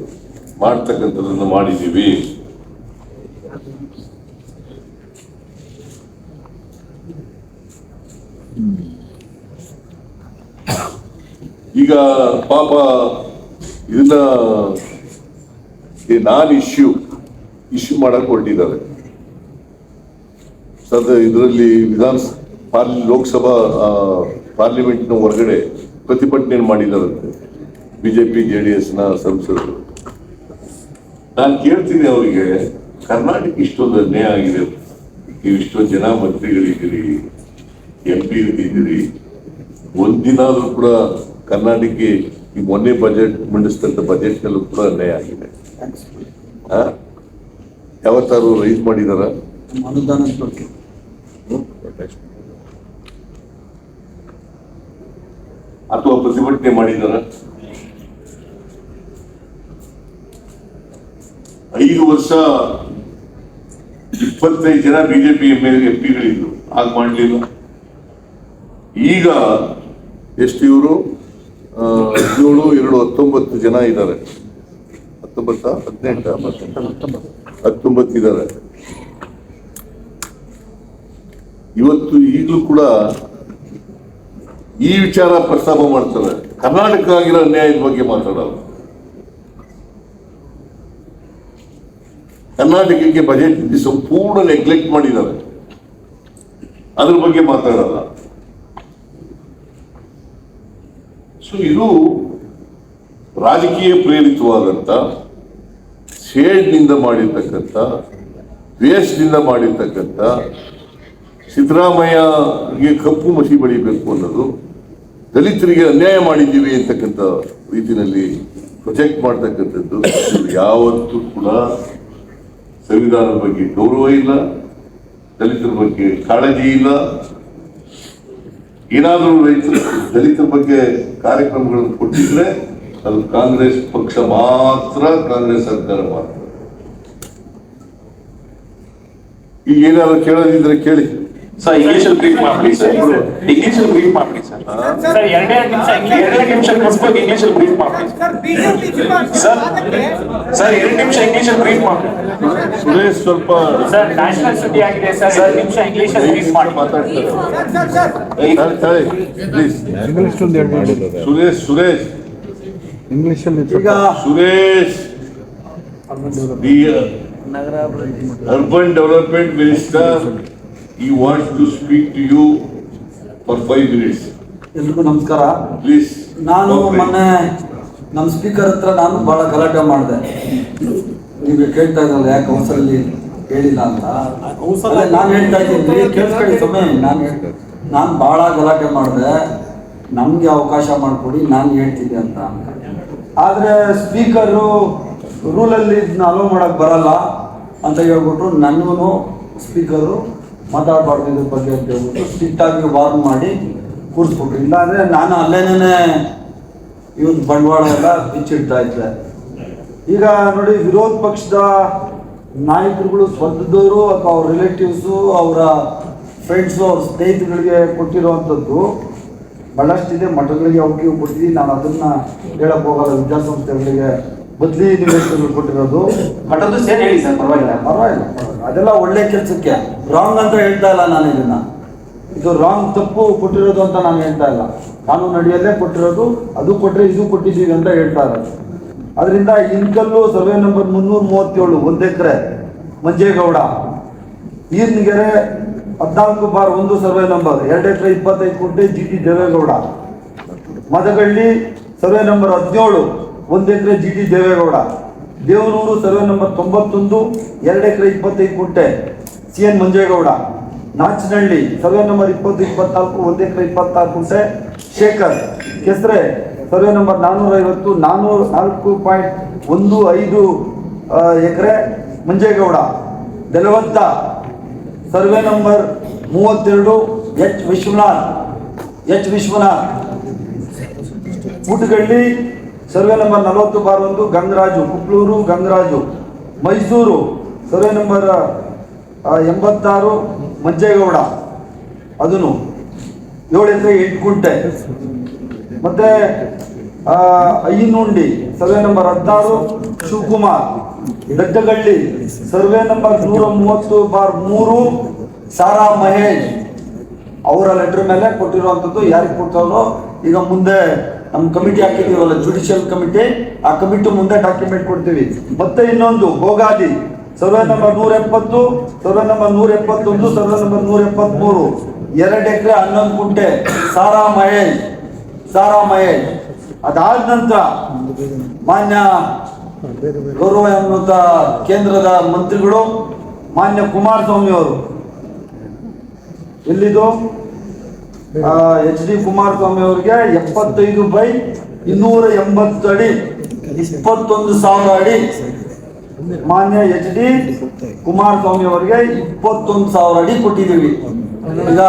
ಮಾಡ್ತಕ್ಕಂಥದ್ದನ್ನು ಮಾಡಿದ್ದೀವಿ. ಈಗ ಪಾಪ ಇದನ್ನ ನಾನ್ ಇಶ್ಯೂ ಮಾಡಕ್ ಹೊರಟಿದ್ದಾರೆ. ಇದರಲ್ಲಿ ಲೋಕಸಭಾ ಪಾರ್ಲಿಮೆಂಟ್ನ ಹೊರಗಡೆ ಪ್ರತಿಭಟನೆ ಮಾಡಿದಾರಂತೆ ಬಿಜೆಪಿ JDS ನ ಸಂಸದರು. ನಾನು ಕೇಳ್ತೀನಿ ಅವರಿಗೆ, ಕರ್ನಾಟಕ ಇಷ್ಟೊಂದು ಅನ್ಯಾಯ ಆಗಿದೆ, ನೀವು ಇಷ್ಟೊಂದು ಜನ ಮಂತ್ರಿಗಳಿದ್ದೀರಿ, MP ಇದ್ದೀರಿ, ಒಂದಿನಾದ್ರೂ ಕೂಡ ಕರ್ನಾಟಕಕ್ಕೆ ಈ ಮೊನ್ನೆ ಬಜೆಟ್ ಮಂಡಿಸಿದಂತ ಬಜೆಟ್ ನಲ್ಲೂ ಕೂಡ ಅನ್ಯಾಯ ಆಗಿದೆ. ಯಾವತ್ತಾರು ರೈಸ್ ಮಾಡಿದಾರ? ಅನುದಾನದ ಬಗ್ಗೆ ಅಥವಾ ಪ್ರತಿಭಟನೆ ಮಾಡಿದಾರ? 5 ವರ್ಷ 25 ಜನ ಬಿಜೆಪಿ MP-ಗಳಿದ್ರು, ಆಗ ಮಾಡಲಿಲ್ಲ. ಈಗ ಎಷ್ಟು ಇವರು 17, 2, 19 ಜನ ಇದ್ದಾರೆ. 19 ಇದ್ದಾರೆ. ಇವತ್ತು ಈಗಲೂ ಕೂಡ ಈ ವಿಚಾರ ಪ್ರಸ್ತಾಪ ಮಾಡ್ತಾರೆ. ಕರ್ನಾಟಕ ಆಗಿರೋ ಅನ್ಯಾಯದ ಬಗ್ಗೆ ಮಾತಾಡಲ್ಲ. ಕರ್ನಾಟಕಕ್ಕೆ ಬಜೆಟ್ ಸಂಪೂರ್ಣ ನೆಗ್ಲೆಕ್ಟ್ ಮಾಡಿದ್ದಾರೆ, ಅದ್ರ ಬಗ್ಗೆ ಮಾತಾಡಲ್ಲ. ಸೊ ಇದು ರಾಜಕೀಯ ಪ್ರೇರಿತವಾದಂತ, ಶೇಡ್ನಿಂದ ಮಾಡಿರ್ತಕ್ಕಂಥ, ವೇಸ್ಟ್ನಿಂದ ಮಾಡಿರ್ತಕ್ಕಂಥ, ಸಿದ್ದರಾಮಯ್ಯಗೆ ಕಪ್ಪು ಮಸಿ ಬಳಿಬೇಕು ಅನ್ನೋದು, ದಲಿತರಿಗೆ ಅನ್ಯಾಯ ಮಾಡಿದ್ದೀವಿ ಅಂತಕ್ಕಂಥ ರೀತಿಯಲ್ಲಿ ಪ್ರೊಜೆಕ್ಟ್ ಮಾಡ್ತಕ್ಕಂಥದ್ದು. ಯಾವತ್ತೂ ಕೂಡ ಸಂವಿಧಾನದ ಬಗ್ಗೆ ಗೌರವ ಇಲ್ಲ, ದಲಿತರ ಬಗ್ಗೆ ಕಾಳಜಿ ಇಲ್ಲ. ಏನಾದರೂ ರೈತರು ದಲಿತರ ಬಗ್ಗೆ ಕಾರ್ಯಕ್ರಮಗಳನ್ನು ಕೊಟ್ಟಿದ್ರೆ ಅದು ಕಾಂಗ್ರೆಸ್ ಪಕ್ಷ ಮಾತ್ರ, ಕಾಂಗ್ರೆಸ್ ಸರ್ಕಾರ ಮಾತ್ರ. ಈಗ ಏನಾದ್ರು ಕೇಳೋದಿದ್ರೆ ಕೇಳಿ. ಸರ್ ಇಂಗ್ಲಿಷಲ್ಲಿ ಬ್ರೀಫ್ ಮಾಡ್ಬಿಡಿ ಸರ್. ಇಂಗ್ಲಿಷಲ್ಲಿ ಬ್ರೀಫ್ ಮಾಡ್ಬಿಡಿ ಸರ್. ಸರ್ 2 ನಿಮಿಷ ಮುಗಿಸ್ಬೇಕು. ಇಂಗ್ಲಿಷಲ್ಲಿ ಬ್ರೀಫ್ ಮಾಡ್ಬಿಡಿ ಸರ್. ಸರ್ 2 ನಿಮಿಷ ಇಂಗ್ಲಿಷಲ್ಲಿ ಬ್ರೀಫ್ ಮಾಡ್ಬಿಡಿ. ಸುರೇಶ್ ಸ್ವಲ್ಪ ಸರ್ ನ್ಯಾಷನಲ್ ಸುದ್ದಿ ಆಗಿದೆ ಸರ್. 2 ನಿಮಿಷ ಇಂಗ್ಲಿಷಲ್ಲಿ ಬ್ರೀಫ್ ಮಾಡಿ ಮಾತಾಡ್ತಾರೆ. ಪ್ಲೀಸ್ ಸುರೇಶ್ ಈಗ Suresh the urban development minister, he wants to speak to you for 5 minutes. ಎಲ್ರಿಗೂ ನಮಸ್ಕಾರ. Please. ನಾನು ಮೊನ್ನೆ ನಮ್ಮ ಸ್ಪೀಕರ್ ಹತ್ರ ನಾನು ಬಹಳ ಗಲಾಟೆ ಮಾಡಿದೆ. ನೀವು ಕೇಳ್ತಾ ಇದ್ರಲ್ಲ ಯಾಕೆ ಅವಸರಲ್ಲಿ ಹೇಳಿಲ್ಲ ಅಂತ. ನಾನು ಹೇಳ್ತಾ ಇದ್ದೀನಿ, ಕೇಳಿಸ್ಕೊಳ್ಳಿ ಸಮಯ. ನಾನು ಬಹಳ ಗಲಾಟೆ ಮಾಡಿದೆ, ನಮಗೆ ಅವಕಾಶ ಮಾಡಿಕೊಡಿ, ನಾನು ಹೇಳ್ತಿದ್ದೆ ಅಂತ. ಆದರೆ ಸ್ಪೀಕರು ರೂಲಲ್ಲಿ ಇದನ್ನ ಅಲೋ ಮಾಡೋಕ್ಕೆ ಬರಲ್ಲ ಅಂತ ಹೇಳ್ಬಿಟ್ರು. ನನಗೂ ಸ್ಪೀಕರು ಮಾತಾಡಬಾರ್ದು ಇದ್ರ ಬಗ್ಗೆ ಅಂತ ಹೇಳ್ಬಿಟ್ಟು ಸ್ಟ್ರಿಕ್ಟಾಗಿ ವಾರ್ನ್ ಮಾಡಿ ಕೂರಿಸ್ಬಿಟ್ರು. ಇಲ್ಲಾಂದರೆ ನಾನು ಅಲ್ಲೇನೇ ಇವತ್ತು ಬಂಡವಾಳ ಎಲ್ಲ ಬಿಚ್ಚಿಡ್ತಾ ಇದ್ದೆ. ಈಗ ನೋಡಿ, ವಿರೋಧ ಪಕ್ಷದ ನಾಯಕರುಗಳು ಸ್ವಂತದವರು ಅಥವಾ ಅವ್ರ ರಿಲೇಟಿವ್ಸು, ಅವರ ಫ್ರೆಂಡ್ಸು ಅವ್ರ ಸ್ನೇಹಿತಗಳಿಗೆ ಕೊಟ್ಟಿರುವಂಥದ್ದು ಬಹಳಷ್ಟಿದೆ. ಮಠಗಳಿಗೆ ಅವಕ್ಕೆ ಕೊಟ್ಟಿದ್ದೀನಿ, ನಾನು ಅದನ್ನ ಹೇಳಕ್ ಹೋಗಲ್ಲ. ವಿದ್ಯಾಸಂಸ್ಥೆಗಳಿಗೆ ಬದಲಿ ನಿವೇಶನಗಳು ಕೊಟ್ಟಿರೋದು ಮಠದ್ದು ಸೇರಿ ಹೇಳಿ ಸರ್, ಪರವಾಗಿಲ್ಲ. ಪರವಾಗಿಲ್ಲ. ಅದೆಲ್ಲ ಒಳ್ಳೆ ಕೆಲಸಕ್ಕೆ, ರಾಂಗ್ ಅಂತ ಹೇಳ್ತಾ ಇಲ್ಲ ನಾನು. ಇದನ್ನ ಇದು ರಾಂಗ್, ತಪ್ಪು ಕೊಟ್ಟಿರೋದು ಅಂತ ನಾನು ಹೇಳ್ತಾ ಇಲ್ಲ. ಕಾನೂನು ಅಡಿಯಲ್ಲೇ ಕೊಟ್ಟಿರೋದು, ಅದು ಕೊಟ್ಟರೆ ಇದು ಕೊಟ್ಟಿದ್ದೀವಿ ಅಂತ ಹೇಳ್ತಾ ಇರೋದು. ಅದರಿಂದ Inkal survey number 337 1 acre Manjegowda, Eernagere 14/1 survey number 2 acre 25 gunte GT Devegowda, Madagalli survey number 17 1 acre GT Devegowda, Devanur survey number 91 2 acre 25 gunte CN Manjegowda, Nachanahalli survey number 20-24 1 acre 26 gunte Shekar, Kesare survey number 450 4.15 acre Manjegowda, Belavantha survey number 32 H Vishwanath, Utagalli survey number 40/1 Gangaraju, Kuplur Gangaraju, Mysuru survey number 86 Manjegowda, ಅದನ್ನು 7 ಎಕರೆ 8 ಗುಂಟೆ. ಮತ್ತೆ Ayyanundi survey number 16 Shivakumar, Dattagalli survey number 130/3 Sara Mahesh. ಅವರ letter ಮೇಲೆ ಕೊಟ್ಟಿರುವಂಥದ್ದು. ಯಾರಿಗೆ ಕೊಡ್ತಾರೋ ಈಗ ಮುಂದೆ ನಮ್ಮ ಕಮಿಟಿ ಹಾಕಿದೀವಲ್ಲ, ಜುಡಿಷಿಯಲ್ ಕಮಿಟಿ, ಆ ಕಮಿಟಿ ಮುಂದೆ ಡಾಕ್ಯುಮೆಂಟ್ ಕೊಡ್ತೀವಿ. ಮತ್ತೆ ಇನ್ನೊಂದು Gogadi survey number 170, survey number 171, survey number 173 2 acre 11 gunte Sara Mahesh. ಅದಾದ ನಂತರ ಮಾನ್ಯ ಗೌರವಾನ್ವಿತ ಕೇಂದ್ರದ ಮಂತ್ರಿಗಳು ಮಾನ್ಯ ಕುಮಾರಸ್ವಾಮಿ ಅವರು, ಎಲ್ಲಿದು HD ಕುಮಾರಸ್ವಾಮಿ ಅವರಿಗೆ 75/280 ಅಡಿ 21,000 ಅಡಿ. ಮಾನ್ಯ HD ಕುಮಾರಸ್ವಾಮಿ ಅವರಿಗೆ 21,000 ಅಡಿ ಕೊಟ್ಟಿದ್ದೀವಿ. ಈಗ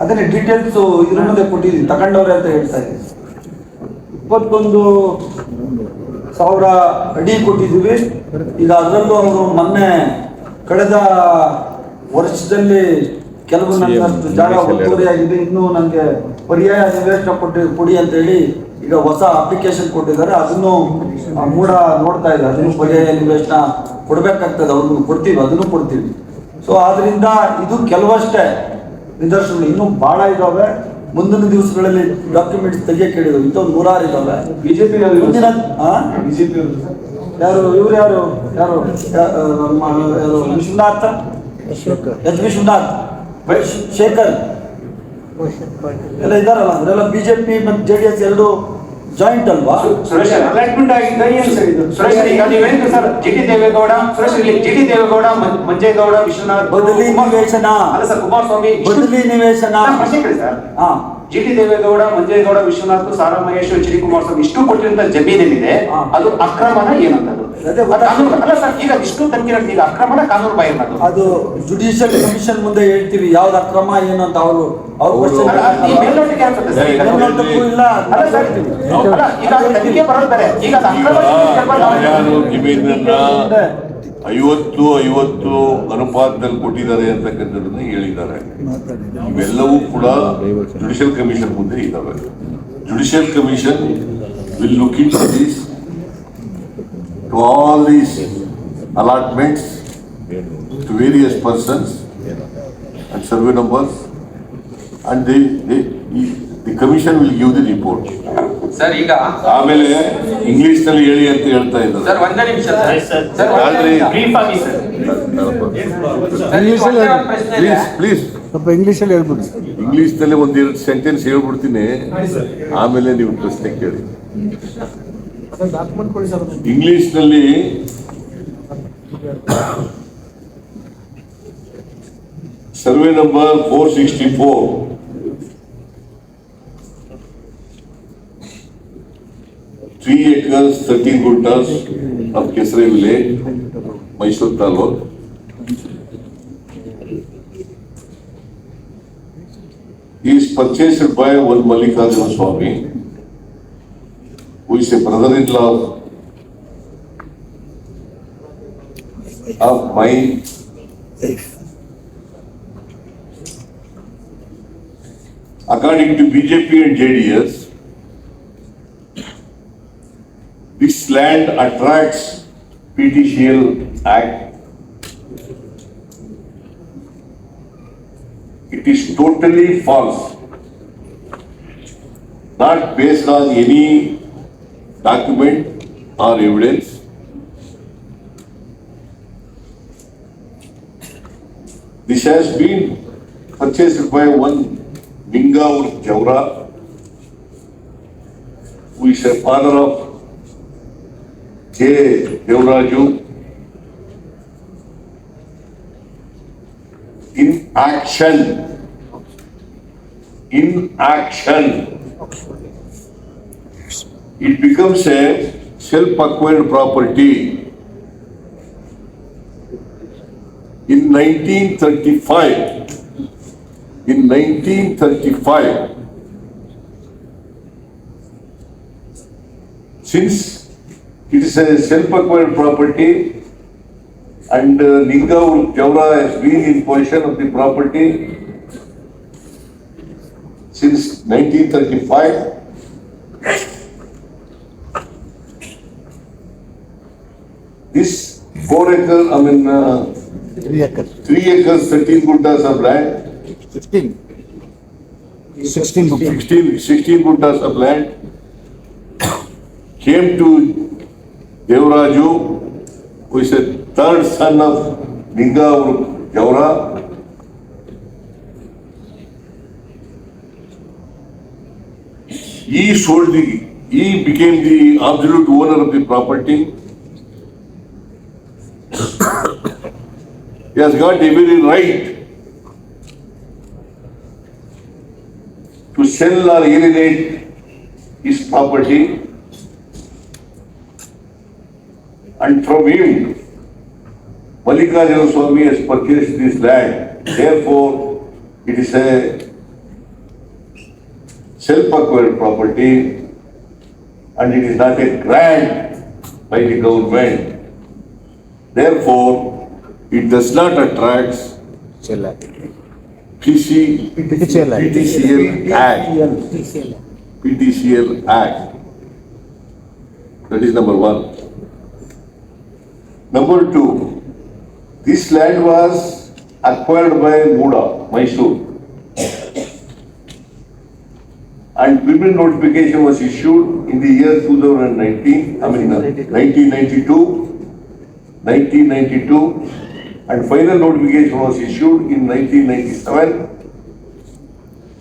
ಅದನ್ನೇ ಡೀಟೇಲ್ಸ್ ಇದ್ರ ಮುಂದೆ ಕೊಟ್ಟಿದ್ದೀವಿ, ತಗೊಂಡವ್ರೆ ಅಂತ ಹೇಳ್ತಾ ಇದ್ದೀವಿ. 21,000 ಅಡಿ ಕೊಟ್ಟಿದ್ದೀವಿ. ಈಗ ಅದರಲ್ಲೂ ಅವರು ಮೊನ್ನೆ ಕಳೆದ ವರ್ಷದಲ್ಲಿ ಕೆಲವು ನನ್ನಷ್ಟು ಜಾಗ ಒತ್ತುವರಿ ಆಗಿದೆ, ಇನ್ನೂ ನನಗೆ ಪರ್ಯಾಯ ನಿವೇಶನ ಕೊಡಿ ಅಂತ ಹೇಳಿ ಈಗ ಹೊಸ ಅಪ್ಲಿಕೇಶನ್ ಕೊಟ್ಟಿದ್ದಾರೆ. ಅದನ್ನು ಮೂಡ ನೋಡ್ತಾ ಇದೆ, ಅದನ್ನು ಪರ್ಯಾಯ ನಿವೇಶನ ಕೊಡ್ಬೇಕಾಗ್ತದೆ, ಅವ್ರನ್ನು ಕೊಡ್ತೀವಿ, ಅದನ್ನು ಕೊಡ್ತೀವಿ. ಸೊ ಆದ್ರಿಂದ ಇದು ಕೆಲವಷ್ಟೇ ನಿದರ್ಶನಗಳು, ಇನ್ನೂ ಬಹಳ ಇದಾವೆ. ಮುಂದಿನ ದಿವಸಗಳಲ್ಲಿ ಡಾಕ್ಯುಮೆಂಟ್ಸ್ ತೆಗಿಯಕ್ಕೆ ಹೇಳಿದ್ರು, ಇಂಥವು 100 ಇದಾವೆ. ಬಿಜೆಪಿ ಮುಂದಿನ ಯಾರು ಇವ್ರು ಯಾರು ವಿಶ್ವನಾಥ್, ವಿಶ್ವನಾಥ್ ಶೇಖರ್ ಎಲ್ಲ ಇದಾರಲ್ಲ, ಅವರೆಲ್ಲ ಬಿಜೆಪಿ ಮತ್ತು JDS ಎರಡು ಜಾಯಿಂಟ್ ಅಲ್ವಾ? ಸುರೇಶ್ ಅಲಾಟ್ಮೆಂಟ್ ಆಗಿದ್ದ ಏನು ಸರ್ ಇದು? ಸುರೇಶ್ ಈಗ ನೀವೇನು ಸರ್ GT ದೇವೇಗೌಡ, ಸುರೇಶ್ ಇಲ್ಲಿ GT ದೇವೇಗೌಡ, ಮಂಜೇಗೌಡ, ವಿಶ್ವನಾಥ್ ಬದಲಿ ನಿವೇಶನ ಅಲ್ಲ ಸರ್, ಕುಮಾರಸ್ವಾಮಿ ಬದಲಿ ನಿವೇಶನ ಪ್ರಶ್ನೆ ಕೇಳಿ ಸರ್. ಹಾ, GT ದೇವೇಗೌಡ, ಮಂಜೇಗೌಡ, ವಿಶ್ವನಾಥ್, ಸಾರಾ ಮಹೇಶ್, HD ಕುಮಾರಸ್ವಾಮಿ ಇಷ್ಟು ಕೊಟ್ಟಿರುವಂತ ಜಮೀನೇನಿದೆ ಅದು ಅಕ್ರಮನ ಏನಂತದ್ದು? ಅಲ್ಲ ಸರ್, ಈಗ ಇಷ್ಟು ತನಿಖೆ ಈಗ ಅಕ್ರಮನ ಕಾನೂನು ಬಾಹಿರ ಅದು ಜುಡಿಷಿಯಲ್ ಕಮಿಷನ್ ಮುಂದೆ ಹೇಳ್ತೀವಿ ಯಾವ್ದು ಅಕ್ರಮ ಏನು ಅಂತ. ಅವರು ಮೇಲ್ನೋಟಕ್ಕೆ ಆಗ್ತದೆ ಸರ್. ಇಲ್ಲ ಅಲ್ಲ ಸರ್, ಅಲ್ಲ ಈಗ ತನಿಖೆ ಬರೋದು ಬೇರೆ, ಈಗ ಅದು ಅಕ್ರಮ ಯಾರು ಜಮೀನನ್ನ 50-50 ಅನುಪಾತದಲ್ಲಿ ಕೊಟ್ಟಿದ್ದಾರೆ ಅಂತಕ್ಕಂಥದ್ದನ್ನ ಹೇಳಿದ್ದಾರೆ. ಇವೆಲ್ಲವೂ ಕೂಡ ಜುಡಿಷಿಯಲ್ ಕಮಿಷನ್ ಮುಂದೆ ಇದ್ದಾವೆ. Judicial commission will look in this to all these allotments to various persons and survey numbers, and the commission will give the report. Sir ಈಗ ಆಮೇಲೆ ಇಂಗ್ಲಿಷ್ ನಲ್ಲಿ ಹೇಳಿ ಅಂತ ಹೇಳ್ತಾ ಇದ್ದಾರೆ. ಸರ್ ಒಂದೇ ನಿಮಿಷ ಸರ್, ಬ್ರೀಫ್ ಆಗಿ ಸರ್. ಪ್ಲೀಸ್ ಸ್ವಲ್ಪ ಇಂಗ್ಲಿಷಲ್ಲಿ ಹೇಳ್ಬಿಡಿ. ಇಂಗ್ಲಿಷ್ ನಲ್ಲಿ 1-2 ಸೆಂಟೆನ್ಸ್ ಹೇಳ್ಬಿಡ್ತೀನಿ, ಆಮೇಲೆ ನೀವು ಪ್ರಶ್ನೆ ಕೇಳಿ. ಇಂಗ್ಲಿಷ್ ನಲ್ಲಿ survey number 464 3 acres 13 gunters of Kesare village, Mysore Taluk. He is purchased by one Mallikarjuna Swami, who is a brother-in-law of my According to BJP and JDS, this land attracts PTCL Act. It is totally false. Not based on any document or evidence. This has been purchased by one Ningaur Jaura, who is a father of J. Devraju. In action, it becomes a self-acquired property. In 1935, since it is a self-acquired property and Ningaur Jaura has been in possession of the property since 1935, this 4 acres, 3 acres, 13 guttas of land, 16 guttas of land came to Devraju, who is a third son of Ningaur Jaura. He became the absolute owner of the property. He has got every right to sell or alienate his property, and from him, Mallikarjuna Swami has purchased this land. Therefore, it is a self-acquired property and it is not a grant by the government. Therefore, it does not attract PTCL Act. That is number one. Number two, this land was acquired by Muda, Mysore, and criminal notification was issued in the year 1992, and final notification was issued in 1997.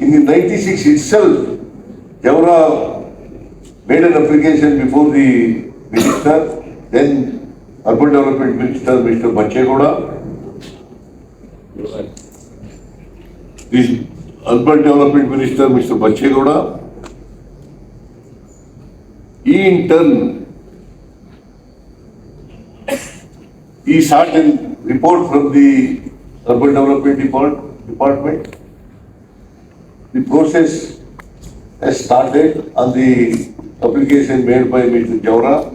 In the 96 itself, Jaura made an application before the minister, then Urban Development Minister, Mr. Bachegowda. This Urban Development Minister, Mr. Bachegowda, he in turn, he sought a report from the Urban Development Department. The process has started on the application made by Mr. Jaura.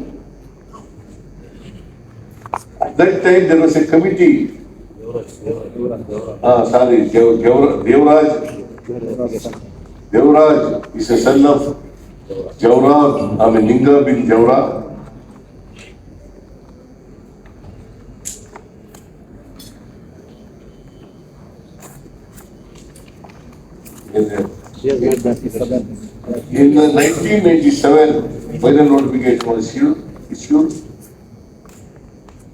At that time, there was a committee. Devraj is a son of Jaura, Linga bin Jaura. In 1997, final notification was issued.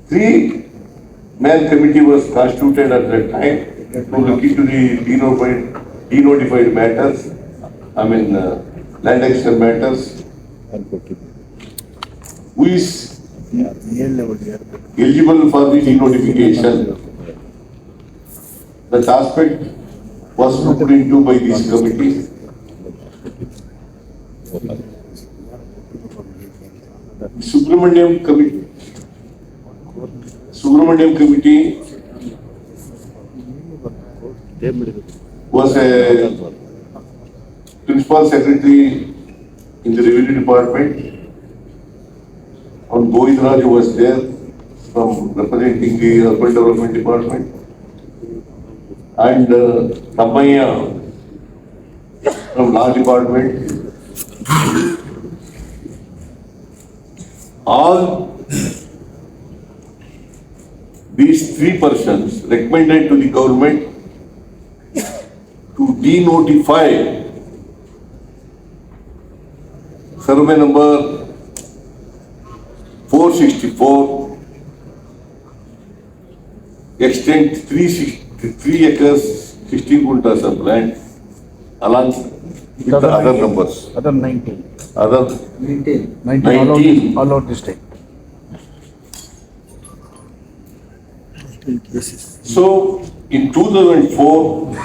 3-man committee was constituted at that time to look into the denotified matters, land acquisition matters. Who is eligible for the denotification? That aspect was looked into by this committee. Subramaniam committee was a principal secretary in the revenue department, and Govindraju was there from representing the urban development department. and Tammaya from Law Department. All these three persons recommended to the government to denotify survey number 464, extent 3 acres, 16 guntas of land, along with the other numbers. Other 19. Other 19. 19. All out district. So, in 2004,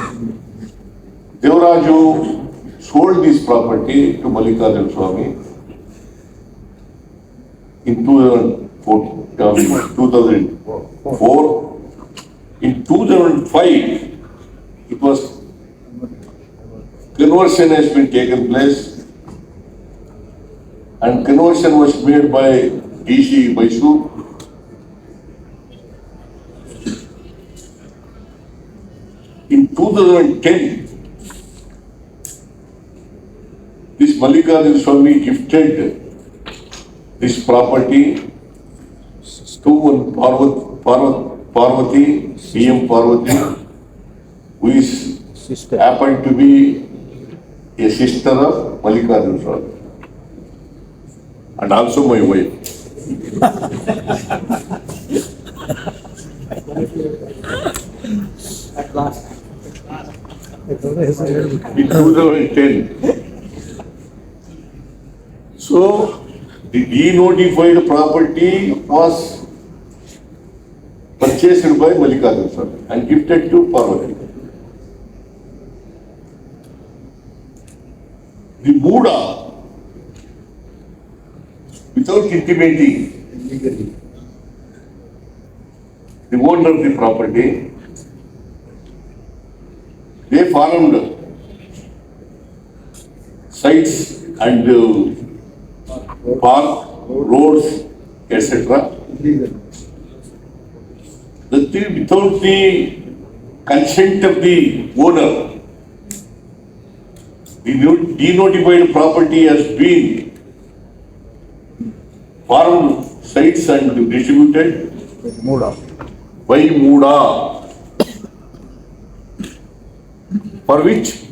Devaraju sold this property to Mallikarjun Swamy. In 2004, in 2005, it was conversion has been taken place, and conversion was made by DC Mysore. In 2010, this Mallikarjun Swamy gifted this property to one Parvati, PM Parvati, who is Sister. happened to be a sister of Mallikarjun Swamy, and also my wife. At last. In 2010. So, the denotified property was purchased by Mallikarjun Swamy and gifted to Parvati. The Muda, without intimating the owner of the property, they farmed sites and park, roads, etc. Without the consent of the owner, the denotified property has been farmed sites and distributed Muda. by Muda, for which,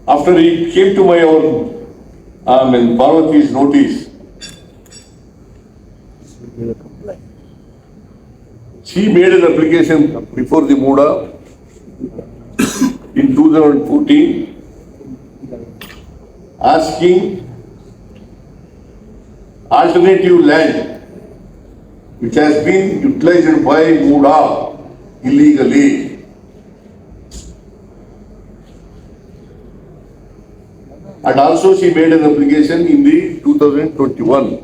after it came to my Parvati's notice, she made an application before the Muda in 2014 asking alternative land which has been utilized by Muda illegally. And also she made an application in the 2021.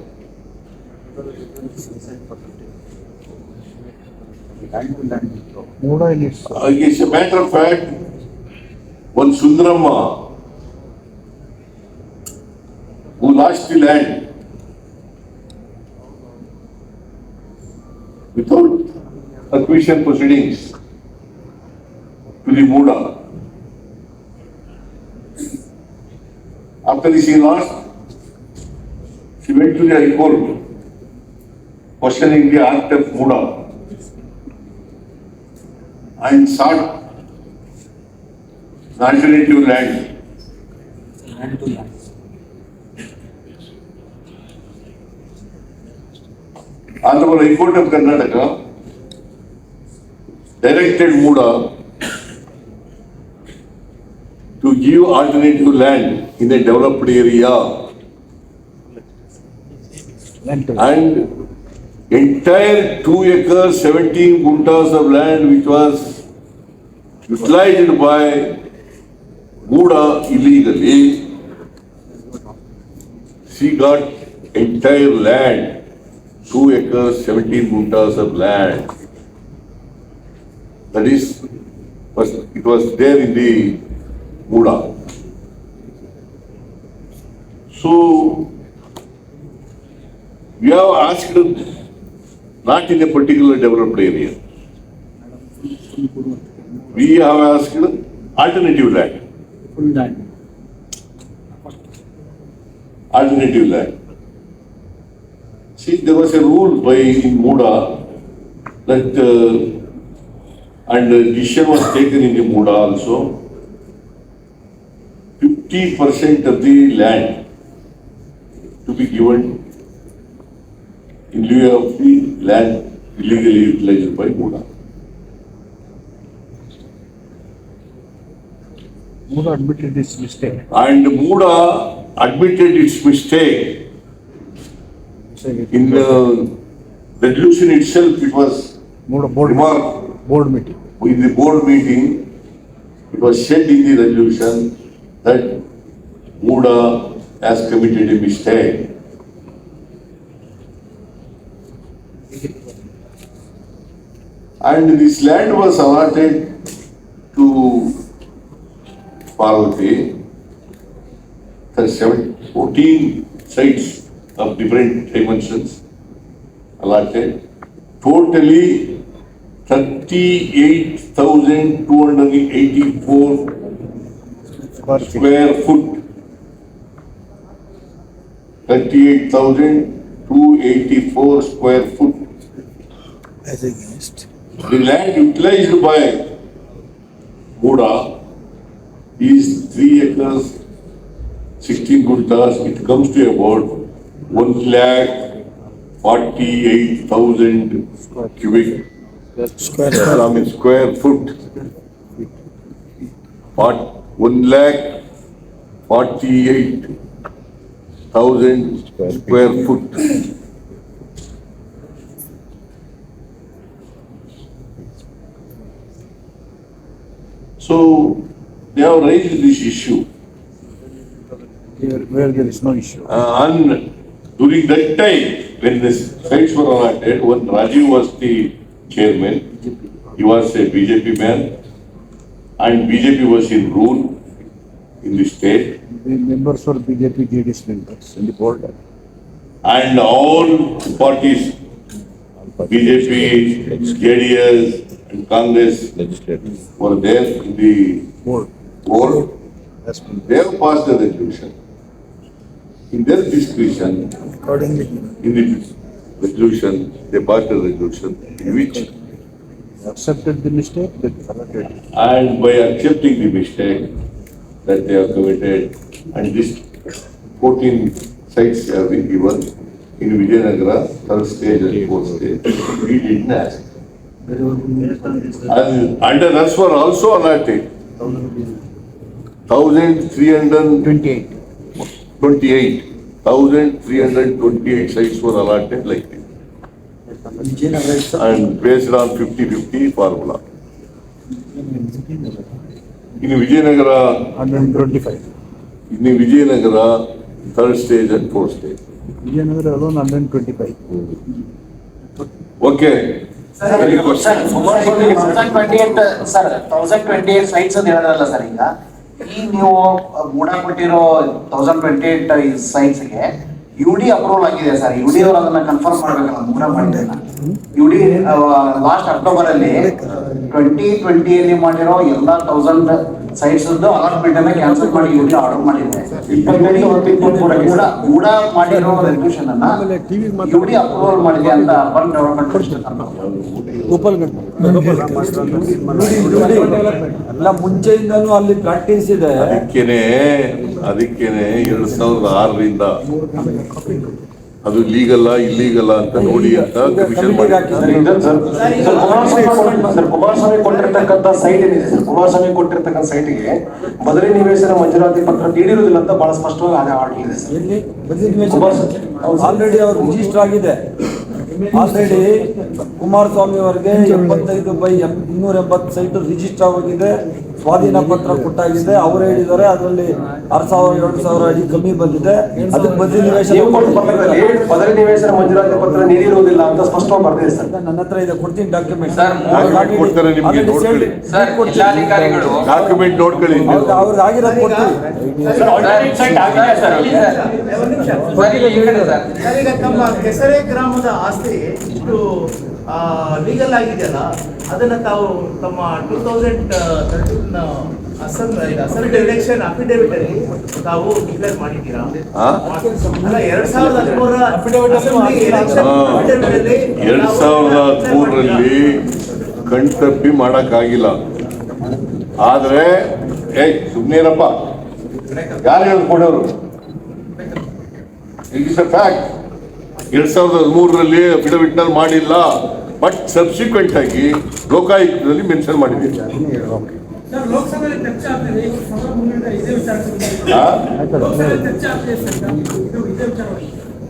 Muda in its As a matter of fact, one Sundaramma who lost the land without acquisition proceedings to the Muda. After she lost, she went to the High Court questioning the act of Muda and sought the alternative land. Land to land. Honorable High Court of Karnataka directed Muda to give alternative land in a developed area, and entire 2 acres, 17 guntas of land which was utilized by Muda illegally, she got entire land, 2 acres, 17 guntas of land. That is, it was there in the Muda. So, we have asked not in a particular developed area. we have asked alternative land. Alternative land. See, there was a rule by in Muda that, and the decision was taken in the Muda also. 50% of the land to be given in lieu of the land illegally utilized by Muda. Muda admitted this mistake. And Muda admitted its mistake. In resolution itself, it was Muda board remarked. board meeting. In the board meeting, it was said in the resolution that Muda has committed a mistake. And this land was allotted to Parvati. There's 14 sites of different dimensions allotted. Totally 38,284 square foot. 38,284 square foot. As against. The land utilized by Muda is 3 acres, 16 guntas. It comes to about 1,48,000 cubic square foot. 1,48,000 square foot. So they have raised this issue. Where there is no issue. And during that time, when the sites were allotted, when Rajiv was the chairman, he was a BJP man, and BJP was in rule in the state, The members were BJP JDS members in the board. and all parties, BJP, JDS, and Congress legislative. were there in the Board. board. Has been They have passed the resolution. In their discretion, accordingly. in the resolution, they passed a resolution in which, Accepted the mistake, they corrected it. and by accepting the mistake that they have committed, and this 14 sites have been given in Vijayanagara, third stage and fourth stage, we didn't ask. And under us were also allotted 1,328. 1,328 sites were allotted like this. Vijayanagara ಇತ್ತು. And based on 50-50 formula. In Vijayanagara, 125. in Vijayanagara, third stage and fourth stage. Vijayanagara alone 125. Okay. Very good. Sir 1028 sir 1028 sites ಅಂತ ಹೇಳಿದ್ರಲ್ಲ sir ಈಗ ನೀವು ಮೂಡಾ ಕೊಟ್ಟಿರೋ 1028 ಸೈಟ್ಸ್ಗೆ UD approval ಆಗಿದೆ sir. UD ಅವರು ಅದನ್ನ confirm ಮಾಡ್ಬೇಕಲ್ಲ ಮೂಡಾ ಮಾಡಿದ್ದನ್ನ. ಯುಡಿ ಲಾಸ್ಟ್ ಅಕ್ಟೋಬರ್ ಅಲ್ಲಿ 2020 ಮಾಡಿರೋ ಎಲ್ಲ 1000 ಸೈಟ್ಸ್ ಅಲಾಟ್ಮೆಂಟ್ ಅನ್ನ ಕ್ಯಾನ್ಸಲ್ ಮಾಡಿ ಯುಡಿ ಆರ್ಡರ್ ಮಾಡಿದೆ. ಮೂಡಾ ಮಾಡಿರೋ ರೆಸಲ್ಯೂಷನ್ ಅನ್ನ ಯುಡಿ ಅಪ್ರೂವಲ್ ಮಾಡಿದೆ ಅಂತ ಅರ್ಬನ್ ಡೆವಲಪ್ಮೆಂಟ್ ಎಲ್ಲ ಮುಂಚೆಯಿಂದನೂ ಅಲ್ಲಿ ಪ್ರಾಕ್ಟೀಸ್ ಇದೆ. ಅದಕ್ಕೇನೆ 2006ರಿಂದ ಅದು ಲೀಗಲ್ಲ ಇಲ್ಲೀಗಲ್ಲ ಅಂತ ನೋಡಿ ಅಂತ ಕಮಿಷನ್ ಮಾಡಿ. ಸರ್ ಕುಮಾರಸ್ವಾಮಿ ಕೊಟ್ಟಿರ್ತಕ್ಕಂಥ ಸೈಟ್ ಏನಿದೆ ಸರ್, ಕುಮಾರಸ್ವಾಮಿ ಕೊಟ್ಟಿರ್ತಕ್ಕಂಥ ಸೈಟ್ಗೆ ಬದಲಿ ನಿವೇಶನ ಮಂಜೂರಾತಿ ಪತ್ರ ನೀಡಿರುವುದಿಲ್ಲ ಅಂತ ಬಹಳ ಸ್ಪಷ್ಟವಾಗಿ ಆರ್ಡರ್ ಇದೆ ಸರ್. ಎಲ್ಲಿ ಆಲ್ರೆಡಿ ಅವರು ರಿಜಿಸ್ಟರ್ ಆಗಿದೆ. ಆಲ್ರೆಡಿ ಕುಮಾರಸ್ವಾಮಿ ಅವರಿಗೆ 75/280 ಸೈಟ್ ರಿಜಿಸ್ಟರ್ ಆಗಿದೆ. ಸ್ವಾಧೀನ ಪತ್ರ ಕೊಟ್ಟಾಗಿದೆ. ಅವ್ರು ಹೇಳಿದ್ದಾರೆ ಅದರಲ್ಲಿ 6,000-2,000 ಅಡಿ ಕಮ್ಮಿ ಬಂದಿದೆ, ಅದಕ್ಕೆ ಬದಲಿ ನಿವೇಶನ ನೀವು ಕೊಟ್ಟು ಪತ್ರದಲ್ಲಿ ಬದಲಿ ನಿವೇಶನ ಮಂಜೂರಾತಿ ಪತ್ರ ನೀಡಿರುವುದಿಲ್ಲ ಅಂತ ಸ್ಪಷ್ಟವಾಗಿ ಬರ್ದಿದೆ ಸರ್. ನನ್ನ ಹತ್ರ ಇದೆ, ಕೊಡ್ತೀನಿ ಡಾಕ್ಯುಮೆಂಟ್. Document ಕೊಡ್ತಾರೆ ನಿಮ್ಗೆ, ನೋಡ್ಕೊಳ್ಳಿ. ಸರ್ ಜಿಲ್ಲಾಧಿಕಾರಿಗಳು ಡಾಕ್ಯುಮೆಂಟ್ ನೋಡ್ಕೊಳ್ಳಿ. ಅವ್ರಿಗೆ ಆಗಿರೋದು ಕೊಡ್ತೀವಿ. ಈಗ ತಮ್ಮ ಕೆಸರೆ ಗ್ರಾಮದ ಆಸ್ತಿ ಇಷ್ಟು ಲೀಗಲ್ ಆಗಿದೆಯಲ್ಲ, ಅದನ್ನ ತಾವು ತಮ್ಮ 2013 ಅಸೆಂಬ್ಲಿ ಎಲೆಕ್ಷನ್ ಅಫಿಡೇವಿಟ್ ಅಲ್ಲಿ ತಾವು ಡಿಕ್ಲೇರ್ ಮಾಡಿದ್ದೀರಾ? ಅಲ್ಲ, 2013 ಅಸೆಂಬ್ಲಿ ಎಲೆಕ್ಷನ್ ಅಫಿಡೇವಿಟ್ ಅಲ್ಲಿ 2013ರಲ್ಲಿ ಕಣ್ತಪ್ಪಿ ಮಾಡಕ್ಕಾಗಿಲ್ಲ. ಆದ್ರೆ ಸುಮ್ನೇರಪ್ಪ, ಯಾರು ಹೇಳ್ಕೊಡೋರು? It is a fact. 2013ರಲ್ಲಿ ಅಫಿಡವಿಟ್ ನಲ್ಲಿ ಮಾಡಿಲ್ಲ, ಬಟ್ ಸಬ್ಸಿಕ್ವೆಂಟ್ ಆಗಿ ಲೋಕಾಯುಕ್ತದಲ್ಲಿ ಮೆನ್ಷನ್ ಮಾಡಿದ್ದೀವಿ.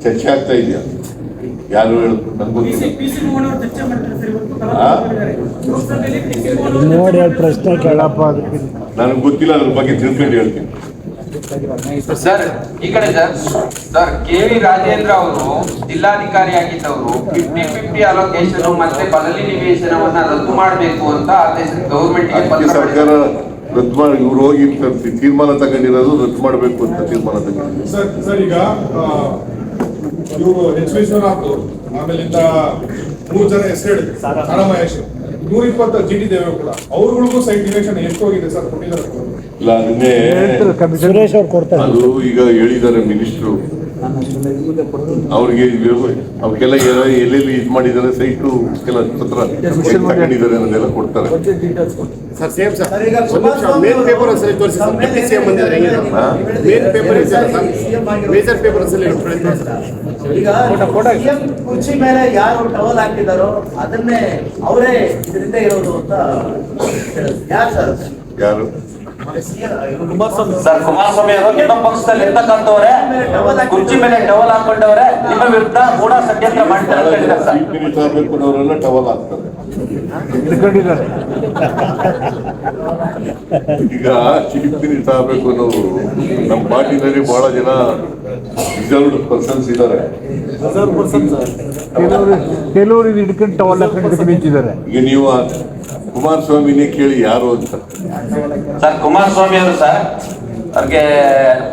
ಚರ್ಚೆ ಆಗ್ತಾ ಇದೆಯಾ? ಯಾರು ಹೇಳಿದ್ರು ನಂಗೆ ಗೊತ್ತಿಲ್ಲ. ನೋಡಿ ಪ್ರಶ್ನೆ ಕೇಳಪ್ಪ, ಅದಕ್ಕೆ ನನಗೆ ಗೊತ್ತಿಲ್ಲ, ಅದ್ರ ಬಗ್ಗೆ ತಿಳ್ಕೊಂಡು ಹೇಳ್ತೀನಿ. ಸರ್ ಈ ಕಡೆ ಸರ್ ಕೆ.ವಿ. ರಾಜೇಂದ್ರ ಅವರು ಜಿಲ್ಲಾಧಿಕಾರಿಯಾಗಿದ್ದವರು 50-50 ಅಲೋಕೇಶನ್ ಮತ್ತೆ ಬದಲಿ ನಿವೇಶನವನ್ನ ರದ್ದು ಮಾಡಬೇಕು ಅಂತ ಆದೇಶ ಗೌರ್ಮೆಂಟ್ ಸರ್ಕಾರ ರದ್ದು ಮಾಡಿ, ಇವ್ರು ಹೋಗಿ ತೀರ್ಮಾನ ತಗೊಂಡಿರೋದು ರದ್ದು ಮಾಡಬೇಕು ಅಂತ ತೀರ್ಮಾನ ತಗೊಂಡಿದ್ರು. ಸರ್ ಈಗ ಇವರು ಎಚ್ ವಿಶ್ವನಾಥ್, ಆಮೇಲಿಂದ 3 ಜನ ಹೆಸರು ಹೇಳಿದ್ರು, ಹಣ ಮಹೇಶ್, 120 ಜಿ ಟಿ ದೇವೇಗೌಡ, ಅವ್ರಗಳಿಗೂ ಸೈಟ್ ನಿವೇಶನ ಎಷ್ಟು ಹೋಗಿದೆ ಸರ್? ಕೊಟ್ಟಿದ್ದಾರೆ ಇಲ್ಲ, ಅದನ್ನೇ ಸುರೇಶ್ ಅವ್ರು ಕೊಡ್ತಾರೆ. ಅದು ಈಗ ಹೇಳಿದ್ದಾರೆ ಮಿನಿಸ್ಟ್ರು, ಅವ್ರಿಗೆ ಅವಕ್ಕೆಲ್ಲ ಎಲ್ಲೆಲ್ಲಿ ಇದು ಮಾಡಿದ್ದಾರೆ, ಸೈಟು ಕೆಲ ಪತ್ರ ತಗೊಂಡಿದ್ದಾರೆ ಅನ್ನೋದೆಲ್ಲ ಕೊಡ್ತಾರೆ. ಸರ್ ಸೇಮ್ ಸರ್ ಈಗ ಮೇನ್ ಪೇಪರ್ ಅಸಲಿ ತೋರಿಸಿ ಸರ್, ಡೆಪ್ಟಿ ಸಿಎಂ ಬಂದಿದ್ದಾರೆ. ಮೇನ್ ಪೇಪರ್ ಇದೆ ಸರ್, ಮೇಜರ್ ಪೇಪರ್ ಅಸಲಿ ಈಗ ಸಿಎಂ ಕುರ್ಚಿ ಮೇಲೆ ಯಾರು ಟವಲ್ ಹಾಕಿದಾರೋ ಅದನ್ನೇ ಅವರೇ ಇದರಿಂದ ಇರೋದು ಅಂತ ಯಾರು ಸರ್? ಯಾರು? ಸರ್ ಕುಮಾರಸ್ವಾಮಿ ಅವರು ನಿಮ್ಮ ಪಕ್ಷದಲ್ಲಿ ಇರ್ತಕ್ಕಂಥವ್ರೆ ಕುರ್ಚಿ ಮೇಲೆ ಟವಲ್ ಹಾಕೊಂಡವ್ರೆ, ನಿಮ್ಮ ವಿರುದ್ಧ ಕೂಡ ಷಡ್ಯಂತ್ರ ಮಾಡ್ತಾರೆ ಅಂತ ಹೇಳಿದ್ದಾರೆ ಸರ್. ಅವರೆಲ್ಲ ಟವಲ್ ಹಾಕ್ತಾರೆ. ಈಗ ಚೀಫ್ ಮಿನಿಸ್ಟರ್ ಆಗಬೇಕು ಅನ್ನೋರು ನಮ್ಮ ಪಾರ್ಟಿನಲ್ಲಿ ಬಹಳ ಜನ ರಿಸರ್ವ್ಡ್ ಪರ್ಸನ್ಸ್ ಇದ್ದಾರೆ. ಕೆಲವರು ಹಿಡ್ಕೊಂಡು ಟವಲ್ ಹಾಕೊಂಡು ನಿಂತಿದ್ದಾರೆ. ಈಗ ನೀವು ಕುಮಾರಸ್ವಾಮಿನೇ ಕೇಳಿ ಯಾರು ಅಂತ. ಸರ್ ಕುಮಾರಸ್ವಾಮಿ ಅವರು ಸರ್ ಅವ್ರಿಗೆ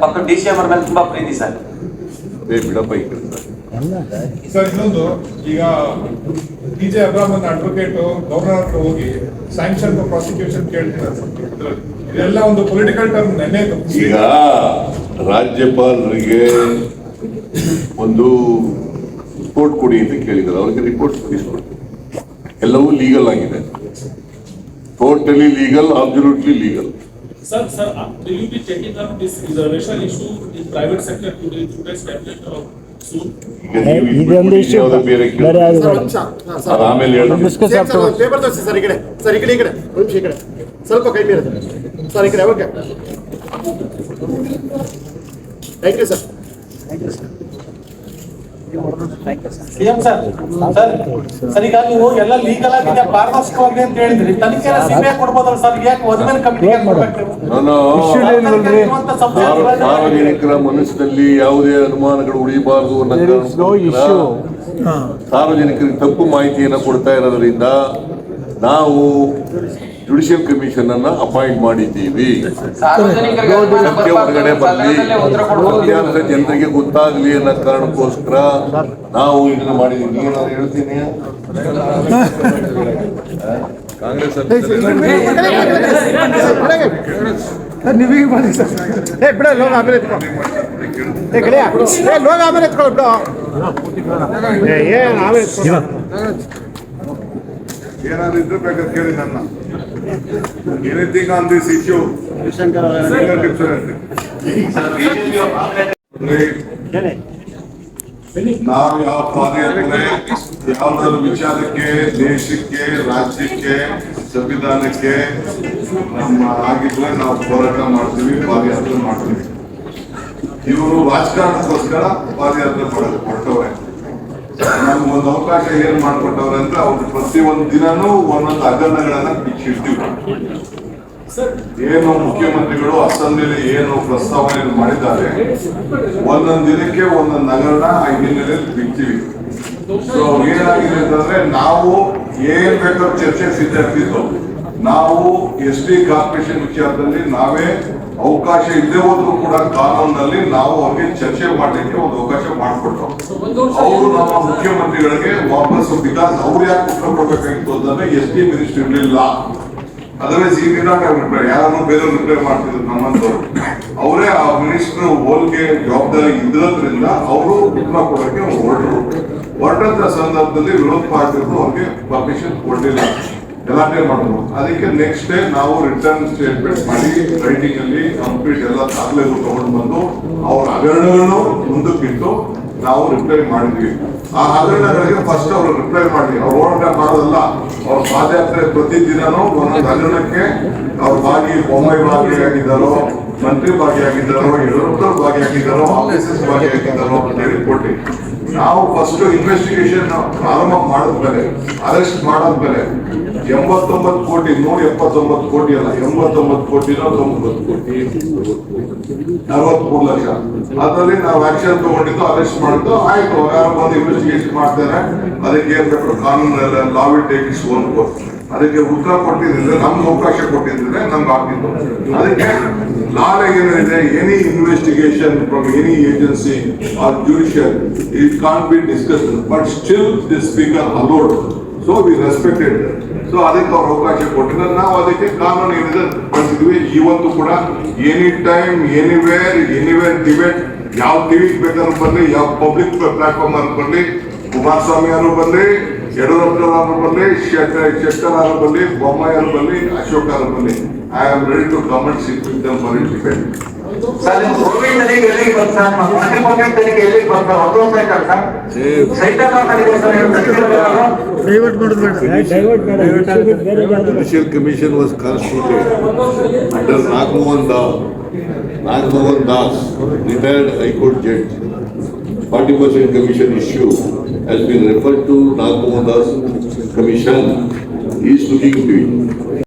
ಪಕ್ಕ ಡಿ.ಸಿ.ಎಂ ಅವ್ರ ಮೇಲೆ ತುಂಬಾ ಪ್ರೀತಿ ಸರ್. ಬಿಡಪ್ಪ ಈ ಕಡೆ. ಸರ್ ಇನ್ನೊಂದು, ಈಗ ಡಿ.ಜೆ. ಅಬ್ರಾಹಂ ಅಡ್ವೊಕೇಟ್ ಗವರ್ನರ್ ಹತ್ರ ಹೋಗಿ ಸ್ಯಾಂಕ್ಷನ್ ಪ್ರಾಸಿಕ್ಯೂಷನ್ ಕೇಳ್ತಿದ್ದಾರೆ ಸರ್. ಇದೆಲ್ಲ ಒಂದು ಪೊಲಿಟಿಕಲ್ ಟರ್ಮ್. ನೆನ್ನೆ ಈಗ ರಾಜ್ಯಪಾಲರಿಗೆ ಒಂದು ರಿಪೋರ್ಟ್ ಕೊಡಿ ಅಂತ ಕೇಳಿದ್ದಾರೆ, ಅವ್ರಿಗೆ ರಿಪೋರ್ಟ್ ಕೊಡಿಸ್ಕೊಡ್ತೀವಿ. ಎಲ್ಲವೂ ಲೀಗಲ್ ಆಗಿದೆ, totally legal, absolutely legal. Sir, will you be checking up this reservation issue in private sector today established soon? ಈಗ ನೀವು ಇದೊಂದು ಇಶ್ಯೂ ಬೇರೆ ಬೇರೆ ಆಗಿದೆ. ಆಮೇಲೆ ಹೇಳಿ. ಡಿಸ್ಕಸ್ ಆಗ್ತದೆ. ಪೇಪರ್ ತೋರಿಸಿ ಸರ್, ಈ ಕಡೆ ಸರ್, ಈ ಕಡೆ ಈ ಕಡೆ ಒಂದು ಈ ಕಡೆ ಸ್ವಲ್ಪ ಕೈ ಮೀರುತ್ತೆ ಸರ್, ಈ ಕಡೆ okay. Thank you sir. CM sir, sir ಈಗ ನೀವು ಎಲ್ಲ ಲೀಗಲ್ ಆಗಿದೆ, ಪಾರದರ್ಶಕವಾಗಿದೆ ಅಂತ ಹೇಳಿದ್ರಿ, ತನಿಖೆ ಸಿಬಿಐ ಕೊಡ್ಬೋದಲ್ಲ ಸರ್? ಯಾಕೆ ಒದಮೇಲೆ ಕಮಿಟಿ ಸಾರ್ವಜನಿಕರ ಮನಸ್ಸಿನಲ್ಲಿ ಯಾವುದೇ ಅನುಮಾನಗಳು ಉಳಿಬಾರದು ಅನ್ನೋ ಸಾರ್ವಜನಿಕರಿಗೆ ತಪ್ಪು ಮಾಹಿತಿಯನ್ನು ಕೊಡ್ತಾ ಇರೋದ್ರಿಂದ ನಾವು ಜುಡಿಷಿಯಲ್ ಕಮಿಷನ್ ಅನ್ನ ಅಪಾಯಿಂಟ್ ಮಾಡಿದ್ದೀವಿ. ಸತ್ಯ ಹೊರಗಡೆ ಬರಲಿ, ಸತ್ಯಾಂಶ ಜನರಿಗೆ ಗೊತ್ತಾಗ್ಲಿ ಅನ್ನೋ ಕಾರಣಕ್ಕೋಸ್ಕರ ನಾವು ಇದನ್ನ ಮಾಡಿದ್ದೀವಿ. ಏನಾದ್ರು ಹೇಳ್ತೀನಿ, ಕಾಂಗ್ರೆಸ್ ನೀವೀಗ ಮಾಡಿ ಸರ್. ಬಿಡ ಲೋಗ ಆಮೇಲೆ ಲೋಗ ಆಮೇಲೆ ಎತ್ಕೊಳ್ಳೋ ಬಿಡ. ಏನಾದ್ರು ಇದ್ರೆ ಬೇಕಾದ್ರೆ ಕೇಳಿ ನನ್ನ. Anything on this issue? ನಾವು ಯಾವ ಪಾದಯಾತ್ರೆ ಯಾವ್ದಾದ್ರು ವಿಚಾರಕ್ಕೆ, ದೇಶಕ್ಕೆ, ರಾಜ್ಯಕ್ಕೆ, ಸಂವಿಧಾನಕ್ಕೆ ನಮ್ಮ ಆಗಿದ್ರೆ ನಾವು ಹೋರಾಟ ಮಾಡ್ತೀವಿ, ಪಾದಯಾತ್ರೆ ಮಾಡ್ತೀವಿ. ಇವರು ರಾಜಕಾರಣಕ್ಕೋಸ್ಕರ ಪಾದಯಾತ್ರೆ ಹೊರಟವ್ರೆ. ನಮ್ಗೊಂದು ಅವಕಾಶ ಏನ್ ಮಾಡ್ಕೊಟ್ಟವ್ರೆ ಅಂದ್ರೆ ಅವ್ರು ಪ್ರತಿ ಒಂದು ದಿನನೂ ಒಂದೊಂದು ಹಗರಣಗಳನ್ನ ಬಿಚ್ಚಿಡ್ತೀವಿ. ಏನು ಮುಖ್ಯಮಂತ್ರಿಗಳು ಅಸೆಂಬ್ಲಿಯಲ್ಲಿ ಏನು ಪ್ರಸ್ತಾವನೆ ಮಾಡಿದ್ದಾರೆ, ಒಂದೊಂದು ದಿನಕ್ಕೆ ಒಂದೊಂದು ನಗರನ ಆ ಹಿನ್ನೆಲೆಯಲ್ಲಿ ಬಿಡ್ತೀವಿ. ಸೊ ಏನಾಗಿದೆ ಅಂತಂದ್ರೆ ನಾವು ಏನ್ ಬೇಕಾದ್ರೂ ಚರ್ಚೆ ಸಿದ್ಧರಿದ್ದು, ನಾವು SD ಕಾರ್ಪೊರೇಷನ್ ವಿಚಾರದಲ್ಲಿ ನಾವೇ ಅವಕಾಶ ಇಲ್ಲದೆ ಹೋದ್ರು ಕೂಡ ಕಾನೂನಲ್ಲಿ ನಾವು ಅವ್ರಿಗೆ ಚರ್ಚೆ ಮಾಡಲಿಕ್ಕೆ ಒಂದು ಅವಕಾಶ ಮಾಡಿಕೊಟ್ಟು, ಅವರು ನಮ್ಮ ಮುಖ್ಯಮಂತ್ರಿಗಳಿಗೆ ವಾಪಸ್ ಬಿಕಾಸ್ ಅವ್ರು ಯಾಕೆ ಉತ್ತರ ಕೊಡ್ಬೇಕಾಗಿತ್ತು ಅಂತಂದ್ರೆ SD ಮಿನಿಸ್ಟರ್ ಇರಲಿಲ್ಲ. ಅದರ್ವೈಸ್ ಈ ದಿನ ಯಾರನ್ನು ಬೇರೆ ರಿಪ್ಲೈ ಮಾಡ್ತಿದ್ರು ನಮ್ಮಂತವ್ರು. ಅವರೇ ಆ ಮಿನಿಸ್ಟರ್ ಹೋಲಿಕೆ ಜವಾಬ್ದಾರಿ ಇದ್ರೋದ್ರಿಂದ ಅವರು ಉತ್ತರ ಕೊಡಕ್ಕೆ ಹೊರಟಂತ ಸಂದರ್ಭದಲ್ಲಿ ವಿರೋಧ ಪಾರ್ಟಿಯವರು ಅವ್ರಿಗೆ ಪರ್ಮಿಷನ್ ಕೊಡಲಿಲ್ಲ, ಗಲಾಟೆ ಮಾಡಿದ್ರು. ಅದಕ್ಕೆ ನೆಕ್ಸ್ಟ್ ಡೇ ನಾವು ರಿಟರ್ನ್ ಸ್ಟೇಟ್ಮೆಂಟ್ ಮಾಡಿ ರೈಟಿಂಗ್ ಅಲ್ಲಿ ಕಂಪ್ಲೀಟ್ ಎಲ್ಲ ದಾಖಲೆಗಳು ತಗೊಂಡು ಬಂದು ಅವ್ರ ಹಗರಣಗಳನ್ನು ಮುಂದಕ್ಕಿಟ್ಟು ನಾವು ರಿಪ್ಲೈ ಮಾಡಿದ್ವಿ. ಆ ಹಗರಣಗಳಿಗೆ ಫಸ್ಟ್ ಅವರು ರಿಪ್ಲೈ ಮಾಡಿದ್ವಿ. ಅವ್ರು ಹೋರಾಟ ಮಾಡೋದಲ್ಲ, ಅವ್ರ ಪಾದಯಾತ್ರೆ ಪ್ರತಿದಿನನೂ ಒಂದೊಂದು ಹಗರಣಕ್ಕೆ ಅವ್ರ ಬೊಮ್ಮಾಯಿ ಭಾಗಿಯಾಗಿದ್ದಾರೋ, ಮಂತ್ರಿ ಭಾಗಿಯಾಗಿದ್ದಾರೋ, ಯಡಿಯೂರಪ್ಪರು ಭಾಗಿಯಾಗಿದ್ದಾರೋ, ಆಫೀಸರ್ಸ್ ಭಾಗಿಯಾಗಿದ್ದಾರೋ ಅಂತ ಹೇಳಿ ಕೊಟ್ಟು ನಾವು ಫಸ್ಟ್ ಇನ್ವೆಸ್ಟಿಗೇಷನ್ ಪ್ರಾರಂಭ ಮಾಡಿದ್ಮೇಲೆ, ಅರೆಸ್ಟ್ ಮಾಡಾದ್ಮೇಲೆ 89 ಕೋಟಿ 179 ಕೋಟಿ ಅಲ್ಲ, 89 ಕೋಟಿನ 90 ಕೋಟಿ 63 ಲಕ್ಷ ಅದರಲ್ಲಿ ನಾವು ಆಕ್ಷನ್ ತಗೊಂಡಿದ್ದು, ಅರೆಸ್ಟ್ ಮಾಡಿದ್ದು. ಆಯ್ತು, ಒಂದು ಇನ್ವೆಸ್ಟಿಗೇಷನ್ ಮಾಡ್ತಾರೆ, ಅದಕ್ಕೆ ಏನ್ ಬೇಕು ಕಾನೂನು law will take its own course. ಅದಕ್ಕೆ ಉತ್ತರ ಕೊಟ್ಟಿದ್ರೆ, ನಮ್ಗೆ ಅವಕಾಶ ಕೊಟ್ಟಿದ್ರೆ ನಮ್ಗೆ ಆಗ್ತಿತ್ತು. ಅದಕ್ಕೆ ಲಾಲ್ ಏನಿದೆ, any investigation from any agency or judicial it can't be discussed, but still the speaker allowed, so we respected. ಸೊ ಅದಕ್ಕೆ ಅವ್ರ ಅವಕಾಶ ಕೊಟ್ಟಿದ್ದಾರೆ, ನಾವು ಅದಕ್ಕೆ ಕಾನೂನು ಏನಿದೆ ಬಳಸಿದ್ವಿ. ಇವತ್ತು ಕೂಡ ಎನಿ ಟೈಮ್ ಎನಿವೇರ್ ಡಿಬೇಟ್ ಯಾವ ಟಿವಿ ಬೇಕಾದ್ರೂ ಬರಲಿ, ಯಾವ ಪಬ್ಲಿಕ್ ಪ್ಲಾಟ್ಫಾರ್ಮ್ ಅನ್ನು ಬರಲಿ, ಕುಮಾರಸ್ವಾಮಿ ಅವರು ಬರಲಿ, ಯಡಿಯೂರಪ್ಪನವರು ಬರಲಿ, ಶೆಟ್ಟರ್ ಅವರು ಬರಲಿ, ಬೊಮ್ಮಾಯಿ ಅವರು ಬರಲಿ, ಅಶೋಕ್ ಅವರು ಬರಲಿ, I am ready to come and sit with them for debate. Sir Covid ತನಿಖೆ ಎಲ್ಲಿಗೆ ಬರ್ತಾರೆ, ಮಂತ್ರಿ ತನಿಖೆ ಎಲ್ಲಿಗೆ ಬರ್ತಾರೆ, ಅದು Judicial Commission was constituted under Nagmohan Das, retired High Court judge. 40% commission issue has been referred to Nagmohan Das Commission. He is looking to it.